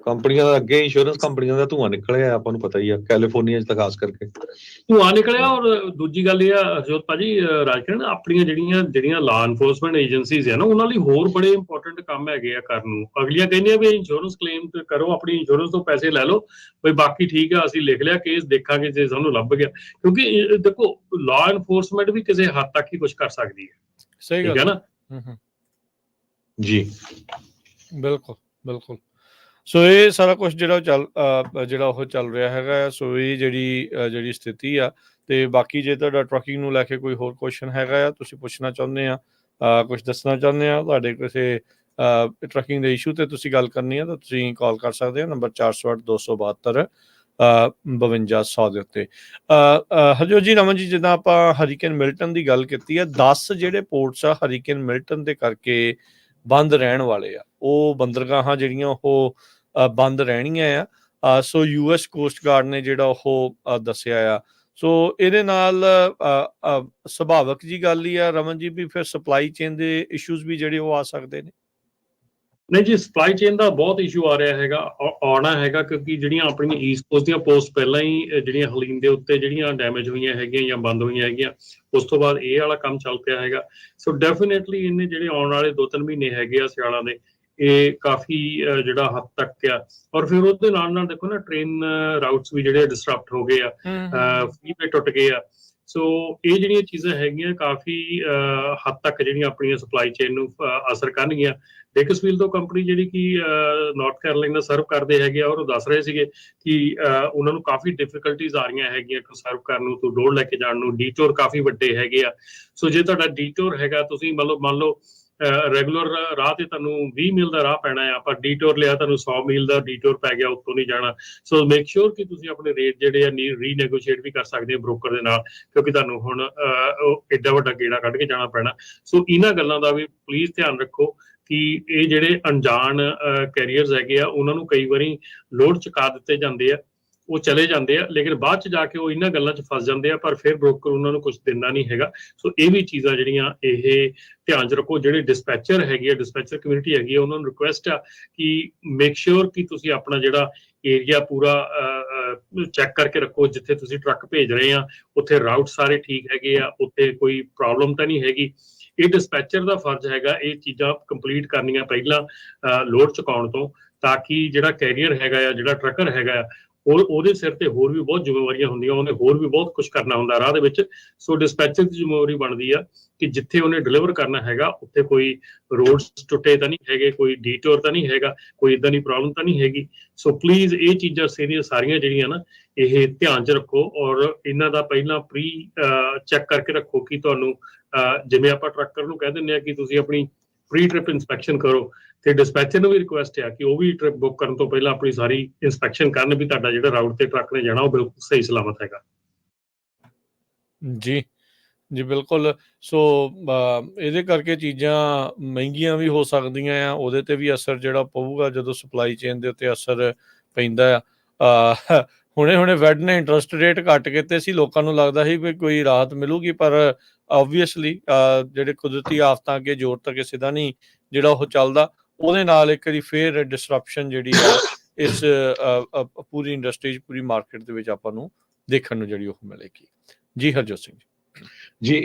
Speaker 2: ਕੰਪਨੀਆਂ ਦਾ ਅੱਗੇ ਇੰਸ਼ੋਰੈਂਸ ਕੰਪਨੀਆਂ ਦਾ ਧੂਆਂ ਨਿਕਲਿਆ, ਆਪਾਂ ਨੂੰ ਪਤਾ ਹੀ ਆ, ਕੈਲੀਫੋਰਨੀਆ 'ਚ ਤਾਂ ਖਾਸ ਕਰਕੇ
Speaker 3: ਧੂਆਂ ਨਿਕਲਿਆ। ਔਰ ਦੂਜੀ ਗੱਲ ਇਹ ਆ ਹਰਜੋਤ ਭਾਜੀ, ਰਾਜਕਿਰਨ, ਆਪਣੀਆਂ ਜਿਹੜੀਆਂ ਲਾ ਐਨਫੋਰਸਮੈਂਟ ਏਜੰਸੀਜ਼ ਆ ਨਾ, ਉਹਨਾਂ ਲਈ ਹੋਰ ਬੜੇ ਇੰਪੋਰਟੈਂਟ ਕੰਮ ਹੈਗੇ ਆ ਕਰਨ ਨੂੰ। ਅਗਲੀਆਂ ਕਹਿੰਦੀਆਂ ਵੀ ਇੰਸ਼ੋਰੈਂਸ ਕਲੇਮ ਕਰੋ, ਆਪਣੀ ਇੰਸ਼ੋਰੈਂਸ ਤੋਂ ਪੈਸੇ ਲੈ ਲਓ, ਬਈ ਬਾਕੀ ਠੀਕ ਆ, ਅਸੀਂ ਲਿਖ ਲਿਆ ਕੇਸ, ਦੇਖਾਂਗੇ ਜੇ ਸਾਨੂੰ ਲੱਭ ਗਿਆ। ਕਿਉਂਕਿ ਦੇਖੋ, ਲਾ ਐਨਫੋਰਸਮੈਂਟ ਵੀ ਕਿਸੇ ਹੱਦ ਤੱਕ ਹੀ ਕੁਝ ਕਰ ਸਕਦੀ ਹੈ, ਠੀਕ ਹੈ ਨਾ
Speaker 2: ਜੀ।
Speaker 1: ਬਿਲਕੁਲ। ਸੋ ਇਹ ਸਾਰਾ ਕੁਝ ਜਿਹੜਾ ਉਹ ਚੱਲ ਰਿਹਾ ਹੈਗਾ। ਸੋ ਇਹ ਜਿਹੜੀ ਸਥਿਤੀ ਆ। ਤੇ ਬਾਕੀ ਜੇ ਤੁਹਾਡਾ ਟਰੱਕਿੰਗ ਨੂੰ ਲੈ ਕੇ ਕੋਈ ਹੋਰ ਕੁਐਸਚਨ ਹੈਗਾ ਆ, ਤੁਸੀਂ ਪੁੱਛਣਾ ਚਾਹੁੰਦੇ ਆ, ਕੁਝ ਦੱਸਣਾ ਚਾਹੁੰਦੇ ਆ, ਤੁਹਾਡੇ ਕਿਸੇ ਟਰੱਕਿੰਗ ਦੇ ਇਸ਼ੂ ਤੇ ਤੁਸੀਂ ਗੱਲ ਕਰਨੀ ਆ, ਤਾਂ ਤੁਸੀਂ ਕਾਲ ਕਰ ਸਕਦੇ ਹੋ ਨੰਬਰ 408-272-5200 ਦੇ ਉੱਤੇ। ਹਰਜੋਤ ਜੀ, ਰਮਨ ਜੀ, ਜਿੱਦਾਂ ਆਪਾਂ ਹਰੀਕੇਨ ਮਿਲਟਨ ਦੀ ਗੱਲ ਕੀਤੀ ਆ, 10 ਜਿਹੜੇ ਪੋਰਟਸ ਆ ਹਰੀਕੇਨ ਮਿਲਟਨ ਦੇ ਕਰਕੇ ਬੰਦ ਰਹਿਣ ਵਾਲੇ ਆ। ਉਹ ਬੰਦਰਗਾਹਾਂ ਜਿਹੜੀਆਂ ਉਹ ਬੰਦ ਰਹਿਣੀਆਂ ਆ। ਸੋ US ਕੋਸਟ ਗਾਰਡ ਨੇ ਜਿਹੜਾ ਉਹ ਦੱਸਿਆ ਆ। ਸੋ ਇਹਦੇ ਨਾਲ ਸੁਭਾਵਕ ਜੀ ਗੱਲ ਹੀ ਆ ਰਮਨ ਜੀ, ਵੀ ਫਿਰ ਸਪਲਾਈ ਚੇਨ ਦੇ ਇਸ਼ੂਜ਼ ਵੀ ਜਿਹੜੇ ਉਹ ਆ ਸਕਦੇ ਨੇ।
Speaker 3: ਨਹੀਂ ਜੀ, ਸਪਲਾਈ ਚੇਨ ਦਾ ਬਹੁਤ ਇਸ਼ੂ ਆ ਰਿਹਾ ਹੈਗਾ, ਆਉਣਾ ਹੈਗਾ, ਕਿਉਂਕਿ ਜਿਹੜੀਆਂ ਆਪਣੀਆਂ ਈਸਟ ਕੋਸਟ ਦੀਆਂ ਪੋਸਟ ਪਹਿਲਾਂ ਹੀ ਜਿਹੜੀਆਂ ਹਲੀਨ ਦੇ ਉੱਤੇ ਜਿਹੜੀਆਂ ਡੈਮੇਜ ਹੋਈਆਂ ਹੈਗੀਆਂ ਜਾਂ ਬੰਦ ਹੋਈਆਂ ਹੈਗੀਆਂ, ਉਸ ਤੋਂ ਬਾਅਦ ਇਹ ਵਾਲਾ ਕੰਮ ਚੱਲ ਪਿਆ ਹੈਗਾ। ਸੋ ਡੈਫੀਨੇਟਲੀ ਇਹਨੇ ਜਿਹੜੇ ਆਉਣ ਵਾਲੇ 2-3 ਮਹੀਨੇ ਹੈਗੇ ਆ ਸਿਆਲਾਂ ਦੇ, ਇਹ ਕਾਫੀ ਜਿਹੜਾ ਹੱਦ ਤੱਕ ਆ। ਔਰ ਫਿਰ ਉਹਦੇ ਨਾਲ ਦੇਖੋ ਨਾ, ਟ੍ਰੇਨ ਰਾਊਟਸ ਵੀ ਜਿਹੜੇ ਡਿਸਟਰਪਟ ਹੋ ਗਏ ਆ, ਫ੍ਰੀਵੇ ਟੁੱਟ ਗਏ ਆ। ਸੋ ਇਹ ਜਿਹੜੀਆਂ ਚੀਜ਼ਾਂ ਹੈਗੀਆਂ ਕਾਫੀ ਹੱਦ ਤੱਕ ਜਿਹੜੀਆਂ ਆਪਣੀਆਂ ਸਪਲਾਈ ਚੇਨ ਨੂੰ ਅਸਰ ਕਰਨਗੀਆਂ। ਬੇਕਰਸਫੀਲਡ ਤੋਂ ਕੰਪਨੀ ਜਿਹੜੀ ਕਿ ਨਾਰਥ ਕੈਰੋਲਾਈਨਾ ਸਰਵ ਕਰਦੇ ਹੈਗੇ ਆ, ਔਰ ਉਹ ਦੱਸ ਰਹੇ ਸੀਗੇ ਕਿ ਉਹਨਾਂ ਨੂੰ ਕਾਫੀ ਡਿਫਿਕਲਟੀਜ਼ ਆ ਰਹੀਆਂ ਹੈਗੀਆਂ ਸਰਵ ਕਰਨ ਨੂੰ, ਤੋਂ ਲੋਡ ਲੈ ਕੇ ਜਾਣ ਨੂੰ। ਡੀਟੋਰ ਕਾਫੀ ਵੱਡੇ ਹੈਗੇ ਆ। ਸੋ ਜੇ ਤੁਹਾਡਾ ਡੀਟੋਰ ਹੈਗਾ, ਤੁਸੀਂ ਮੰਨ ਲਓ ਰੈਗੂਲਰ ਰਾਹ ਤੇ ਤੁਹਾਨੂੰ 20 ਮੀਲ ਦਾ ਰਾਹ ਪੈਣਾ ਆ, ਪਰ ਡੀਟੋਰ ਲਿਆ ਤੁਹਾਨੂੰ 100 ਮੀਲ ਦਾ ਡੀਟੋਰ ਪੈ ਗਿਆ, ਉੱਤੋਂ ਨਹੀਂ ਜਾਣਾ। ਸੋ ਮੇਕ ਸ਼ੋਰ ਕਿ ਤੁਸੀਂ ਆਪਣੇ ਰੇਟ ਜਿਹੜੇ ਆ ਰੀਨੈਗੋਸ਼ੀਏਟ ਵੀ ਕਰ ਸਕਦੇ ਹੋ ਬ੍ਰੋਕਰ ਦੇ ਨਾਲ, ਕਿਉਂਕਿ ਤੁਹਾਨੂੰ ਹੁਣ ਐਡਾ ਵੱਡਾ ਗੇੜਾ ਕੱਢ ਕੇ ਜਾਣਾ ਪੈਣਾ। ਸੋ ਇਹਨਾਂ ਗੱਲਾਂ ਦਾ ਵੀ ਪਲੀਜ਼ ਧਿਆਨ ਰੱਖੋ ਕਿ ਇਹ ਜਿਹੜੇ ਅਣਜਾਣ ਕੈਰੀਅਰਸ ਹੈਗੇ ਆ, ਉਹਨਾਂ ਨੂੰ ਕਈ ਵਾਰੀ ਲੋਡ ਚੁਕਾ ਦਿੱਤੇ ਜਾਂਦੇ ਆ, ਉਹ ਚਲੇ ਜਾਂਦੇ ਆ, ਲੇਕਿਨ ਬਾਅਦ ਚ ਜਾ ਕੇ ਉਹ ਇਹਨਾਂ ਗੱਲਾਂ ਚ ਫਸ ਜਾਂਦੇ ਆ, ਪਰ ਫਿਰ ਬ੍ਰੋਕਰ ਉਹਨਾਂ ਨੂੰ ਕੁਝ ਦਿੰਦਾ ਨਹੀਂ ਹੈਗਾ। ਸੋ ਇਹ ਵੀ ਚੀਜ਼ਾਂ ਜਿਹੜੀਆਂ ਇਹ ਧਿਆਨ ਚ ਰੱਖੋ। ਜਿਹੜੇ ਡਿਸਪੈਚਰ ਹੈਗੇ ਆ, ਡਿਸਪੈਚਰ ਕਮਿਊਨਿਟੀ ਹੈਗੀ ਆ, ਉਹਨਾਂ ਨੂੰ ਰਿਕੁਐਸਟ ਆ ਕਿ ਮੇਕ ਸ਼ੋਰ ਕਿ ਤੁਸੀਂ ਆਪਣਾ ਜਿਹੜਾ ਏਰੀਆ ਪੂਰਾ ਚੈੱਕ ਕਰਕੇ ਰੱਖੋ। ਜਿੱਥੇ ਤੁਸੀਂ ਟਰੱਕ ਭੇਜ ਰਹੇ ਆ ਉੱਥੇ ਰਾਊਟ ਸਾਰੇ ਠੀਕ ਹੈਗੇ ਆ, ਉੱਥੇ ਕੋਈ ਪ੍ਰੋਬਲਮ ਤਾਂ ਨਹੀਂ ਹੈਗੀ। ਇਹ ਡਿਸਪੈਚਰ ਦਾ ਫਰਜ਼ ਹੈਗਾ ਇਹ ਚੀਜ਼ਾਂ ਕੰਪਲੀਟ ਕਰਨੀਆਂ ਪਹਿਲਾਂ ਲੋਡ ਚੁਕਾਉਣ ਤੋਂ, ਤਾਂ ਕਿ ਜਿਹੜਾ ਕੈਰੀਅਰ ਹੈਗਾ ਆ, ਜਿਹੜਾ ਟਰੱਕਰ ਹੈਗਾ ਆ, ਉਹਦੇ ਸਿਰ ਤੇ ਹੋਰ ਵੀ ਬਹੁਤ ਜ਼ਿੰਮੇਵਾਰੀਆਂ ਹੁੰਦੀਆਂ, ਉਹਨੇ ਹੋਰ ਵੀ ਬਹੁਤ ਕੁਝ ਕਰਨਾ ਹੁੰਦਾ ਰਾਹ ਦੇ ਵਿੱਚ। ਸੋ ਡਿਸਪੈਚਰ ਦੀ ਜ਼ਿੰਮੇਵਾਰੀ ਬਣਦੀ ਆ ਕਿ ਜਿੱਥੇ ਉਹਨੇ ਡਿਲੀਵਰ ਕਰਨਾ ਹੈਗਾ ਉੱਥੇ ਕੋਈ ਰੋਡਸ ਟੁੱਟੇ ਤਾਂ ਨਹੀਂ ਹੈਗੇ, ਕੋਈ ਡੀਟੋਰ ਤਾਂ ਨਹੀਂ ਹੈਗਾ, ਕੋਈ ਇਦਾਂ ਦੀ ਪ੍ਰੋਬਲਮ ਤਾਂ ਨਹੀਂ ਹੈਗੀ। ਸੋ ਪਲੀਜ਼ ਇਹ ਚੀਜ਼ਾਂ ਸਾਰੀਆਂ ਜਿਹੜੀਆਂ ਨਾ ਇਹ ਧਿਆਨ 'ਚ ਰੱਖੋ, ਔਰ ਇਹਨਾਂ ਦਾ ਪਹਿਲਾਂ ਪ੍ਰੀ ਚੈੱਕ ਕਰਕੇ ਰੱਖੋ ਕਿ ਤੁਹਾਨੂੰ ਜਿਵੇਂ ਆਪਾਂ ਟਰੱਕਰ ਨੂੰ ਕਹਿ ਦਿੰਦੇ ਆ ਕਿ ਤੁਸੀਂ ਆਪਣੀ ਪ੍ਰੀ ਟ੍ਰਿਪ ਇੰਸਪੈਕਸ਼ਨ ਕਰੋ, ਤੇ ਡਿਸਪੈਚਰ ਨੂੰ ਵੀ ਰਿਕੁਐਸਟ ਆ ਕਿ ਉਹ ਵੀ ਟ੍ਰਿਪ ਬੁੱਕ ਕਰਨ ਤੋਂ ਪਹਿਲਾਂ ਆਪਣੀ ਸਾਰੀ ਇੰਸਪੈਕਸ਼ਨ ਕਰਨ ਵੀ ਤੁਹਾਡਾ ਜਿਹੜਾ ਰਾਊਟ ਤੇ ਟਰੱਕ ਨੇ ਜਾਣਾ ਉਹ ਬਿਲਕੁਲ ਸਹੀ ਸਲਾਮਤ ਹੈਗਾ।
Speaker 1: ਜੀ ਜੀ ਬਿਲਕੁਲ। ਸੋ ਇਹਦੇ ਕਰਕੇ ਚੀਜ਼ਾਂ ਮਹਿੰਗੀਆਂ ਵੀ ਹੋ ਸਕਦੀਆਂ ਆ, ਉਹਦੇ ਤੇ ਵੀ ਅਸਰ ਜਿਹੜਾ ਪਊਗਾ ਜਦੋਂ ਸਪਲਾਈ ਚੇਨ ਦੇ ਉੱਤੇ ਅਸਰ ਪੈਂਦਾ ਆ। ਹੁਣੇ ਵੈਡ ਨੇ ਇੰਟਰਸਟ ਰੇਟ ਘੱਟ ਕੀਤੇ ਸੀ, ਲੋਕਾਂ ਨੂੰ ਲੱਗਦਾ ਸੀ ਵੀ ਕੋਈ ਰਾਹਤ ਮਿਲੂਗੀ, ਪਰ ਓਬਵੀਅਸਲੀ ਜਿਹੜੇ ਕੁਦਰਤੀ ਆਫਤਾਂ ਅੱਗੇ ਜ਼ੋਰ ਤਾਂ ਕਿਸੇ ਦਾ ਨਹੀਂ ਜਿਹੜਾ ਉਹ ਚੱਲਦਾ, ਉਹਦੇ ਨਾਲ ਇੱਕ ਵਾਰੀ ਫੇਰ ਡਿਸਰਪਸ਼ਨ ਜਿਹੜੀ ਆ ਇਸ ਪੂਰੀ ਇੰਡਸਟਰੀ 'ਚ, ਪੂਰੀ ਮਾਰਕੀਟ ਦੇ ਵਿੱਚ ਆਪਾਂ ਨੂੰ ਦੇਖਣ ਨੂੰ ਜਿਹੜੀ ਉਹ ਮਿਲੇਗੀ। ਜੀ ਹਰਜੋਤ ਸਿੰਘ
Speaker 4: ਜੀ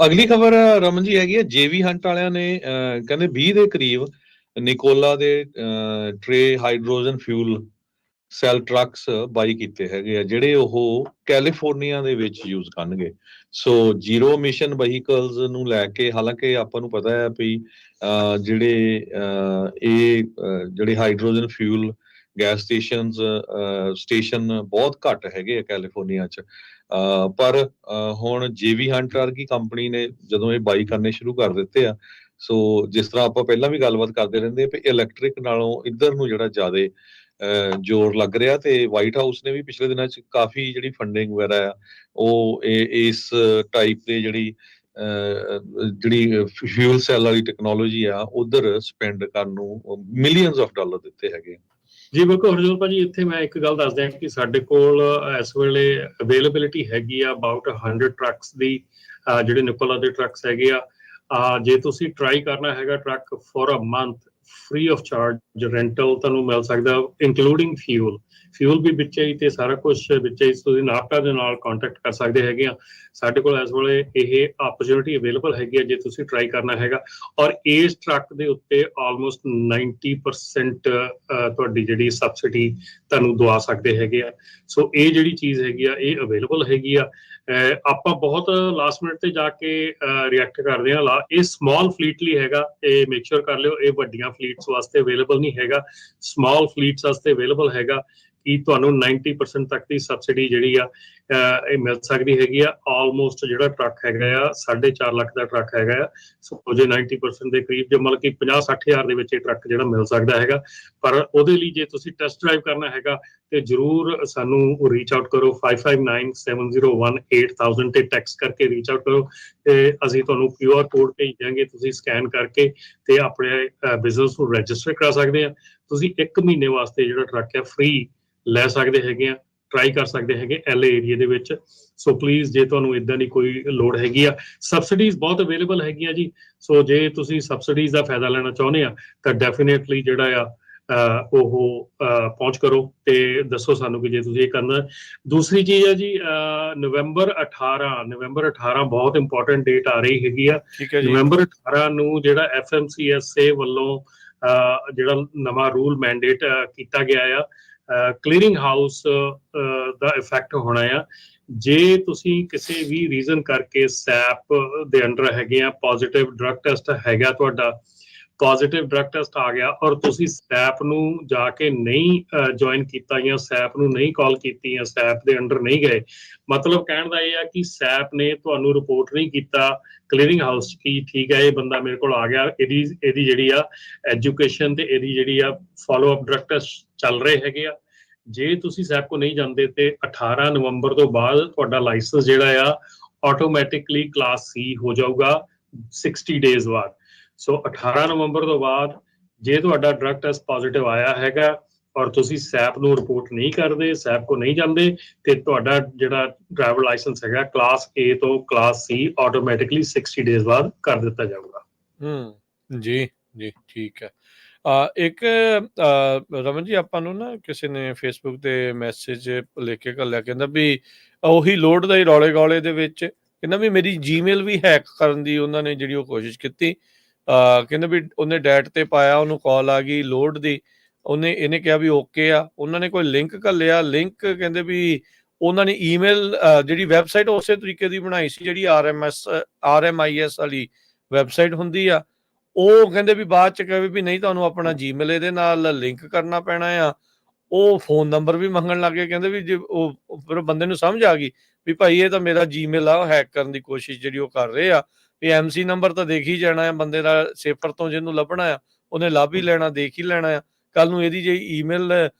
Speaker 4: ਅਗਲੀ ਖਬਰ ਰਮਨ ਜੀ ਹੈਗੀ ਹੈ, JV ਹੰਟ ਵਾਲਿਆਂ ਨੇ ਕਹਿੰਦੇ 20 ਦੇ ਕਰੀਬ ਨਿਕੋਲਾ ਦੇ ਟਰੇ ਹਾਈਡਰੋਜਨ ਫਿਊਲ ਸੈਲ ਟਰੱਕਸ ਬਾਈ ਕੀਤੇ ਹੈਗੇ ਆ, ਜਿਹੜੇ ਉਹ ਕੈਲੀਫੋਰਨੀਆ ਦੇ ਵਿੱਚ ਯੂਜ਼ ਕਰਨਗੇ। ਸੋ ਜ਼ੀਰੋ ਐਮਿਸ਼ਨ ਵਹੀਕਲਸ ਨੂੰ ਲੈ ਕੇ, ਹਾਲਾਂਕਿ ਆਪਾਂ ਨੂੰ ਪਤਾ ਹੈ ਵੀ ਜਿਹੜੇ ਹਾਈਡਰੋਜਨ ਫਿਊਲ ਗੈਸ ਸਟੇਸ਼ਨ ਬਹੁਤ ਘੱਟ ਹੈਗੇ ਆ ਕੈਲੀਫੋਰਨੀਆ 'ਚ, ਪਰ ਹੁਣ JV ਹੰਟ ਵਰਗੀ ਕੰਪਨੀ ਨੇ ਜਦੋਂ ਇਹ ਬਾਈ ਕਰਨੇ ਸ਼ੁਰੂ ਕਰ ਦਿੱਤੇ ਆ, ਸੋ ਜਿਸ ਤਰ੍ਹਾਂ ਆਪਾਂ ਪਹਿਲਾਂ ਵੀ ਗੱਲਬਾਤ ਕਰਦੇ ਰਹਿੰਦੇ ਵੀ ਇਲੈਕਟ੍ਰਿਕ ਨਾਲੋਂ ਇੱਧਰ ਨੂੰ ਜਿਹੜਾ ਜ਼ਿਆਦਾ ਜ਼ੋਰ ਲੱਗ ਰਿਹਾ, ਤੇ ਵਾਈਟ ਹਾਊਸ ਨੇ ਵੀ ਪਿਛਲੇ ਦਿਨਾਂ 'ਚ ਕਾਫੀ ਜਿਹੜੀ ਫੰਡਿੰਗ ਵਗੈਰਾ ਆ ਉਹ ਇਸ ਟਾਈਪ ਦੇ ਜਿਹੜੀ ਫਿਊਲ ਸੈਲ ਵਾਲੀ ਟੈਕਨੋਲੋਜੀ ਆ ਉਧਰ ਸਪੈਂਡ ਕਰਨ ਨੂੰ ਮਿਲੀਅਨਸ ਆਫ ਡਾਲਰ ਦਿੱਤੇ ਹੈਗੇ।
Speaker 3: ਜੀ ਬਿਲਕੁਲ ਹਰਜੋਤ ਭਾਜੀ, ਇੱਥੇ ਮੈਂ ਇੱਕ ਗੱਲ ਦੱਸ ਦਿਆਂ ਕਿ ਸਾਡੇ ਕੋਲ ਇਸ ਵੇਲੇ ਅਵੇਲੇਬਿਲਿਟੀ ਹੈਗੀ ਆ ਅਬਾਊਟ 100 ਟਰੱਕਸ ਦੀ, ਜਿਹੜੇ ਨਿਕੋਲਾ ਦੇ ਟਰੱਕਸ ਹੈਗੇ ਆ। ਜੇ ਤੁਸੀਂ ਟਰਾਈ ਕਰਨਾ ਹੈਗਾ truck for a month free of charge rental ਤੁਹਾਨੂੰ ਮਿਲ ਸਕਦਾ, ਇੰਕਲੂਡਿੰਗ ਫਿਊਲ ਵੀ ਵਿੱਚ ਹੀ ਤੇ ਸਾਰਾ ਕੁਝ ਵਿੱਚ ਹੀ। ਤੁਸੀਂ ਨਾਪਟਾ ਦੇ ਨਾਲ ਕੰਟੈਕਟ ਕਰ ਸਕਦੇ ਹੈਗੇ ਆ। ਸਾਡੇ ਕੋਲ ਇਸ ਵੇਲੇ ਇਹ ਆਪਰਚੁਨਿਟੀ ਅਵੇਲੇਬਲ ਹੈਗੀ ਆ ਜੇ ਤੁਸੀਂ ਟਰਾਈ ਕਰਨਾ ਹੈਗਾ, ਔਰ ਇਸ ਟਰੱਕ ਦੇ ਉੱਤੇ ਆਲਮੋਸਟ 90% ਤੁਹਾਡੀ ਜਿਹੜੀ ਸਬਸਿਡੀ ਤੁਹਾਨੂੰ ਦਵਾ ਸਕਦੇ ਹੈਗੇ ਆ। ਸੋ ਇਹ ਜਿਹੜੀ ਚੀਜ਼ ਹੈਗੀ ਆ ਇਹ ਅਵੇਲੇਬਲ ਹੈਗੀ ਆ। ਆਪਾਂ ਬਹੁਤ ਲਾਸਟ ਮਿੰਟ ਤੇ ਜਾ ਕੇ ਰਿਐਕਟ ਕਰਦੇ ਹਾਂ। ਇਹ ਸਮਾਲ ਫਲੀਟ ਲਈ ਹੈਗਾ, ਇਹ ਮੇਕ ਸ਼ੋਰ ਕਰ ਲਿਓ, ਇਹ ਵੱਡੀਆਂ ਫਲੀਟਸ ਵਾਸਤੇ ਅਵੇਲੇਬਲ ਨਹੀਂ ਹੈਗਾ, ਸਮਾਲ ਫਲੀਟਸ ਵਾਸਤੇ ਅਵੇਲੇਬਲ ਹੈਗਾ ਕਿ ਤੁਹਾਨੂੰ 90% ਤੱਕ ਦੀ ਸਬਸਿਡੀ ਜਿਹੜੀ ਆ ਇਹ ਮਿਲ ਸਕਦੀ ਹੈਗੀ ਆ। ਆਲਮੋਸਟ ਜਿਹੜਾ ਟਰੱਕ ਹੈਗਾ ਆ 4.5 ਲੱਖ ਦਾ ਟਰੱਕ ਹੈਗਾ ਆ। ਸੋ ਜੇ 90% ਦੇ ਕਰੀਬ, ਜੇ ਮਤਲਬ ਕਿ 50-60 ਹਜ਼ਾਰ ਦੇ ਵਿੱਚ ਇਹ ਟਰੱਕ ਜਿਹੜਾ ਮਿਲ ਸਕਦਾ ਹੈਗਾ। ਪਰ ਉਹਦੇ ਲਈ ਜੇ ਤੁਸੀਂ ਟੈਸਟ ਡਰਾਈਵ ਕਰਨਾ ਹੈਗਾ ਤੇ ਜ਼ਰੂਰ ਸਾਨੂੰ ਰੀਚ ਆਊਟ ਕਰੋ, 5597018000 ਤੇ ਟੈਕਸਟ ਕਰਕੇ ਰੀਚ ਆਊਟ ਕਰੋ, ਤੇ ਅਸੀਂ ਤੁਹਾਨੂੰ QR ਕੋਡ ਭੇਜ ਦਿਆਂਗੇ। ਤੁਸੀਂ ਸਕੈਨ ਕਰਕੇ ਤੇ ਆਪਣੇ ਬਿਜ਼ਨਸ ਨੂੰ ਰਜਿਸਟਰ ਕਰਾ ਸਕਦੇ ਆ। ਤੁਸੀਂ 1 ਮਹੀਨੇ ਵਾਸਤੇ ਜਿਹੜਾ ਟਰੱਕ ਹੈ ਫ੍ਰੀ ਲੈ ਸਕਦੇ ਹੈਗੇ ਆ, ਟਰਾਈ ਕਰ ਸਕਦੇ ਹੈਗੇ LA ਏਰੀਆ ਦੇ ਵਿੱਚ। ਸੋ ਪਲੀਜ਼ ਜੇ ਤੁਹਾਨੂੰ ਇਦਾਂ ਦੀ ਕੋਈ ਲੋੜ ਹੈਗੀ ਆ, ਸਬਸਿਡੀਜ਼ ਬਹੁਤ ਅਵੇਲੇਬਲ ਹੈਗੀਆਂ ਜੀ। ਸੋ ਜੇ ਤੁਸੀਂ ਸਬਸਿਡੀਜ਼ ਦਾ ਫਾਇਦਾ ਲੈਣਾ ਚਾਹੁੰਦੇ ਆ ਤਾਂ ਡੈਫੀਨੇਟਲੀ ਜਿਹੜਾ ਆ ਉਹ ਪਹੁੰਚ ਕਰੋ ਤੇ ਦੱਸੋ ਸਾਨੂੰ ਕਿ ਜੇ ਤੁਸੀਂ ਇਹ ਕਰਨਾ। ਦੂਸਰੀ ਚੀਜ਼ ਹੈ ਜੀ, ਨਵੰਬਰ 18 ਬਹੁਤ ਇੰਪੋਰਟੈਂਟ ਡੇਟ ਆ ਰਹੀ ਹੈਗੀ ਆ। ਨਵੰਬਰ 18 ਨੂੰ ਜਿਹੜਾ FMCSA ਵੱਲੋਂ ਜਿਹੜਾ ਨਵਾਂ ਰੂਲ ਮੈਂਡੇਟ ਕੀਤਾ ਗਿਆ ਆ, ਕਲੀਅਰਿੰਗ ਹਾਊਸ ਦਾ ਇਫੈਕਟ ਹੋਣਾ ਆ। ਜੇ ਤੁਸੀਂ ਕਿਸੇ ਵੀ ਰੀਜ਼ਨ ਕਰਕੇ ਸੈਪ ਦੇ ਅੰਡਰ ਹੈਗੇ ਆ, ਪੋਜ਼ਿਟਿਵ ਡਰੱਗ ਟੈਸਟ ਹੈਗਾ ਤੁਹਾਡਾ, ਪੋਜ਼ਿਟਿਵ ਡਰਗ ਟੈਸਟ ਆ ਗਿਆ ਔਰ ਤੁਸੀਂ ਸੈਪ ਨੂੰ ਜਾ ਕੇ ਨਹੀਂ ਜੁਆਇਨ ਕੀਤਾ ਜਾਂ ਸੈਪ ਨੂੰ ਨਹੀਂ ਕਾਲ ਕੀਤੀ ਜਾਂ ਸੈਪ ਦੇ ਅੰਡਰ ਨਹੀਂ ਗਏ, ਮਤਲਬ ਕਹਿਣ ਦਾ ਇਹ ਆ ਕਿ ਸੈਪ ਨੇ ਤੁਹਾਨੂੰ ਰਿਪੋਰਟ ਨਹੀਂ ਕੀਤਾ ਕਲੀਅਰਿੰਗ ਹਾਊਸ 'ਚ ਕਿ ਠੀਕ ਹੈ ਇਹ ਬੰਦਾ ਮੇਰੇ ਕੋਲ ਆ ਗਿਆ, ਇਹਦੀ ਜਿਹੜੀ ਆ ਐਜੂਕੇਸ਼ਨ ਤੇ ਇਹਦੀ ਜਿਹੜੀ ਆ ਫਾਲੋ ਅਪ ਡਰਗ ਟੈਸਟ ਚੱਲ ਰਹੇ ਹੈਗੇ ਆ। ਜੇ ਤੁਸੀਂ ਸੈਪ ਕੋ ਨਹੀਂ ਜਾਂਦੇ ਤੇ 18 ਨਵੰਬਰ ਤੋਂ ਬਾਅਦ ਤੁਹਾਡਾ ਲਾਇਸੈਂਸ ਜਿਹੜਾ ਆ ਆਟੋਮੈਟਿਕਲੀ ਕਲਾਸ ਸੀ ਹੋ ਜਾਊਗਾ 60 ਡੇਜ਼ ਬਾਅਦ। ਸੋ 18 ਨਵੰਬਰ ਤੋਂ ਬਾਅਦ ਜੇ ਤੁਹਾਡਾ ਡਰਗ ਟੈਸਟ ਪੋਜ਼ਿਟਿਵ ਆਇਆ ਹੈਗਾ ਔਰ ਤੁਸੀਂ ਸੈਪ ਨੂੰ ਰਿਪੋਰਟ ਨਹੀਂ ਕਰਦੇ, ਸੈਪ ਕੋ ਨਹੀਂ ਜਾਂਦੇ, ਤੇ ਤੁਹਾਡਾ ਜਿਹੜਾ ਡਰਾਈਵਰ ਲਾਇਸੈਂਸ ਹੈਗਾ ਕਲਾਸ A ਤੋਂ ਕਲਾਸ C ਆਟੋਮੈਟਿਕਲੀ 60 ਡੇਜ਼ ਬਾਅਦ ਕਰ ਦਿੱਤਾ ਜਾਊਗਾ।
Speaker 1: ਜੀ ਜੀ ਠੀਕ ਹੈ। ਇੱਕ ਰਮਨ ਜੀ ਆਪਾਂ ਨੂੰ ਨਾ ਕਿਸੇ ਨੇ ਫੇਸਬੁੱਕ ਤੇ ਮੈਸੇਜ ਲਿਖ ਕੇ ਘੱਲਿਆ, ਕਹਿੰਦਾ ਵੀ ਉਹੀ ਲੋਡ ਦਾ ਹੀ ਰੌਲੇ ਗੌਲੇ ਦੇ ਵਿੱਚ ਕਹਿੰਦਾ ਵੀ ਮੇਰੀ ਜੀਮੇਲ ਵੀ ਹੈਕ ਕਰਨ ਦੀ ਉਹਨਾਂ ਨੇ ਜਿਹੜੀ ਉਹ ਕੋਸ਼ਿਸ਼ ਕੀਤੀ। ਕਹਿੰਦਾ ਵੀ ਉਹਨੇ ਡੈਟ ਤੇ ਪਾਇਆ, ਉਹਨੂੰ ਕਾਲ ਆ ਗਈ ਲੋਡ ਦੀ, ਇਹਨੇ ਕਿਹਾ ਵੀ ਓਕੇ ਆ, ਉਹਨਾਂ ਨੇ ਕੋਈ ਲਿੰਕ ਘੱਲਿਆ, ਲਿੰਕ ਕਹਿੰਦੇ ਵੀ ਉਹਨਾਂ ਨੇ ਈਮੇਲ ਜਿਹੜੀ ਵੈਬਸਾਈਟ ਉਸੇ ਤਰੀਕੇ ਦੀ ਬਣਾਈ ਸੀ ਜਿਹੜੀ RMIS ਵਾਲੀ ਵੈਬਸਾਈਟ ਹੁੰਦੀ ਆ, ਉਹ ਕਹਿੰਦੇ ਵੀ ਬਾਅਦ ਚ ਕਹੇ ਵੀ ਨਹੀਂ ਤੁਹਾਨੂੰ ਆਪਣਾ ਜੀਮੇਲ ਇਹਦੇ ਨਾਲ ਲਿੰਕ ਕਰਨਾ ਪੈਣਾ ਆ। ਉਹ ਫੋਨ ਨੰਬਰ ਵੀ ਮੰਗਣ ਲੱਗ ਗਏ, ਕਹਿੰਦੇ ਵੀ ਜੇ ਉਹ ਫਿਰ ਬੰਦੇ ਨੂੰ ਸਮਝ ਆ ਗਈ ਵੀ ਭਾਈ ਇਹ ਤਾਂ ਮੇਰਾ ਜੀਮੇਲ ਆ, ਉਹ ਹੈਕ ਕਰਨ ਦੀ ਕੋਸ਼ਿਸ਼ ਜਿਹੜੀ ਉਹ ਕਰ ਰਹੇ ਆ, ਵੀ MC ਨੰਬਰ ਤਾਂ ਦੇਖ ਹੀ ਜਾਣਾ ਆ ਬੰਦੇ ਦਾ, ਸੇਫਰ ਤੋਂ ਜਿਹਨੂੰ ਲੱਭਣਾ ਆ ਉਹਨੇ ਲੱਭ ਹੀ ਲੈਣਾ, ਦੇਖ ਹੀ ਲੈਣਾ ਆ। ਕੱਲ ਨੂੰ ਇਹਦੀ ਜੇ ਈਮੇਲ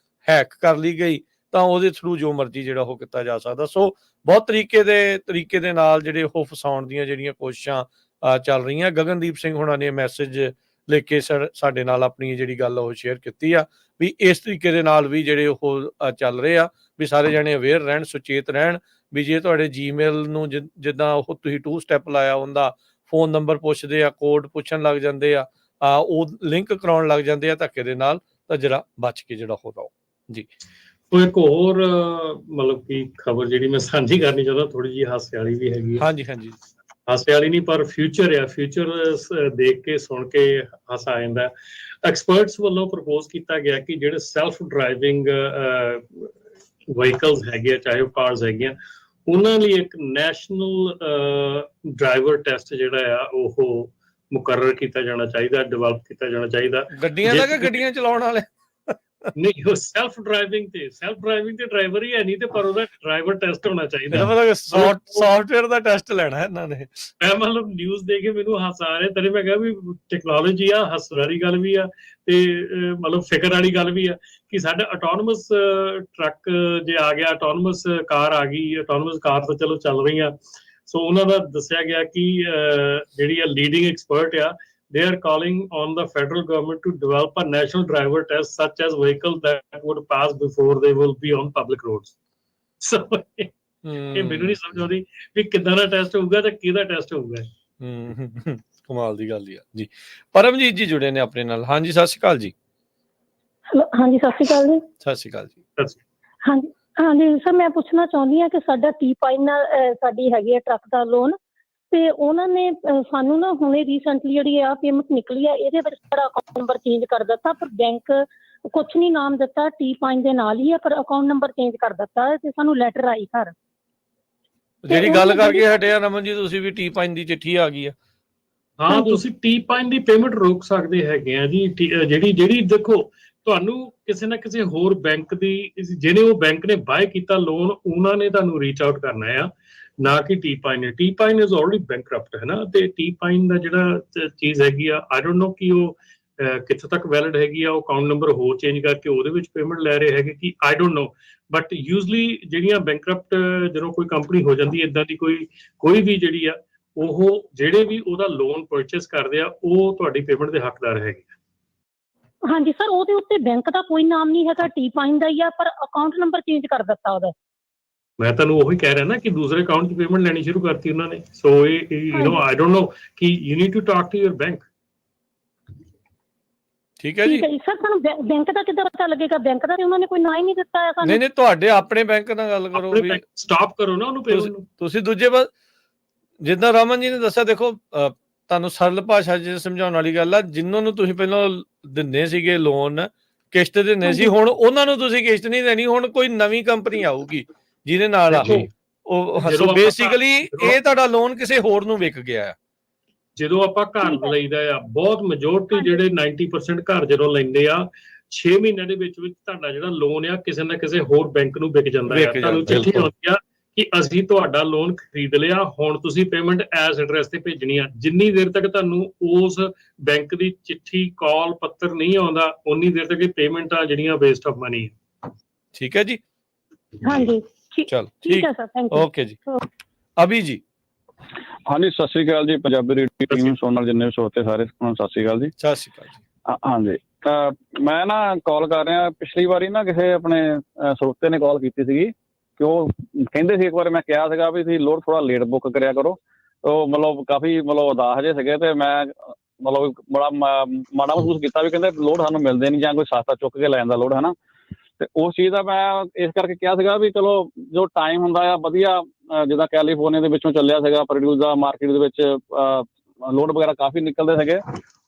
Speaker 1: ਹੈਕ ਕਰ ਲਈ ਗਈ ਤਾਂ ਉਹਦੇ ਥਰੂ ਜੋ ਮਰਜ਼ੀ ਜਿਹੜਾ ਉਹ ਕੀਤਾ ਜਾ ਸਕਦਾ। ਸੋ ਬਹੁਤ ਤਰੀਕੇ ਦੇ ਨਾਲ ਜਿਹੜੇ ਉਹ ਫਸਾਉਣ ਦੀਆਂ ਜਿਹੜੀਆਂ ਕੋਸ਼ਿਸ਼ਾਂ ਚੱਲ ਰਹੀਆਂ। ਗਗਨਦੀਪ ਸਿੰਘ ਹੋਣਾ ਨੇ ਮੈਸੇਜ ਲਿਖ ਕੇ ਸਾਡੇ ਨਾਲ ਆਪਣੀ ਜਿਹੜੀ ਗੱਲ ਉਹ ਸ਼ੇਅਰ ਕੀਤੀ ਆ ਵੀ ਇਸ ਤਰੀਕੇ ਦੇ ਨਾਲ ਵੀ ਜਿਹੜੇ ਉਹ ਚੱਲ ਰਹੇ ਆ, ਵੀ ਸਾਰੇ ਜਣੇ ਅਵੇਅਰ ਰਹਿਣ, ਸੁਚੇਤ ਰਹਿਣ, ਵੀ ਜੇ ਤੁਹਾਡੇ ਜੀਮੇਲ ਨੂੰ ਜਿੱਦਾਂ ਉਹ ਤੁਸੀਂ 2 ਸਟੈਪ ਲਾਇਆ ਉਹਦਾ ਫੋਨ ਨੰਬਰ ਪੁੱਛਦੇ ਆ, ਕੋਡ ਪੁੱਛਣ ਲੱਗ ਜਾਂਦੇ ਆ, ਉਹ ਲਿੰਕ ਕਰਾਉਣ ਲੱਗ ਜਾਂਦੇ ਆ ਧੱਕੇ ਦੇ ਨਾਲ, ਤਾਂ ਜਰਾ ਬਚ ਕੇ ਜਿਹੜਾ ਹੋ ਰਹੋ ਜੀ।
Speaker 3: ਉਹ ਇੱਕ ਹੋਰ ਮਤਲਬ ਕਿ ਖਬਰ ਜਿਹੜੀ ਮੈਂ ਸਾਂਝੀ ਕਰਨੀ ਚਾਹੁੰਦਾ, ਥੋੜੀ ਜਿਹੀ ਹਾਸੇ ਵਾਲੀ ਵੀ ਹੈਗੀ।
Speaker 1: ਹਾਂਜੀ ਹਾਂਜੀ,
Speaker 3: ਹਾਸੇ ਵਾਲੀ ਨਹੀਂ ਪਰ ਫਿਊਚਰ ਆ, ਫਿਊਚਰ ਦੇਖ ਕੇ ਸੁਣ ਕੇ ਹਾਸਾ ਆ ਜਾਂਦਾ। ਐਕਸਪਰਟਸ ਵੱਲੋਂ ਪ੍ਰਪੋਜ਼ ਕੀਤਾ ਗਿਆ ਕਿ ਜਿਹੜੇ ਸੈਲਫ ਡਰਾਈਵਿੰਗ ਵਹੀਕਲਸ ਹੈਗੇ ਆ, ਚਾਹੇ ਉਹ ਕਾਰਸ ਹੈਗੀਆਂ, ਉਹਨਾਂ ਲਈ ਇੱਕ ਨੈਸ਼ਨਲ ਡਰਾਈਵਰ ਟੈਸਟ ਜਿਹੜਾ ਆ ਉਹ ਮੁਕਰਰ ਕੀਤਾ ਜਾਣਾ ਚਾਹੀਦਾ, ਡਿਵੈਲਪ ਕੀਤਾ ਜਾਣਾ ਚਾਹੀਦਾ।
Speaker 1: ਗੱਡੀਆਂ ਦਾ ਕਿ ਗੱਡੀਆਂ ਚਲਾਉਣ ਵਾਲੇ?
Speaker 3: ਨਹੀਂ, ਉਹ ਸੈਲਫ ਡਰਾਈਵਿੰਗ ਤੇ ਡਰਾਈਵਰ ਹੀ ਹੈ ਨਹੀਂ, ਤੇ ਪਰ ਉਹਦਾ ਡਰਾਈਵਰ ਟੈਸਟ ਹੋਣਾ ਚਾਹੀਦਾ।
Speaker 1: ਮਤਲਬ ਸੌਫਟਵੇਅਰ ਦਾ ਟੈਸਟ ਲੈਣਾ ਇਹਨਾਂ ਨੇ।
Speaker 3: ਮੈਂ ਮਤਲਬ ਨਿਊਜ਼ ਦੇਖ ਕੇ ਮੈਨੂੰ ਹਾਸਾ ਆ ਰਿਹਾ, ਤੇਰੇ ਮੈਂ ਕਿਹਾ ਵੀ ਟੈਕਨੋਲੋਜੀ ਆ, ਹੱਸਣ ਵਾਲੀ ਗੱਲ ਵੀ ਆ ਤੇ ਮਤਲਬ ਫਿਕਰ ਵਾਲੀ ਗੱਲ ਵੀ ਆ ਕਿ ਸਾਡਾ ਆਟੋਨਮਸ ਟਰੱਕ ਜੇ ਆ ਗਿਆ, ਆਟੋਨਮਸ ਕਾਰ ਆ ਗਈ, ਆਟੋਨਮਸ ਕਾਰ ਤਾਂ ਚਲੋ ਚੱਲ ਰਹੀਆਂ। ਸੋ ਉਹਨਾਂ ਦਾ ਦੱਸਿਆ ਗਿਆ ਕਿ ਜਿਹੜੀ ਆ ਲੀਡਿੰਗ ਐਕਸਪਰਟ ਆ, they are calling on the federal government to develop a national driver test such as vehicles that would pass before they will be on public roads. So ਇਹ ਮੈਨੂੰ ਨਹੀਂ ਸਮਝ ਆਉਂਦੀ ਵੀ ਕਿੱਦਾਂ ਦਾ ਟੈਸਟ ਹੋਊਗਾ ਤੇ ਕਿਹਦਾ ਟੈਸਟ ਹੋਊਗਾ।
Speaker 1: ਕਮਾਲ ਦੀ ਗੱਲ ਹੀ ਆ ਜੀ। ਪਰਮਜੀਤ ਜੀ ਜੁੜੇ ਨੇ ਆਪਣੇ ਨਾਲ। ਹਾਂਜੀ ਸਤਿ ਸ਼੍ਰੀ ਅਕਾਲ ਜੀ।
Speaker 5: ਹਾਂਜੀ ਸਤਿ ਸ਼੍ਰੀ ਅਕਾਲ ਜੀ।
Speaker 1: ਸਤਿ ਸ਼੍ਰੀ ਅਕਾਲ ਜੀ।
Speaker 5: ਹਾਂਜੀ ਸਰ, ਮੈਂ ਪੁੱਛਣਾ ਚਾਹੁੰਦੀ ਹਾਂ ਕਿ ਸਾਡਾ T-Pine ਨਾਲ ਸਾਡੀ ਹੈਗੀ ਹੈ ਟਰੱਕ ਦਾ ਲੋਨ, ਤੇ ਉਹਨਾਂ ਨੇ ਸਾਨੂੰ ਨਾ ਹੁਣੇ ਰੀਸੈਂਟਲੀ ਜਿਹੜੀ ਆ ਪੇਮੈਂਟ ਨਿਕਲੀ ਆ, ਇਹਦੇ ਵਿੱਚ ਸਾਡਾ ਅਕਾਊਂਟ ਨੰਬਰ ਚੇਂਜ ਕਰ ਦਿੱਤਾ, ਪਰ ਬੈਂਕ ਕੁਛ ਨਹੀਂ ਨਾਮ ਦਿੱਤਾ, T-Pine ਦੇ ਨਾਲ ਹੀ ਆ, ਪਰ ਅਕਾਊਂਟ ਨੰਬਰ ਚੇਂਜ ਕਰ ਦਿੱਤਾ ਤੇ ਸਾਨੂੰ ਲੈਟਰ ਆਈ ਘਰ।
Speaker 1: ਜਿਹੜੀ ਗੱਲ ਕਰਕੇ ਹਟਿਆ ਰਮਨ ਜੀ ਤੁਸੀਂ ਵੀ T-Pine ਦੀ ਚਿੱਠੀ ਆ ਗਈ ਆ।
Speaker 3: ਹਾਂ, ਤੁਸੀਂ T-Pine ਦੀ ਪੇਮੈਂਟ ਰੋਕ ਸਕਦੇ ਹੈਗੇ ਆ ਜੀ। ਜਿਹੜੀ ਦੇਖੋ ਤੁਹਾਨੂੰ ਕਿਸੇ ਨਾ ਕਿਸੇ ਹੋਰ ਬੈਂਕ ਦੀ, ਜਿਹਨੇ ਉਹ ਬੈਂਕ ਨੇ ਬਾਏ ਕੀਤਾ ਲੋਨ, ਉਹਨਾਂ ਨੇ ਤੁਹਾਨੂੰ ਰੀਚ ਆਊਟ ਕਰਨਾ ਆ, ਨਾ ਕਿ T-Pine। T-Pine is already bankrupt ਹੈ ਨਾ, ਤੇ T-Pine ਦਾ ਜਿਹੜਾ ਚੀਜ਼ ਹੈਗੀ ਆ, ਆਈ ਡੋਂਟ ਨੋ ਕਿ ਉਹ ਕਿੱਥੇ ਤੱਕ ਵੈਲਿਡ ਹੈਗੀ ਆ। ਉਹ ਅਕਾਊਂਟ ਨੰਬਰ ਹੋਰ ਚੇਂਜ ਕਰਕੇ ਉਹਦੇ ਵਿੱਚ ਪੇਮੈਂਟ ਲੈ ਰਹੇ ਹੈਗੇ ਕਿ ਆਈ ਡੋਂਟ ਨੋ, ਬਟ ਯੂਜ਼ਲੀ ਜਿਹੜੀਆਂ ਬੈਂਕਰਪਟ ਜਦੋਂ ਕੋਈ ਕੰਪਨੀ ਹੋ ਜਾਂਦੀ ਹੈ ਇਦਾਂ ਦੀ, ਕੋਈ ਵੀ ਜਿਹੜੀ ਆ, ਉਹ ਜਿਹੜੇ ਵੀ ਉਹਦਾ ਲੋਨ ਪਰਚੇਸ ਕਰਦੇ ਆ ਉਹ ਤੁਹਾਡੀ ਪੇਮੈਂਟ ਦੇ ਹੱਕਦਾਰ ਹੈਗੇ।
Speaker 5: ਹਾਂਜੀ ਸਰ, ਉਹਦੇ ਉੱਤੇ ਬੈਂਕ ਦਾ ਕੋਈ ਨਾਮ ਨਹੀਂ ਹੈਗਾ, T-Pine ਦਾ ਹੀ ਆ, ਪਰ ਅਕਾਊਂਟ ਨੰਬਰ ਚੇਂਜ ਕਰ ਦਿੱਤਾ ਉਹਦਾ।
Speaker 3: ਮੈਂ ਤੁਹਾਨੂੰ ਉਹੀ ਕਹਿ ਰਿਹਾ ਨਾ ਕਿ ਦੂਸਰੇ ਅਕਾਊਂਟ 'ਚ ਪੇਮੈਂਟ ਲੈਣੀ ਸ਼ੁਰੂ ਕਰਤੀ ਉਹਨਾਂ ਨੇ। ਸੋ ਇਹ you know I don't know ਕਿ you need to talk to your bank.
Speaker 1: ਠੀਕ ਹੈ ਜੀ
Speaker 5: ਸਰ, ਸਾਨੂੰ ਬੈਂਕ ਦਾ ਕਿੱਦਾਂ ਪਤਾ ਲੱਗੇਗਾ? ਬੈਂਕ ਦਾ ਤੇ ਉਹਨਾਂ ਨੇ ਕੋਈ ਨਾਂ ਹੀ ਨਹੀਂ ਦਿੱਤਾ ਹੈ ਸਾਨੂੰ।
Speaker 1: ਨਹੀਂ ਤੁਹਾਡੇ ਆਪਣੇ ਬੈਂਕ ਨਾਲ ਗੱਲ ਕਰੋ, ਵੀ
Speaker 3: ਸਟਾਪ ਕਰੋ ਨਾ ਉਹਨੂੰ ਪੇਮੈਂਟ ਨੂੰ।
Speaker 1: ਤੁਸੀਂ ਦੂਜੇ ਜਿੱਦਾਂ ਰਮਨ ਜੀ ਨੇ ਦੱਸਿਆ, ਦੇਖੋ ਤੁਹਾਨੂੰ ਸਰਲ ਭਾਸ਼ਾ 'ਚ ਸਮਝਾਉਣ ਵਾਲੀ ਗੱਲ ਆ, ਜਿਨ੍ਹਾਂ ਨੂੰ ਤੁਸੀਂ ਪਹਿਲਾਂ ਦਿੰਦੇ ਸੀਗੇ ਲੋਨ, ਕਿਸ਼ਤ ਦਿੰਦੇ ਸੀ, ਹੁਣ ਉਹਨਾਂ ਨੂੰ ਤੁਸੀਂ ਕਿਸ਼ਤ ਨਹੀਂ ਦੇਣੀ, ਹੁਣ ਕੋਈ ਨਵੀਂ ਕੰਪਨੀ ਆਊਗੀ ਜਿਹਦੇ ਨਾਲ ਉਹ ਬੇਸਿਕਲੀ ਇਹ ਤੁਹਾਡਾ ਲੋਨ ਕਿਸੇ ਹੋਰ ਨੂੰ ਵਿਕ ਗਿਆ ਹੈ।
Speaker 3: ਜਦੋਂ ਆਪਾਂ ਘਰ ਲਈਦਾ ਆ, ਬਹੁਤ ਮੈਜੋਰਟੀ ਜਿਹੜੇ 90% ਘਰ ਜਦੋਂ ਲੈਂਦੇ ਆ 6 ਮਹੀਨਿਆਂ ਦੇ ਵਿੱਚ ਤੁਹਾਡਾ ਜਿਹੜਾ ਲੋਨ ਆ ਕਿਸੇ ਨਾ ਕਿਸੇ ਹੋਰ ਬੈਂਕ ਨੂੰ ਵਿਕ ਜਾਂਦਾ ਆ। ਤੁਹਾਨੂੰ ਚਿੱਠੀ ਆਉਂਦੀ ਆ ਕਿ ਅਸੀਂ ਤੁਹਾਡਾ ਲੋਨ ਖਰੀਦ ਲਿਆ, ਹੁਣ ਤੁਸੀਂ ਪੇਮੈਂਟ ਇਸ ਐਡਰੈਸ ਤੇ ਭੇਜਣੀ ਆ। ਜਿੰਨੀ ਦੇਰ ਤੱਕ ਤੁਹਾਨੂੰ ਉਸ ਬੈਂਕ ਦੀ ਚਿੱਠੀ ਕਾਲ ਪੱਤਰ ਨਹੀਂ ਆਉਂਦਾ ਉਨੀ ਦੇਰ ਤੱਕ ਇਹ ਪੇਮੈਂਟ ਆ ਜਿਹੜੀਆਂ ਵੇਸਟ ਆਫ ਮਨੀ।
Speaker 1: ਠੀਕ ਹੈ ਜੀ,
Speaker 5: ਹਾਂਜੀ
Speaker 1: ਚਲ
Speaker 5: ਠੀਕ ਹੈ ਸਰ, ਥੈਂਕ ਯੂ।
Speaker 1: ਓਕੇ ਜੀ। ਅਭੀ ਜੀ।
Speaker 6: ਹਾਂਜੀ, ਸਤਿ ਸ਼੍ਰੀ ਅਕਾਲ ਜੀ। ਪੰਜਾਬੀ ਰੇਡੀਓ ਟੀਮ ਸੋਨਲ ਜਿੰਨੇ ਵੀ ਸਰੋਤੇ ਸਾਰੇ ਸਤਿ ਸ਼੍ਰੀ ਅਕਾਲ ਜੀ।
Speaker 1: ਸਤਿ ਸ਼੍ਰੀ ਅਕਾਲ ਜੀ।
Speaker 6: ਹਾਂਜੀ, ਮੈਂ ਨਾ ਕਾਲ ਕਰ ਰਿਹਾ। ਪਿਛਲੀ ਵਾਰੀ ਨਾ ਕਿਸੇ ਆਪਣੇ ਸਰੋਤੇ ਨੇ ਕਾਲ ਕੀਤੀ ਸੀਗੀ ਕਿ ਉਹ ਕਹਿੰਦੇ ਸੀ, ਇੱਕ ਵਾਰ ਮੈਂ ਕਿਹਾ ਸੀਗਾ ਵੀ ਤੁਸੀਂ ਲੋਡ ਥੋੜਾ ਲੇਟ ਬੁੱਕ ਕਰਿਆ ਕਰੋ। ਉਹ ਮਤਲਬ ਕਾਫੀ ਉਦਾਸ ਜਿਹੇ ਸੀਗੇ ਤੇ ਮੈਂ ਮਤਲਬ ਬੜਾ ਮਾੜਾ ਮਹਿਸੂਸ ਕੀਤਾ ਵੀ ਕਹਿੰਦੇ ਲੋਡ ਸਾਨੂੰ ਮਿਲਦੇ ਨਹੀਂ ਜਾਂ ਕੋਈ ਸਸਤਾ ਚੁੱਕ ਕੇ ਲੈ ਜਾਂਦਾ ਲੋਡ, ਹਨਾ। ਤੇ ਉਸ ਚੀਜ਼ ਦਾ ਮੈਂ ਇਸ ਕਰਕੇ ਕਿਹਾ ਸੀਗਾ ਵੀ ਚਲੋ ਜੋ ਟਾਈਮ ਹੁੰਦਾ ਆ ਵਧੀਆ, ਜਿੱਦਾਂ ਕੈਲੀਫੋਰਨੀਆ ਦੇ ਵਿੱਚੋਂ ਚੱਲਿਆ ਸੀਗਾ ਪ੍ਰੋਡਿਊਸ ਦਾ, ਮਾਰਕੀਟ ਦੇ ਵਿੱਚ ਲੋਡ ਵਗੈਰਾ ਕਾਫੀ ਨਿਕਲਦੇ ਹੈਗੇ।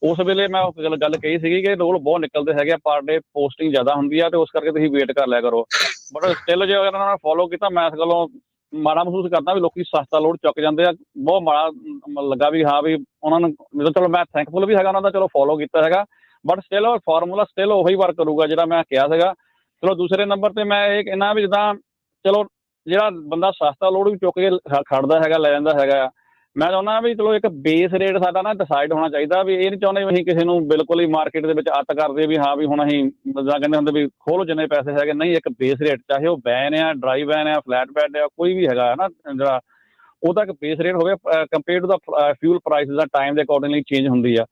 Speaker 6: ਉਸ ਵੇਲੇ ਮੈਂ ਗੱਲ ਕਹੀ ਸੀਗੀ ਕਿ ਲੋਡ ਬਹੁਤ ਨਿਕਲਦੇ ਹੈਗੇ, ਪਰ ਡੇ ਪੋਸਟਿੰਗ ਜ਼ਿਆਦਾ ਹੁੰਦੀ ਆ ਤੇ ਉਸ ਕਰਕੇ ਤੁਸੀਂ ਵੇਟ ਕਰ ਲਿਆ ਕਰੋ। ਬਟ ਸਟਿਲ ਜੇ ਅਗਰ ਉਹਨਾਂ ਨੇ ਫੋਲੋ ਕੀਤਾ, ਮੈਂ ਇਸ ਗੱਲੋਂ ਮਾੜਾ ਮਹਿਸੂਸ ਕਰਦਾ ਵੀ ਲੋਕੀ ਸਸਤਾ ਲੋਡ ਚੁੱਕ ਜਾਂਦੇ ਆ। ਬਹੁਤ ਮਾੜਾ ਲੱਗਾ ਵੀ ਹਾਂ ਵੀ ਉਹਨਾਂ ਨੂੰ, ਚਲੋ ਮੈਂ ਥੈਂਕਫੁਲ ਵੀ ਹੈਗਾ ਉਹਨਾਂ ਦਾ, ਚਲੋ ਫੋਲੋ ਕੀਤਾ ਹੈਗਾ। ਬਟ ਸਟਿਲ ਉਹ ਫਾਰਮੂਲਾ ਸਟਿਲ ਉਹੀ ਵਰਕ ਕਰੂਗਾ ਜਿਹੜਾ ਮੈਂ ਕਿਹਾ ਸੀਗਾ। ਚਲੋ ਦੂਸਰੇ ਨੰਬਰ ਤੇ ਮੈਂ ਇਹ ਕਹਿੰਦਾ ਵੀ ਜਿੱਦਾਂ ਚਲੋ ਜਿਹੜਾ ਬੰਦਾ ਸਸਤਾ ਲੋਡ ਵੀ ਚੁੱਕ ਕੇ ਖੜਦਾ ਹੈਗਾ, ਲੈ ਜਾਂਦਾ ਹੈਗਾ, ਮੈਂ ਚਾਹੁੰਦਾ ਵੀ ਚਲੋ ਇੱਕ ਬੇਸ ਰੇਟ ਸਾਡਾ ਨਾ ਡਿਸਾਈਡ ਹੋਣਾ ਚਾਹੀਦਾ। ਵੀ ਇਹ ਨਹੀਂ ਚਾਹੁੰਦੇ ਵੀ ਅਸੀਂ ਕਿਸੇ ਨੂੰ ਬਿਲਕੁਲ ਹੀ ਮਾਰਕੀਟ ਦੇ ਵਿੱਚ ਅੱਤ ਕਰਦੇ ਵੀ ਹਾਂ ਵੀ ਹੁਣ ਅਸੀਂ ਜਿੱਦਾਂ ਕਹਿੰਦੇ ਹੁੰਦੇ ਵੀ ਖੋਲੋ ਜਿੰਨੇ ਪੈਸੇ ਹੈਗੇ। ਨਹੀਂ, ਇੱਕ ਬੇਸ ਰੇਟ, ਚਾਹੇ ਉਹ ਵੈਨ ਆ, ਡਰਾਈ ਵੈਨ ਆ, ਫਲੈਟ ਬੈਡ ਆ, ਕੋਈ ਵੀ ਹੈਗਾ ਨਾ ਜਿਹੜਾ, ਉਹਦਾ ਇੱਕ ਬੇਸ ਰੇਟ ਹੋਵੇ ਕੰਪੇਅਰ ਟੂ ਦਾ ਫਿਊਲ ਪ੍ਰਾਈਸ ਦਾ ਟਾਈਮ ਦੇ ਅਕੋਰਡਿੰਗਲੀ ਚੇਂਜ ਹੁੰਦੀ ਆ।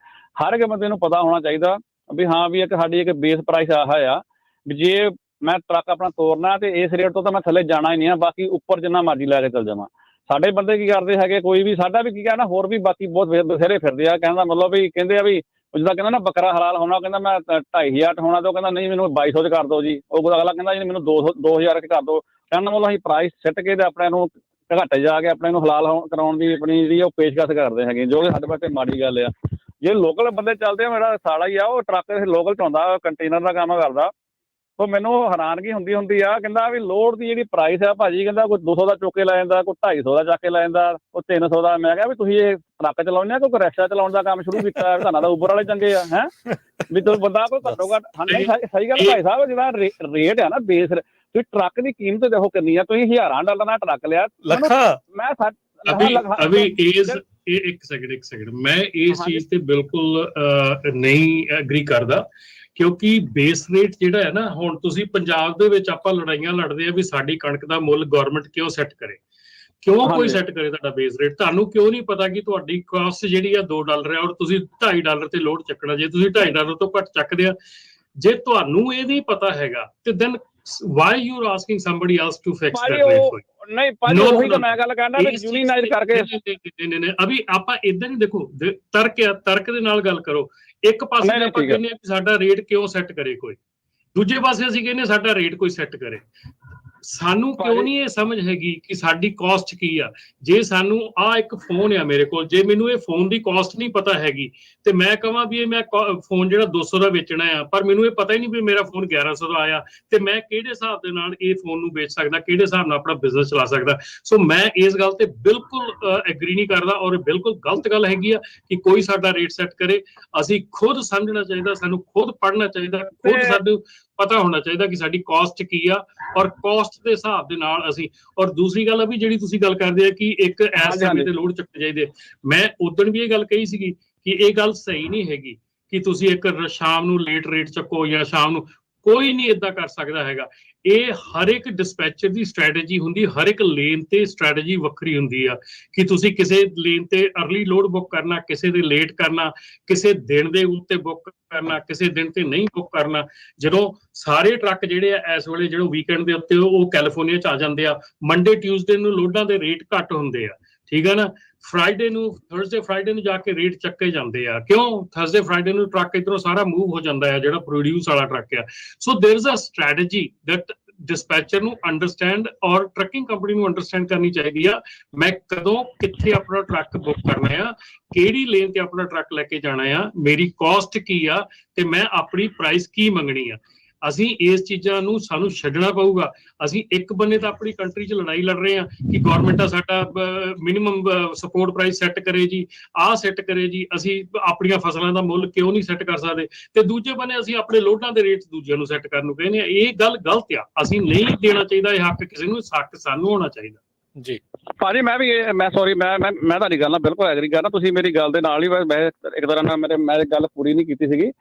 Speaker 6: ਹਰ ਇੱਕ ਬੰਦੇ ਨੂੰ ਪਤਾ ਹੋਣਾ ਚਾਹੀਦਾ ਵੀ ਹਾਂ ਵੀ ਇੱਕ ਸਾਡੀ ਇੱਕ ਬੇਸ ਪ੍ਰਾਈਸ ਆਹ ਆ ਵੀ ਜੇ ਮੈਂ ਟਰੱਕ ਆਪਣਾ ਤੋਰਨਾ ਤੇ ਇਸ ਰੇਟ ਤੋਂ ਤਾਂ ਮੈਂ ਥੱਲੇ ਜਾਣਾ ਹੀ ਨਹੀਂ ਆ, ਬਾਕੀ ਉੱਪਰ ਜਿੰਨਾ ਮਰਜ਼ੀ ਲੈ ਕੇ ਚੱਲ ਜਾਵਾਂ। ਸਾਡੇ ਬੰਦੇ ਕੀ ਕਰਦੇ ਹੈਗੇ, ਕੋਈ ਵੀ ਸਾਡਾ ਵੀ ਕੀ ਕਹਿਣਾ, ਹੋਰ ਵੀ ਬਾਕੀ ਬਹੁਤ ਬਥੇਰੇ ਫਿਰਦੇ ਆ। ਕਹਿੰਦਾ ਮਤਲਬ ਵੀ ਕਹਿੰਦੇ ਆ ਵੀ ਜਿੱਦਾਂ ਕਹਿੰਦਾ ਨਾ ਬੱਕਰਾ ਹਲਾਲ ਹੋਣਾ, ਕਹਿੰਦਾ ਮੈਂ 2500 ਹੋਣਾ ਤੇ ਉਹ ਕਹਿੰਦਾ ਨਹੀਂ ਮੈਨੂੰ 2200 ਚ ਕਰ ਦਿਓ ਜੀ। ਉਹ ਅਗਲਾ ਕਹਿੰਦਾ ਜੀ ਮੈਨੂੰ 2000 ਚ ਕਰ ਦਿਓ। ਕਹਿੰਦਾ ਮਤਲਬ ਅਸੀਂ ਪ੍ਰਾਈਸ ਸਿੱਟ ਕੇ ਤੇ ਆਪਣੇ ਨੂੰ ਘੱਟ ਜਾ ਕੇ ਆਪਣੇ ਨੂੰ ਹਲਾਲ ਕਰਾਉਣ ਦੀ ਆਪਣੀ ਜਿਹੜੀ ਉਹ ਪੇਸ਼ਕਸ਼ ਕਰਦੇ ਹੈਗੇ, ਜੋ ਕਿ ਸਾਡੇ ਵਾਸਤੇ ਮਾੜੀ ਗੱਲ ਆ। ਜੇ ਲੋਕਲ ਬੰਦੇ ਚੱਲਦੇ ਆ, ਮੇਰਾ ਸਾਲਾ ਹੀ ਆ ਉਹ ਟਰੱਕ ਲੋਕਲ ਚ ਆਉਂਦਾ, ਕੰਟੇਨਰ ਦਾ ਕੰਮ ਕਰਦਾ। ਉਹ ਮੈਨੂੰ ਹੈਰਾਨਗੀ ਹੁੰਦੀ ਆ। ਕਹਿੰਦਾ ਵੀ ਲੋਡ ਦੀ ਜਿਹੜੀ ਪ੍ਰਾਈਸ ਆ ਭਾਜੀ, ਕਹਿੰਦਾ ਕੋਈ 200 ਦਾ ਚੁੱਕ ਕੇ ਲੈ ਜਾਂਦਾ, ਕੋਈ 250 ਦਾ ਚੱਕ ਕੇ ਲੈ ਜਾਂਦਾ, ਕੋਈ 300 ਦਾ। ਮੈਂ ਕਿਹਾ ਵੀ ਤੁਸੀਂ ਇਹ ਟਰੱਕ ਚਲਾਉਂਦੇ ਆ, ਕੋਈ ਰਿਕਸ਼ਾ ਚਲਾਉਣ ਦਾ ਕੰਮ ਸ਼ੁਰੂ ਕੀਤਾ, ਤੁਹਾਨੂੰ ਤਾਂ ਉਬਰ ਵਾਲੇ ਚੰਗੇ ਆ ਹੈ ਵੀ ਤੁਸੀਂ ਬੰਦਾ ਕੋਈ ਘੱਟੋ ਘੱਟ। ਨਹੀਂ ਸਹੀ ਗੱਲ ਭਾਈ ਸਾਹਿਬ, ਜਿਹੜਾ ਰੇਟ ਆ ਨਾ ਬੇਸ, ਤੁਸੀਂ ਟਰੱਕ ਦੀ ਕੀਮਤ ਦੇਖੋ ਕਿੰਨੀ ਆ। ਤੁਸੀਂ $1000 ਨਾਲ ਟਰੱਕ ਲਿਆ, ਮੈਂ
Speaker 3: ਅਭੀ ਇੱਕ ਸੈਕਿੰਡ ਮੈਂ ਇਸ ਚੀਜ਼ ਤੇ ਬਿਲਕੁਲ ਨਹੀਂ ਐਗਰੀ ਕਰਦਾ, ਕਿਉਂਕਿ ਬੇਸ ਰੇਟ ਜਿਹੜਾ ਹੈ ਨਾ, ਹੁਣ ਤੁਸੀਂ ਪੰਜਾਬ ਦੇ ਵਿੱਚ ਆਪਾਂ ਲੜਾਈਆਂ ਲੜਦੇ ਆ ਵੀ ਸਾਡੀ ਕਣਕ ਦਾ ਮੁੱਲ ਗਵਰਨਮੈਂਟ ਕਿਉਂ ਸੈੱਟ ਕਰੇ, ਕਿਉਂ ਕੋਈ ਸੈੱਟ ਕਰੇ ਤੁਹਾਡਾ ਬੇਸ ਰੇਟ। ਤੁਹਾਨੂੰ ਕਿਉਂ ਨਹੀਂ ਪਤਾ ਕਿ ਤੁਹਾਡੀ ਕਾਸਟ ਜਿਹੜੀ ਆ $2 ਹੈ ਔਰ ਤੁਸੀਂ $2.5 ਤੇ ਲੋਡ ਚੱਕਣਾ। ਜੇ ਤੁਸੀਂ $2.5 ਤੋਂ ਘੱਟ ਚੱਕਦੇ ਆ, ਜੇ ਤੁਹਾਨੂੰ ਇਹ ਨਹੀਂ ਪਤਾ ਹੈਗਾ ਤੇ then why you are asking somebody else to fix that rate.
Speaker 6: ਨਹੀਂ ਭਾਜੀ, ਉਹੀ ਤਾਂ ਮੈਂ ਗੱਲ ਕਰਦਾ ਵੀ ਯੂਨੀਨਾਈਜ਼ ਕਰਕੇ।
Speaker 3: ਨਹੀਂ ਅਭੀ ਆਪਾਂ ਇਦਾਂ ਨਹੀਂ ਦੇਖੋ, ਤਰਕ ਦੇ ਨਾਲ ਗੱਲ ਕਰੋ। ਇੱਕ ਪਾਸੇ ਆਪਾਂ ਕਹਿੰਦੇ ਆ ਕਿ ਸਾਡਾ ਰੇਟ ਕਿਉਂ ਸੈੱਟ ਕਰੇ ਕੋਈ, ਦੂਜੇ ਪਾਸੇ ਅਸੀਂ ਕਹਿੰਦੇ ਸਾਡਾ ਰੇਟ ਕੋਈ ਸੈੱਟ ਕਰੇ। ਸਾਨੂੰ ਕਿਉਂ ਨਹੀਂ ਇਹ ਸਮਝ ਹੈਗੀ ਕਿ ਸਾਡੀ ਕਾਸਟ ਕੀ ਆ। ਜੇ ਸਾਨੂੰ ਇੱਕ ਫੋਨ ਆ ਮੇਰੇ ਕੋਲ, ਜੇ ਮੈਨੂੰ ਇਹ ਫੋਨ ਦੀ ਕਾਸਟ ਨਹੀਂ ਪਤਾ ਹੈਗੀ ਤੇ ਮੈਂ ਕਹਾਂ ਵੀ ਇਹ ਮੈਂ ਫੋਨ ਜਿਹੜਾ 200 ਦਾ ਵੇਚਣਾ ਆ, ਪਰ ਮੈਨੂੰ ਇਹ ਪਤਾ ਹੀ ਨਹੀਂ ਵੀ ਮੇਰਾ ਫੋਨ 1100 ਦਾ ਆਇਆ, ਤੇ ਮੈਂ ਕਿਹੜੇ ਹਿਸਾਬ ਦੇ ਨਾਲ ਇਹ ਫੋਨ ਨੂੰ ਵੇਚ ਸਕਦਾ, ਕਿਹੜੇ ਹਿਸਾਬ ਨਾਲ ਆਪਣਾ ਬਿਜ਼ਨਸ ਚਲਾ ਸਕਦਾ। ਸੋ ਮੈਂ ਇਸ ਗੱਲ ਤੇ ਬਿਲਕੁਲ ਐਗਰੀ ਨਹੀਂ ਕਰਦਾ, ਔਰ ਬਿਲਕੁਲ ਗਲਤ ਗੱਲ ਹੈਗੀ ਆ ਕਿ ਕੋਈ ਸਾਡਾ ਰੇਟ ਸੈੱਟ ਕਰੇ। ਅਸੀਂ ਖੁਦ ਸਮਝਣਾ ਚਾਹੀਦਾ, ਸਾਨੂੰ ਖੁਦ ਪੜ੍ਹਨਾ ਚਾਹੀਦਾ, ਖੁਦ ਸਾਨੂੰ ਪਤਾ ਹੋਣਾ ਚਾਹੀਦਾ ਕਿ ਸਾਡੀ ਕਾਸਟ ਕੀ ਆ, ਔਰ ਕਾਸਟ ਦੇ ਹਿਸਾਬ ਦੇ ਨਾਲ ਅਸੀਂ। ਔਰ ਦੂਸਰੀ ਗੱਲ ਆ ਵੀ ਜਿਹੜੀ ਤੁਸੀਂ ਗੱਲ ਕਰਦੇ ਆ ਕਿ ਇੱਕ ਐਸ ਸਮੇਂ ਤੇ ਲੋਡ ਚੱਕਣੇ ਚਾਹੀਦੇ, ਮੈਂ ਉਦੋਂ ਵੀ ਇਹ ਗੱਲ ਕਹੀ ਸੀਗੀ ਕਿ ਇਹ ਗੱਲ ਸਹੀ ਨਹੀਂ ਹੈਗੀ ਕਿ ਤੁਸੀਂ ਇੱਕ ਸ਼ਾਮ ਨੂੰ ਲੇਟ ਰੇਟ ਚੱਕੋ ਜਾਂ ਸ਼ਾਮ ਨੂੰ। ਕੋਈ ਨਹੀਂ ਏਦਾਂ ਕਰ ਸਕਦਾ ਹੈਗਾ। ਇਹ ਹਰ ਇੱਕ ਡਿਸਪੈਚਰ ਦੀ ਸਟ੍ਰੈਟਜੀ ਹੁੰਦੀ, ਹਰ ਇੱਕ ਲੇਨ ਤੇ ਸਟ੍ਰੈਟਜੀ ਵੱਖਰੀ ਹੁੰਦੀ ਆ ਕਿ ਤੁਸੀਂ ਕਿਸੇ ਲੇਨ ਤੇ ਅਰਲੀ ਲੋਡ ਬੁੱਕ ਕਰਨਾ, ਕਿਸੇ ਦੇ ਲੇਟ ਕਰਨਾ, ਕਿਸੇ ਦਿਨ ਦੇ ਉੱਤੇ ਬੁੱਕ ਕਰਨਾ, ਕਿਸੇ ਦਿਨ ਤੇ ਨਹੀਂ ਬੁੱਕ ਕਰਨਾ। ਜਦੋਂ ਸਾਰੇ ਟਰੱਕ ਜਿਹੜੇ ਆ ਇਸ ਵੇਲੇ ਜਿਹੜੇ ਵੀਕਐਂਡ ਦੇ ਉੱਤੇ ਉਹ ਕੈਲੀਫੋਰਨੀਆ ਚ ਆ ਜਾਂਦੇ ਆ, ਮੰਡੇ ਟਿਊਜ਼ਡੇ ਨੂੰ ਲੋਡਾਂ ਦੇ ਰੇਟ ਘੱਟ ਹੁੰਦੇ ਆ, ਠੀਕ ਹੈ ਨਾ। ਫਰਾਈਡੇ ਨੂੰ, ਥਰਸਡੇ ਫਰਾਈਡੇ ਨੂੰ ਜਾ ਕੇ ਰੇਟ ਚੱਕੇ ਜਾਂਦੇ ਆ। ਕਿਉਂ? ਥਰਸਡੇ ਫਰਾਈਡੇ ਨੂੰ ਟਰੱਕ ਇੱਧਰੋਂ ਸਾਰਾ ਮੂਵ ਹੋ ਜਾਂਦਾ ਹੈ, ਜਿਹੜਾ ਪ੍ਰੋਡਿਊਸ ਵਾਲਾ ਟਰੱਕ ਆ। So there is a strategy that dispatcher ਨੂੰ ਅੰਡਰਸਟੈਂਡ ਔਰ ਟਰੱਕਿੰਗ ਕੰਪਨੀ ਨੂੰ ਅੰਡਰਸਟੈਂਡ ਕਰਨੀ ਚਾਹੀਦੀ ਆ। ਮੈਂ ਕਦੋਂ ਕਿੱਥੇ ਆਪਣਾ ਟਰੱਕ ਬੁੱਕ ਕਰਨਾ ਆ, ਕਿਹੜੀ ਲੇਨ ਤੇ ਆਪਣਾ ਟਰੱਕ ਲੈ ਕੇ ਜਾਣਾ ਆ, ਮੇਰੀ ਕਾਸਟ ਕੀ ਆ ਤੇ ਮੈਂ ਆਪਣੀ ਪ੍ਰਾਈਸ ਕੀ ਮੰਗਣੀ ਆ। ਅਸੀਂ ਇਸ ਚੀਜ਼ਾਂ ਨੂੰ ਸਾਨੂੰ ਛੱਡਣਾ ਪਊਗਾ। ਅਸੀਂ ਇੱਕ ਬੰਨੇ ਤਾਂ ਆਪਣੀ ਕੰਟਰੀ 'ਚ ਲੜਾਈ ਲੜ ਰਹੇ ਹਾਂ ਕਿ ਗਵਰਨਮੈਂਟ ਸਾਡਾ ਮਿਨੀਮਮ ਸਪੋਰਟ ਪ੍ਰਾਈਸ ਸੈੱਟ ਕਰੇ ਜੀ, ਆਹ ਸੈੱਟ ਕਰੇ ਜੀ, ਅਸੀਂ ਆਪਣੀਆਂ ਫਸਲਾਂ ਦਾ ਮੁੱਲ ਕਿਉਂ ਨਹੀਂ ਸੈੱਟ ਕਰ ਸਕਦੇ, ਤੇ ਦੂਜੇ ਬੰਨੇ ਅਸੀਂ ਆਪਣੇ ਲੋਡਾਂ ਦੇ ਰੇਟ ਦੂਜਿਆਂ ਨੂੰ ਸੈੱਟ ਕਰਨ ਨੂੰ ਕਹਿੰਦੇ ਆ। ਇਹ ਗੱਲ ਗਲਤ ਆ, ਅਸੀਂ ਨਹੀਂ ਦੇਣਾ ਚਾਹੀਦਾ ਇਹ ਹੱਕ ਕਿਸੇ ਨੂੰ, ਹੱਕ ਸਾਨੂੰ ਹੋਣਾ ਚਾਹੀਦਾ
Speaker 1: ਜੀ।
Speaker 6: ਭਾਜੀ ਮੈਂ ਸੌਰੀ ਮੈਂ ਤੁਹਾਡੀ ਗੱਲ ਨਾਲ ਬਿਲਕੁਲ ਐਗਰੀ ਕਰਦਾ। ਤੁਸੀਂ ਮੇਰੀ ਗੱਲ ਦੇ ਨਾਲ ਹੀ ਮੈਂ ਇੱਕ ਤਰ੍ਹਾਂ ਨਾਲ ਮੈਂ ਗੱਲ ਪੂਰੀ ਨਹੀਂ ਕੀਤੀ ਸੀਗੀ।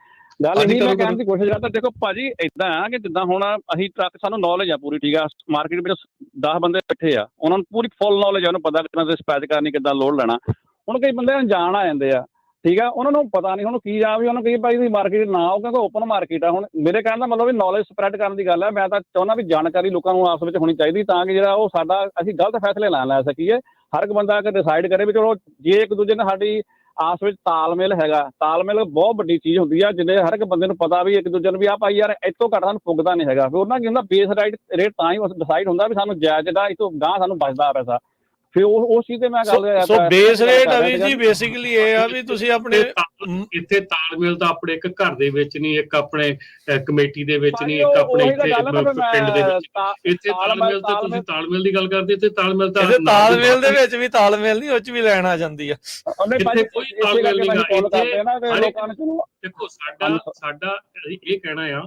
Speaker 6: ਗੱਲ ਇਹੀ ਮੈਂ ਕਹਿਣ ਦੀ ਕੋਸ਼ਿਸ਼ ਕਰਦਾ, ਦੇਖੋ ਭਾਜੀ ਏਦਾਂ ਆ ਕਿ ਜਿੱਦਾਂ ਹੁਣ ਅਸੀਂ ਟਰੱਕ, ਸਾਨੂੰ ਨੌਲੇਜ ਆ ਪੂਰੀ, ਠੀਕ ਆ, ਮਾਰਕੀਟ ਵਿੱਚ 10 ਬੰਦੇ ਬੈਠੇ ਆ, ਉਹਨਾਂ ਨੂੰ ਪੂਰੀ ਫੁੱਲ ਨੌਲੇਜ ਆ, ਉਹਨੂੰ ਪਤਾ ਕਿੱਦਾਂ ਡਿਸਪੈਚ ਕਰਨੀ, ਕਿੱਦਾਂ ਲੋਡ ਲੈਣਾ। ਹੁਣ ਕਈ ਬੰਦੇ ਅਣਜਾਣ ਆ ਜਾਂਦੇ ਆ, ਠੀਕ ਆ, ਉਹਨਾਂ ਨੂੰ ਪਤਾ ਨਹੀਂ, ਉਹਨੂੰ ਕੀ ਆ ਵੀ ਉਹਨੂੰ ਕਹੀ ਭਾਈ ਤੁਸੀਂ ਮਾਰਕੀਟ ਨਾ ਆਓ ਕਿਉਂਕਿ ਓਪਨ ਮਾਰਕੀਟ ਆ। ਹੁਣ ਮੇਰੇ ਕਹਿਣ ਦਾ ਮਤਲਬ ਵੀ ਨੌਲੇਜ ਸਪਰੈਡ ਕਰਨ ਦੀ ਗੱਲ ਹੈ। ਮੈਂ ਤਾਂ ਚਾਹੁੰਦਾ ਵੀ ਜਾਣਕਾਰੀ ਲੋਕਾਂ ਨੂੰ ਆਪਸ ਵਿੱਚ ਹੋਣੀ ਚਾਹੀਦੀ, ਤਾਂ ਕਿ ਜਿਹੜਾ ਉਹ ਸਾਡਾ ਅਸੀਂ ਗਲਤ ਫੈਸਲੇ ਨਾ ਲੈ ਸਕੀਏ। ਹਰ ਇੱਕ ਬੰਦਾ ਡਿਸਾਈਡ ਕਰੇ ਵੀ ਚਲੋ ਜੇ ਇੱਕ ਦੂਜੇ ਨਾਲ ਸਾਡੀ ਆਪਸ ਵਿੱਚ ਤਾਲਮੇਲ ਹੈਗਾ, ਤਾਲਮੇਲ ਬਹੁਤ ਵੱਡੀ ਚੀਜ਼ ਹੁੰਦੀ ਆ। ਜਿੰਨੇ ਹਰ ਇੱਕ ਬੰਦੇ ਨੂੰ ਪਤਾ ਵੀ ਇੱਕ ਦੂਜੇ ਨੂੰ ਵੀ ਆ ਭਾਈ ਯਾਰ ਇੱਥੋਂ ਘੱਟ ਸਾਨੂੰ ਪੁੱਗਦਾ ਨਹੀਂ ਹੈਗਾ, ਫਿਰ ਉਹਨਾਂ ਕੀ ਹੁੰਦਾ ਬੇਸ ਰੇਟ ਤਾਂ ਹੀ ਡਿਸਾਈਡ ਹੁੰਦਾ ਵੀ ਸਾਨੂੰ ਜਾਇਜ਼ ਦਾ ਇੱਥੋਂ ਗਾਂ ਸਾਨੂੰ ਬਚਦਾ ਪੈਸਾ। ਫਿਰ ਉਸ ਚੀਜ਼ ਤੇ ਮੈਂ ਗੱਲ
Speaker 1: ਸੋ ਬੇਸ ਰੇਟ ਅਵੀ ਜੀ ਬੇਸਿਕਲੀ ਇਹ ਆ ਵੀ ਤੁਸੀਂ ਆਪਣੇ
Speaker 3: ਇੱਥੇ ਤਾਲਮੇਲ ਤਾਂ ਆਪਣੇ ਇੱਕ ਘਰ ਦੇ ਵਿੱਚ ਨਹੀਂ, ਇੱਕ ਆਪਣੇ ਕਮੇਟੀ ਦੇ ਵਿੱਚ ਨਹੀਂ, ਇੱਕ ਆਪਣੇ ਇੱਥੇ ਪਿੰਡ ਦੇ ਵਿੱਚ, ਇੱਥੇ ਤਾਲਮੇਲ ਤਾਂ ਤੁਸੀਂ ਤਾਲਮੇਲ ਦੀ ਗੱਲ ਕਰਦੇ, ਤੇ ਤਾਲਮੇਲ ਤਾਂ
Speaker 1: ਤਾਲਮੇਲ ਦੇ ਵਿੱਚ ਵੀ ਤਾਲਮੇਲ ਨਹੀਂ, ਉਹ ਚ ਵੀ ਲੈਣ ਆ ਜਾਂਦੀ ਆ।
Speaker 3: ਇੱਥੇ ਕੋਈ ਤਾਲਮੇਲ ਨਹੀਂ ਗਾ। ਦੇਖੋ ਸਾਡਾ ਇਹ ਕਹਿਣਾ ਆ,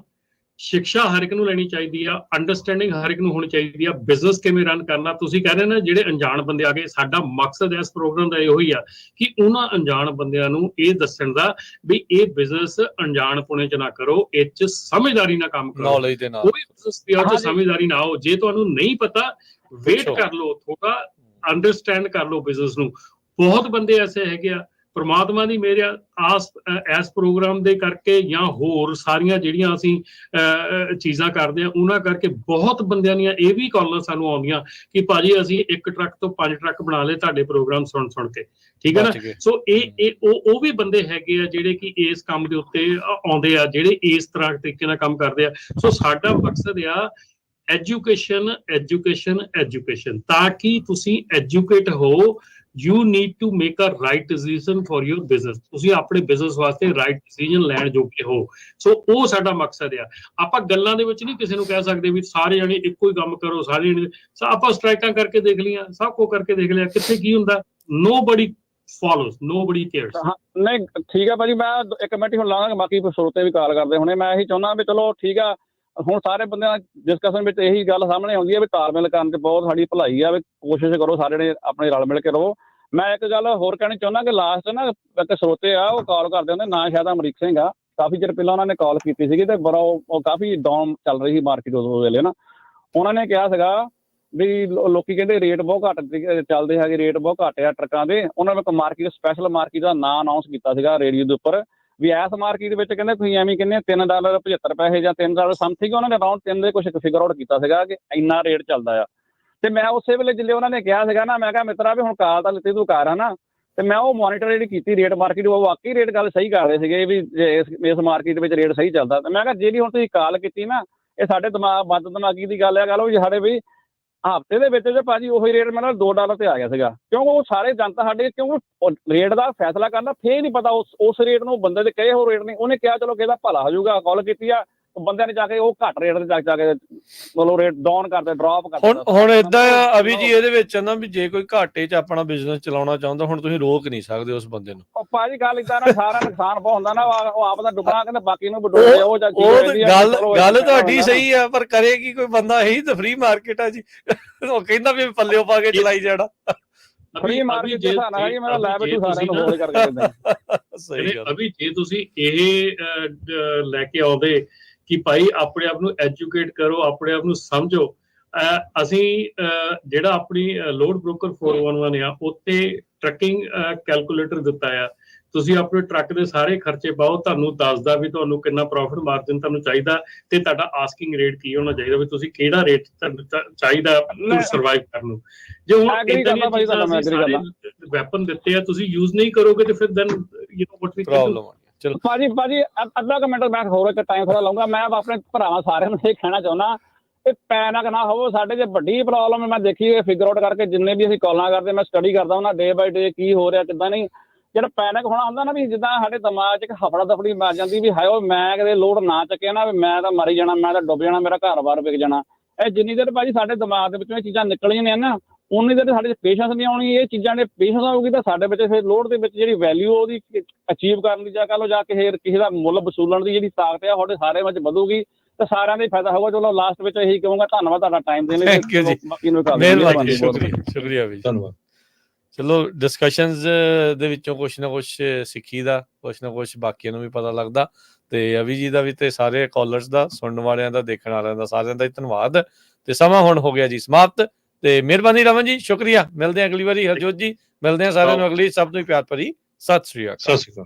Speaker 3: ਸਿੱਖਿਆ ਹਰ ਇੱਕ ਨੂੰ ਲੈਣੀ ਚਾਹੀਦੀ ਆ, ਅੰਡਰਸਟੈਂਡਿੰਗ ਹਰ ਇੱਕ ਨੂੰ ਹੋਣੀ ਚਾਹੀਦੀ ਆ, ਬਿਜ਼ਨਸ ਕਿਵੇਂ ਰਨ ਕਰਨਾ। ਤੁਸੀਂ ਕਹਿ ਰਹੇ ਨਾ ਜਿਹੜੇ ਅਣਜਾਣ ਬੰਦੇ ਆ ਗਏ, ਸਾਡਾ ਮਕਸਦ ਇਸ ਪ੍ਰੋਗਰਾਮ ਦਾ ਇਹੋ ਹੀ ਆ ਕਿ ਉਹਨਾਂ ਅਣਜਾਣ ਬੰਦਿਆਂ ਨੂੰ ਇਹ ਦੱਸਣ ਦਾ ਵੀ ਇਹ ਬਿਜ਼ਨਸ ਅਣਜਾਣਪੁਣੇ ਚ ਨਾ ਕਰੋ, ਇਹ ਚ ਸਮਝਦਾਰੀ ਨਾਲ ਕੰਮ ਕਰੋ,
Speaker 1: ਨੌਲੇਜ ਦੇ ਨਾਲ
Speaker 3: ਕੋਈ ਬਿਜ਼ਨਸ ਦੀ ਉਹ ਚ ਸਮਝਦਾਰੀ ਨਾ ਹੋ। ਜੇ ਤੁਹਾਨੂੰ ਨਹੀਂ ਪਤਾ ਵੇਟ ਕਰ ਲਓ, ਥੋੜਾ ਅੰਡਰਸਟੈਂਡ ਕਰ ਲਓ ਬਿਜ਼ਨਸ ਨੂੰ। ਬਹੁਤ ਬੰਦੇ ਐਸੇ ਹੈਗੇ ਆ, ਪਰਮਾਤਮਾ ਦੀ ਮਿਹਰ ਇਸ ਪ੍ਰੋਗਰਾਮ ਦੇ ਕਰਕੇ ਜਾਂ ਹੋਰ ਸਾਰੀਆਂ ਜਿਹੜੀਆਂ ਅਸੀਂ ਚੀਜ਼ਾਂ ਕਰਦੇ ਆ ਉਹਨਾਂ ਕਰਕੇ ਬਹੁਤ ਬੰਦਿਆਂ ਦੀਆਂ ਇਹ ਵੀ ਕਾਲਾਂ ਸਾਨੂੰ ਆਉਂਦੀਆਂ ਕਿ ਭਾਜੀ ਅਸੀਂ 1 ਟਰੱਕ ਤੋਂ 5 ਟਰੱਕ ਬਣਾ ਲਏ ਤੁਹਾਡੇ ਪ੍ਰੋਗਰਾਮ ਸੁਣ ਕੇ, ਠੀਕ ਹੈ ਨਾ। ਸੋ ਉਹ ਵੀ ਬੰਦੇ ਹੈਗੇ ਆ ਜਿਹੜੇ ਕਿ ਇਸ ਕੰਮ ਦੇ ਉੱਤੇ ਆਉਂਦੇ ਆ, ਜਿਹੜੇ ਇਸ ਤਰ੍ਹਾਂ ਤਰੀਕੇ ਨਾਲ ਕੰਮ ਕਰਦੇ ਆ। ਸੋ ਸਾਡਾ ਮਕਸਦ ਆ ਐਜੂਕੇਸ਼ਨ, ਤਾਂ ਕਿ ਤੁਸੀਂ ਐਜੂਕੇਟ ਹੋ। You need to make a right decision for your business. ਤੁਸੀਂ ਆਪਣੇ ਬਿਜ਼ਨਸ ਵਾਸਤੇ ਰਾਈਟ ਡਿਸੀਜਨ ਲੈਣ ਜੋਗੇ ਹੋ। ਸੋ ਉਹ ਸਾਡਾ ਮਕਸਦ ਆ। ਆਪਾਂ ਗੱਲਾਂ ਦੇ ਵਿੱਚ ਨਹੀਂ ਕਿਸੇ ਨੂੰ ਕਹਿ ਸਕਦੇ ਵੀ ਸਾਰੇ ਜਣੇ ਇੱਕੋ ਹੀ ਕੰਮ ਕਰੋ, ਸਾਰੇ ਜਣੇ ਆਪਾਂ ਸਟ੍ਰਾਈਕਾਂ ਕਰਕੇ ਦੇਖ ਲਈਆਂ, ਸਭ ਕੁਝ ਕਰਕੇ ਦੇਖ ਲਿਆ, ਕਿੱਥੇ ਕੀ ਹੁੰਦਾ, nobody follows, nobody cares।
Speaker 6: ਨਹੀਂ ਠੀਕ ਆ ਭਾਜੀ, ਮੈਂ ਇੱਕ ਮਿੰਟ ਹੀ ਹੁਣ ਲਾਵਾਂਗਾ, ਬਾਕੀ ਸਰੋਤੇ ਵੀ ਕਾਲ ਕਰਦੇ ਹੁਣੇ। ਮੈਂ ਇਹੀ ਚਾਹੁੰਦਾ ਵੀ ਚਲੋ ਠੀਕ ਆ, ਹੁਣ ਸਾਰੇ ਬੰਦਿਆਂ ਨਾਲ ਡਿਸਕਸ਼ਨ ਵਿੱਚ ਇਹੀ ਗੱਲ ਸਾਹਮਣੇ ਆਉਂਦੀ ਹੈ ਵੀ ਤਾਲਮੇਲ ਕਰਨ 'ਚ ਬਹੁਤ ਸਾਡੀ ਭਲਾਈ ਆ, ਵੀ ਕੋਸ਼ਿਸ਼ ਕਰੋ ਸਾਰੇ ਨੇ ਆਪਣੇ ਰਲ ਮਿਲ ਕੇ ਰਹੋ। ਮੈਂ ਇੱਕ ਗੱਲ ਹੋਰ ਕਹਿਣੀ ਚਾਹੁੰਦਾ ਕਿ ਲਾਸਟ ਨਾ ਇੱਕ ਸਰੋਤੇ ਆ, ਉਹ ਕਾਲ ਕਰਦੇ ਹੁੰਦੇ, ਨਾਂ ਸ਼ਾਇਦ ਅਮਰੀਕ ਸਿੰਘ ਆ, ਕਾਫੀ ਚਿਰ ਪਹਿਲਾਂ ਉਹਨਾਂ ਨੇ ਕਾਲ ਕੀਤੀ ਸੀਗੀ ਤੇ ਬੜਾ ਉਹ ਕਾਫੀ ਡਾਊਨ ਚੱਲ ਰਹੀ ਸੀ ਮਾਰਕੀਟ ਉਸ ਵੇਲੇ ਨਾ। ਉਹਨਾਂ ਨੇ ਕਿਹਾ ਸੀਗਾ ਵੀ ਲੋਕੀ ਕਹਿੰਦੇ ਰੇਟ ਬਹੁਤ ਘੱਟ ਚੱਲਦੇ ਹੈਗੇ, ਰੇਟ ਬਹੁਤ ਘੱਟ ਆ ਟਰੱਕਾਂ ਦੇ। ਉਹਨਾਂ ਨੇ ਇੱਕ ਮਾਰਕੀਟ ਸਪੈਸ਼ਲ ਮਾਰਕੀਟ ਦਾ ਨਾਂ ਅਨਾਊਂਸ ਕੀਤਾ ਸੀਗਾ ਰੇਡੀਓ ਦੇ ਉੱਪਰ ਵੀ ਇਸ ਮਾਰਕੀਟ ਵਿੱਚ ਕਹਿੰਦੇ ਤੁਸੀਂ ਐਵੇਂ ਕਹਿੰਦੇ $3.75 ਜਾਂ $3 ਸਮਥਿੰਗ, ਉਹਨਾਂ ਨੇ ਅਰਾਊਂਡ 3 ਦੇ ਕੁਛ ਫਿਗਰ ਆਊਟ ਕੀਤਾ ਸੀਗਾ ਕਿ ਇੰਨਾ ਰੇਟ ਚੱਲਦਾ ਆ। ਤੇ ਮੈਂ ਉਸੇ ਵੇਲੇ ਜਿੱਲੇ ਉਹਨਾਂ ਨੇ ਕਿਹਾ ਸੀਗਾ ਨਾ, ਮੈਂ ਕਿਹਾ ਮਿੱਤਰਾ ਵੀ ਹੁਣ ਕਾਲ ਤਾਂ ਲਿੱਤੀ ਤੂੰ ਕਰ ਨਾ, ਤੇ ਮੈਂ ਉਹ ਮੋਨੀਟਰ ਜਿਹੜੀ ਕੀਤੀ ਰੇਟ ਮਾਰਕੀਟ, ਉਹ ਵਾਕਈ ਰੇਟ ਗੱਲ ਸਹੀ ਕਰ ਰਹੇ ਸੀਗੇ ਵੀ ਇਸ ਮਾਰਕੀਟ ਵਿੱਚ ਰੇਟ ਸਹੀ ਚੱਲਦਾ। ਤੇ ਮੈਂ ਕਿਹਾ ਜਿਹੜੀ ਹੁਣ ਤੁਸੀਂ ਕਾਲ ਕੀਤੀ ਨਾ, ਇਹ ਸਾਡੇ ਵੱਧ ਦਿਮਾਗੀ ਦੀ ਗੱਲ ਹੈ। ਗੱਲ ਉਹ ਸਾਡੇ ਵੀ ਹਫ਼ਤੇ ਦੇ ਵਿੱਚ ਭਾਜੀ ਉਹੀ ਰੇਟ ਮੈਨੂੰ $2 ਤੇ ਆ ਗਿਆ ਸੀਗਾ, ਕਿਉਂਕਿ ਉਹ ਸਾਰੇ ਜਨਤਾ ਸਾਡੇ, ਕਿਉਂਕਿ ਰੇਟ ਦਾ ਫੈਸਲਾ ਕਰਨਾ ਫੇਰ ਨਹੀਂ ਪਤਾ ਉਸ ਰੇਟ ਨੂੰ ਬੰਦੇ ਦੇ ਕਹੇ ਹੋਰ ਰੇਟ ਨਹੀਂ, ਉਹਨੇ ਕਿਹਾ ਚਲੋ ਕਿਹਦਾ ਭਲਾ ਹੋ ਜਾਊਗਾ, ਕਾਲ ਕੀਤੀ ਆ, ਬੰਦਿਆਂ ਨੇ ਜਾ ਕੇ ਉਹ ਘੱਟ ਰੇਟ ਤੇ ਜਾ ਕੇ ਮਤਲਬ ਰੇਟ ਡਾਊਨ ਕਰਦੇ, ਡ੍ਰੌਪ ਕਰਦੇ।
Speaker 1: ਹੁਣ ਏਦਾਂ ਆ ਅਭੀ ਜੀ, ਇਹਦੇ ਵਿੱਚ ਨਾ ਵੀ ਜੇ ਕੋਈ ਘਾਟੇ 'ਚ ਆਪਣਾ ਬਿਜ਼ਨਸ ਚਲਾਉਣਾ ਚਾਹੁੰਦਾ, ਹੁਣ ਤੁਸੀਂ ਰੋਕ ਨਹੀਂ ਸਕਦੇ ਉਸ ਬੰਦੇ ਨੂੰ।
Speaker 6: ਉਹ ਭਾਜੀ ਗੱਲ ਏਦਾਂ ਨਾ, ਸਾਰਾ ਨੁਕਸਾਨ ਬਹੁਤ ਹੁੰਦਾ ਨਾ, ਉਹ ਆਪ ਦਾ ਡੁੱਬਣਾ ਕਹਿੰਦੇ ਬਾਕੀ ਨੂੰ ਡੁੱਬਦੇ। ਉਹ
Speaker 1: ਗੱਲ ਤੁਹਾਡੀ ਸਹੀ ਆ, ਪਰ ਕਰੇਗੀ ਕੋਈ ਬੰਦਾ, ਇਹੀ ਤਾਂ ਫ੍ਰੀ ਮਾਰਕੀਟ ਆ ਜੀ। ਉਹ ਕਹਿੰਦਾ ਵੀ ਪੱਲਿਓ ਪਾ ਕੇ ਚਲਾਈ ਜਾਣਾ।
Speaker 6: ਫ੍ਰੀ ਮਾਰਕੀਟ ਦੇ ਹਿਸਾਬ ਨਾਲ ਮੈਂ ਲੈ ਬੈਠੂ ਸਾਰਿਆਂ ਨੂੰ ਹੋਲ ਕਰਕੇ ਦਿੰਦਾ।
Speaker 1: ਸਹੀ ਗੱਲ।
Speaker 3: ਅਭੀ ਜੇ ਤੁਸੀਂ ਇਹ ਲੈ ਕੇ ਆਉਂਦੇ ਕਿ ਭਾਈ ਆਪਣੇ ਆਪ ਨੂੰ ਐਜੂਕੇਟ ਕਰੋ, ਆਪਣੇ ਆਪ ਨੂੰ ਸਮਝੋ। ਅਸੀਂ ਜਿਹੜਾ ਆਪਣੀ ਲੋਡ ਬ੍ਰੋਕਰ 411 ਆ, ਉੱਤੇ ਟਰੱਕਿੰਗ ਕੈਲਕੂਲੇਟਰ ਦਿੱਤਾ ਆ। ਤੁਸੀਂ ਆਪਣੇ ਟਰੱਕ ਦੇ ਸਾਰੇ ਖਰਚੇ ਪਾਓ, ਤੁਹਾਨੂੰ ਦੱਸਦਾ ਵੀ ਤੁਹਾਨੂੰ ਕਿੰਨਾ ਪ੍ਰੋਫਿਟ ਮਾਰਜਨ ਤੁਹਾਨੂੰ ਚਾਹੀਦਾ ਤੇ ਤੁਹਾਡਾ ਆਸਕਿੰਗ ਰੇਟ ਕੀ ਹੋਣਾ ਚਾਹੀਦਾ, ਵੀ ਤੁਸੀਂ ਕਿਹੜਾ ਰੇਟ ਚਾਹੀਦਾ ਸਰਵਾਈਵ ਕਰਨ ਨੂੰ। ਜੇ ਹੁਣ ਵੈਪਨ ਦਿੱਤੇ ਆ, ਤੁਸੀਂ ਯੂਜ਼ ਨਹੀਂ ਕਰੋਗੇ ਤੇ ਫਿਰ ਦੈਨ
Speaker 1: ਪ੍ਰੋਬਲਮ। ਚਲੋ
Speaker 6: ਭਾਜੀ ਅੱਧਾ ਕੁ ਮਿੰਟ ਮੈਂ ਹੋਰ ਇੱਕ ਟਾਈਮ ਥੋੜਾ ਲਾਉਂਗਾ। ਮੈਂ ਆਪਣੇ ਭਰਾਵਾਂ ਸਾਰਿਆਂ ਨੂੰ ਇਹ ਕਹਿਣਾ ਚਾਹੁੰਦਾ ਕਿ ਪੈਨਿਕ ਨਾ ਹੋਵੋ। ਸਾਡੇ ਜੇ ਵੱਡੀ ਪ੍ਰੋਬਲਮ ਮੈਂ ਦੇਖੀ ਫਿਗਰ ਆਊਟ ਕਰਕੇ, ਜਿੰਨੇ ਵੀ ਅਸੀਂ ਕਾਲਾਂ ਕਰਦੇ, ਮੈਂ ਸਟੱਡੀ ਕਰਦਾ ਉਹਨਾਂ ਡੇ ਬਾਈ ਡੇ ਕੀ ਹੋ ਰਿਹਾ ਕਿੱਦਾਂ ਨਹੀਂ। ਜਿਹੜਾ ਪੈਨਿਕ ਹੋਣਾ ਹੁੰਦਾ ਨਾ ਵੀ ਜਿੱਦਾਂ ਸਾਡੇ ਦਿਮਾਗ 'ਚ ਇੱਕ ਹਫੜਾ ਦਫੜੀ ਮਰ ਜਾਂਦੀ ਵੀ ਹਾਏ ਓਏ ਮੈਂ ਕਦੇ ਲੋਡ ਨਾ ਚੱਕਿਆ ਨਾ ਵੀ ਮੈਂ ਤਾਂ ਮਰ ਹੀ ਜਾਣਾ, ਮੈਂ ਤਾਂ ਡੁੱਬ ਜਾਣਾ, ਮੇਰਾ ਘਰ-ਬਾਰ ਵਿਕ ਜਾਣਾ। ਇਹ ਜਿੰਨੀ ਦੇਰ ਭਾਜੀ ਸਾਡੇ ਦਿਮਾਗ ਦੇ ਵਿੱਚੋਂ ਇਹ ਚੀਜ਼ਾਂ ਨਿਕਲੀਆਂ ਨੇ ਨਾ, ਉਨੀ ਦੇਰ ਸਾਡੇ 'ਚ ਪੇਸ਼ੈਂਸ ਨਹੀਂ ਆਉਣੀ। ਇਹ ਚੀਜ਼ਾਂ ਦੇ ਪੇਸ਼ੈਂਸ ਆਊਗੀ ਤਾਂ ਸਾਡੇ ਵਿੱਚ ਫਿਰ ਲੋਡ ਦੇ ਵਿੱਚ ਜਿਹੜੀ ਵੈਲਿਊ ਉਹਦੀ ਅਚੀਵ ਕਰਨ ਦੀ ਜਾਂ ਕਹ ਲਓ ਜਾਂ ਕਿਸੇ ਦਾ ਮੁੱਲ ਵਸੂਲਣ ਦੀ ਜਿਹੜੀ ਤਾਕਤ ਆ ਤੁਹਾਡੇ ਸਾਰੇ ਵਿੱਚ ਵਧੂਗੀ ਤੇ ਸਾਰਿਆਂ ਦਾ ਹੀ ਫਾਇਦਾ ਹੋਊਗਾ। ਚਲੋ ਲਾਸਟ ਵਿੱਚ ਇਹੀ ਕਹੂੰਗਾ, ਧੰਨਵਾਦ ਤੁਹਾਡਾ ਟਾਈਮ ਦੇਣ ਲਈ।
Speaker 1: Thank you ਜੀ।
Speaker 6: ਬਾਕੀ ਨੂੰ ਕਰ
Speaker 1: ਮਿਹਰਬਾਨੀ, ਸ਼ੁਕਰੀਆ ਵੀ।
Speaker 4: ਧੰਨਵਾਦ।
Speaker 1: ਚਲੋ ਡਿਸਕਸ਼ਨਸ ਦੇ ਵਿੱਚੋਂ ਕੁਛ ਨਾ ਕੁਛ ਸਿੱਖੀਦਾ, ਕੁਛ ਨਾ ਕੁਛ ਬਾਕੀਆਂ ਨੂੰ ਵੀ ਪਤਾ ਲੱਗਦਾ। ਤੇ ਅਵੀ ਜੀ ਦਾ ਵੀ ਤੇ ਸਾਰੇ ਕਾਲਰਸ ਦਾ, ਸੁਣਨ ਵਾਲਿਆਂ ਦਾ, ਦੇਖਣ ਵਾਲਿਆਂ ਦਾ, ਸਾਰਿਆਂ ਦਾ ਹੀ ਧੰਨਵਾਦ। ਤੇ ਸਮਾਂ ਹੁਣ ਹੋ ਗਿਆ ਜੀ ਸਮਾਪਤ। ਤੇ ਮਿਹਰਬਾਨੀ ਰਮਨ ਜੀ, ਸ਼ੁਕਰੀਆ। ਮਿਲਦੇ ਹਾਂ ਅਗਲੀ ਵਾਰੀ। ਹਰਜੋਤ ਜੀ, ਮਿਲਦੇ ਹਾਂ ਸਾਰਿਆਂ ਨੂੰ ਅਗਲੀ। ਸਭ ਨੂੰ ਪਿਆਰ ਭਰੀ ਸਤਿ ਸ੍ਰੀ ਅਕਾਲ।
Speaker 4: ਸਤਿ ਸ਼੍ਰੀ ਅਕਾਲ।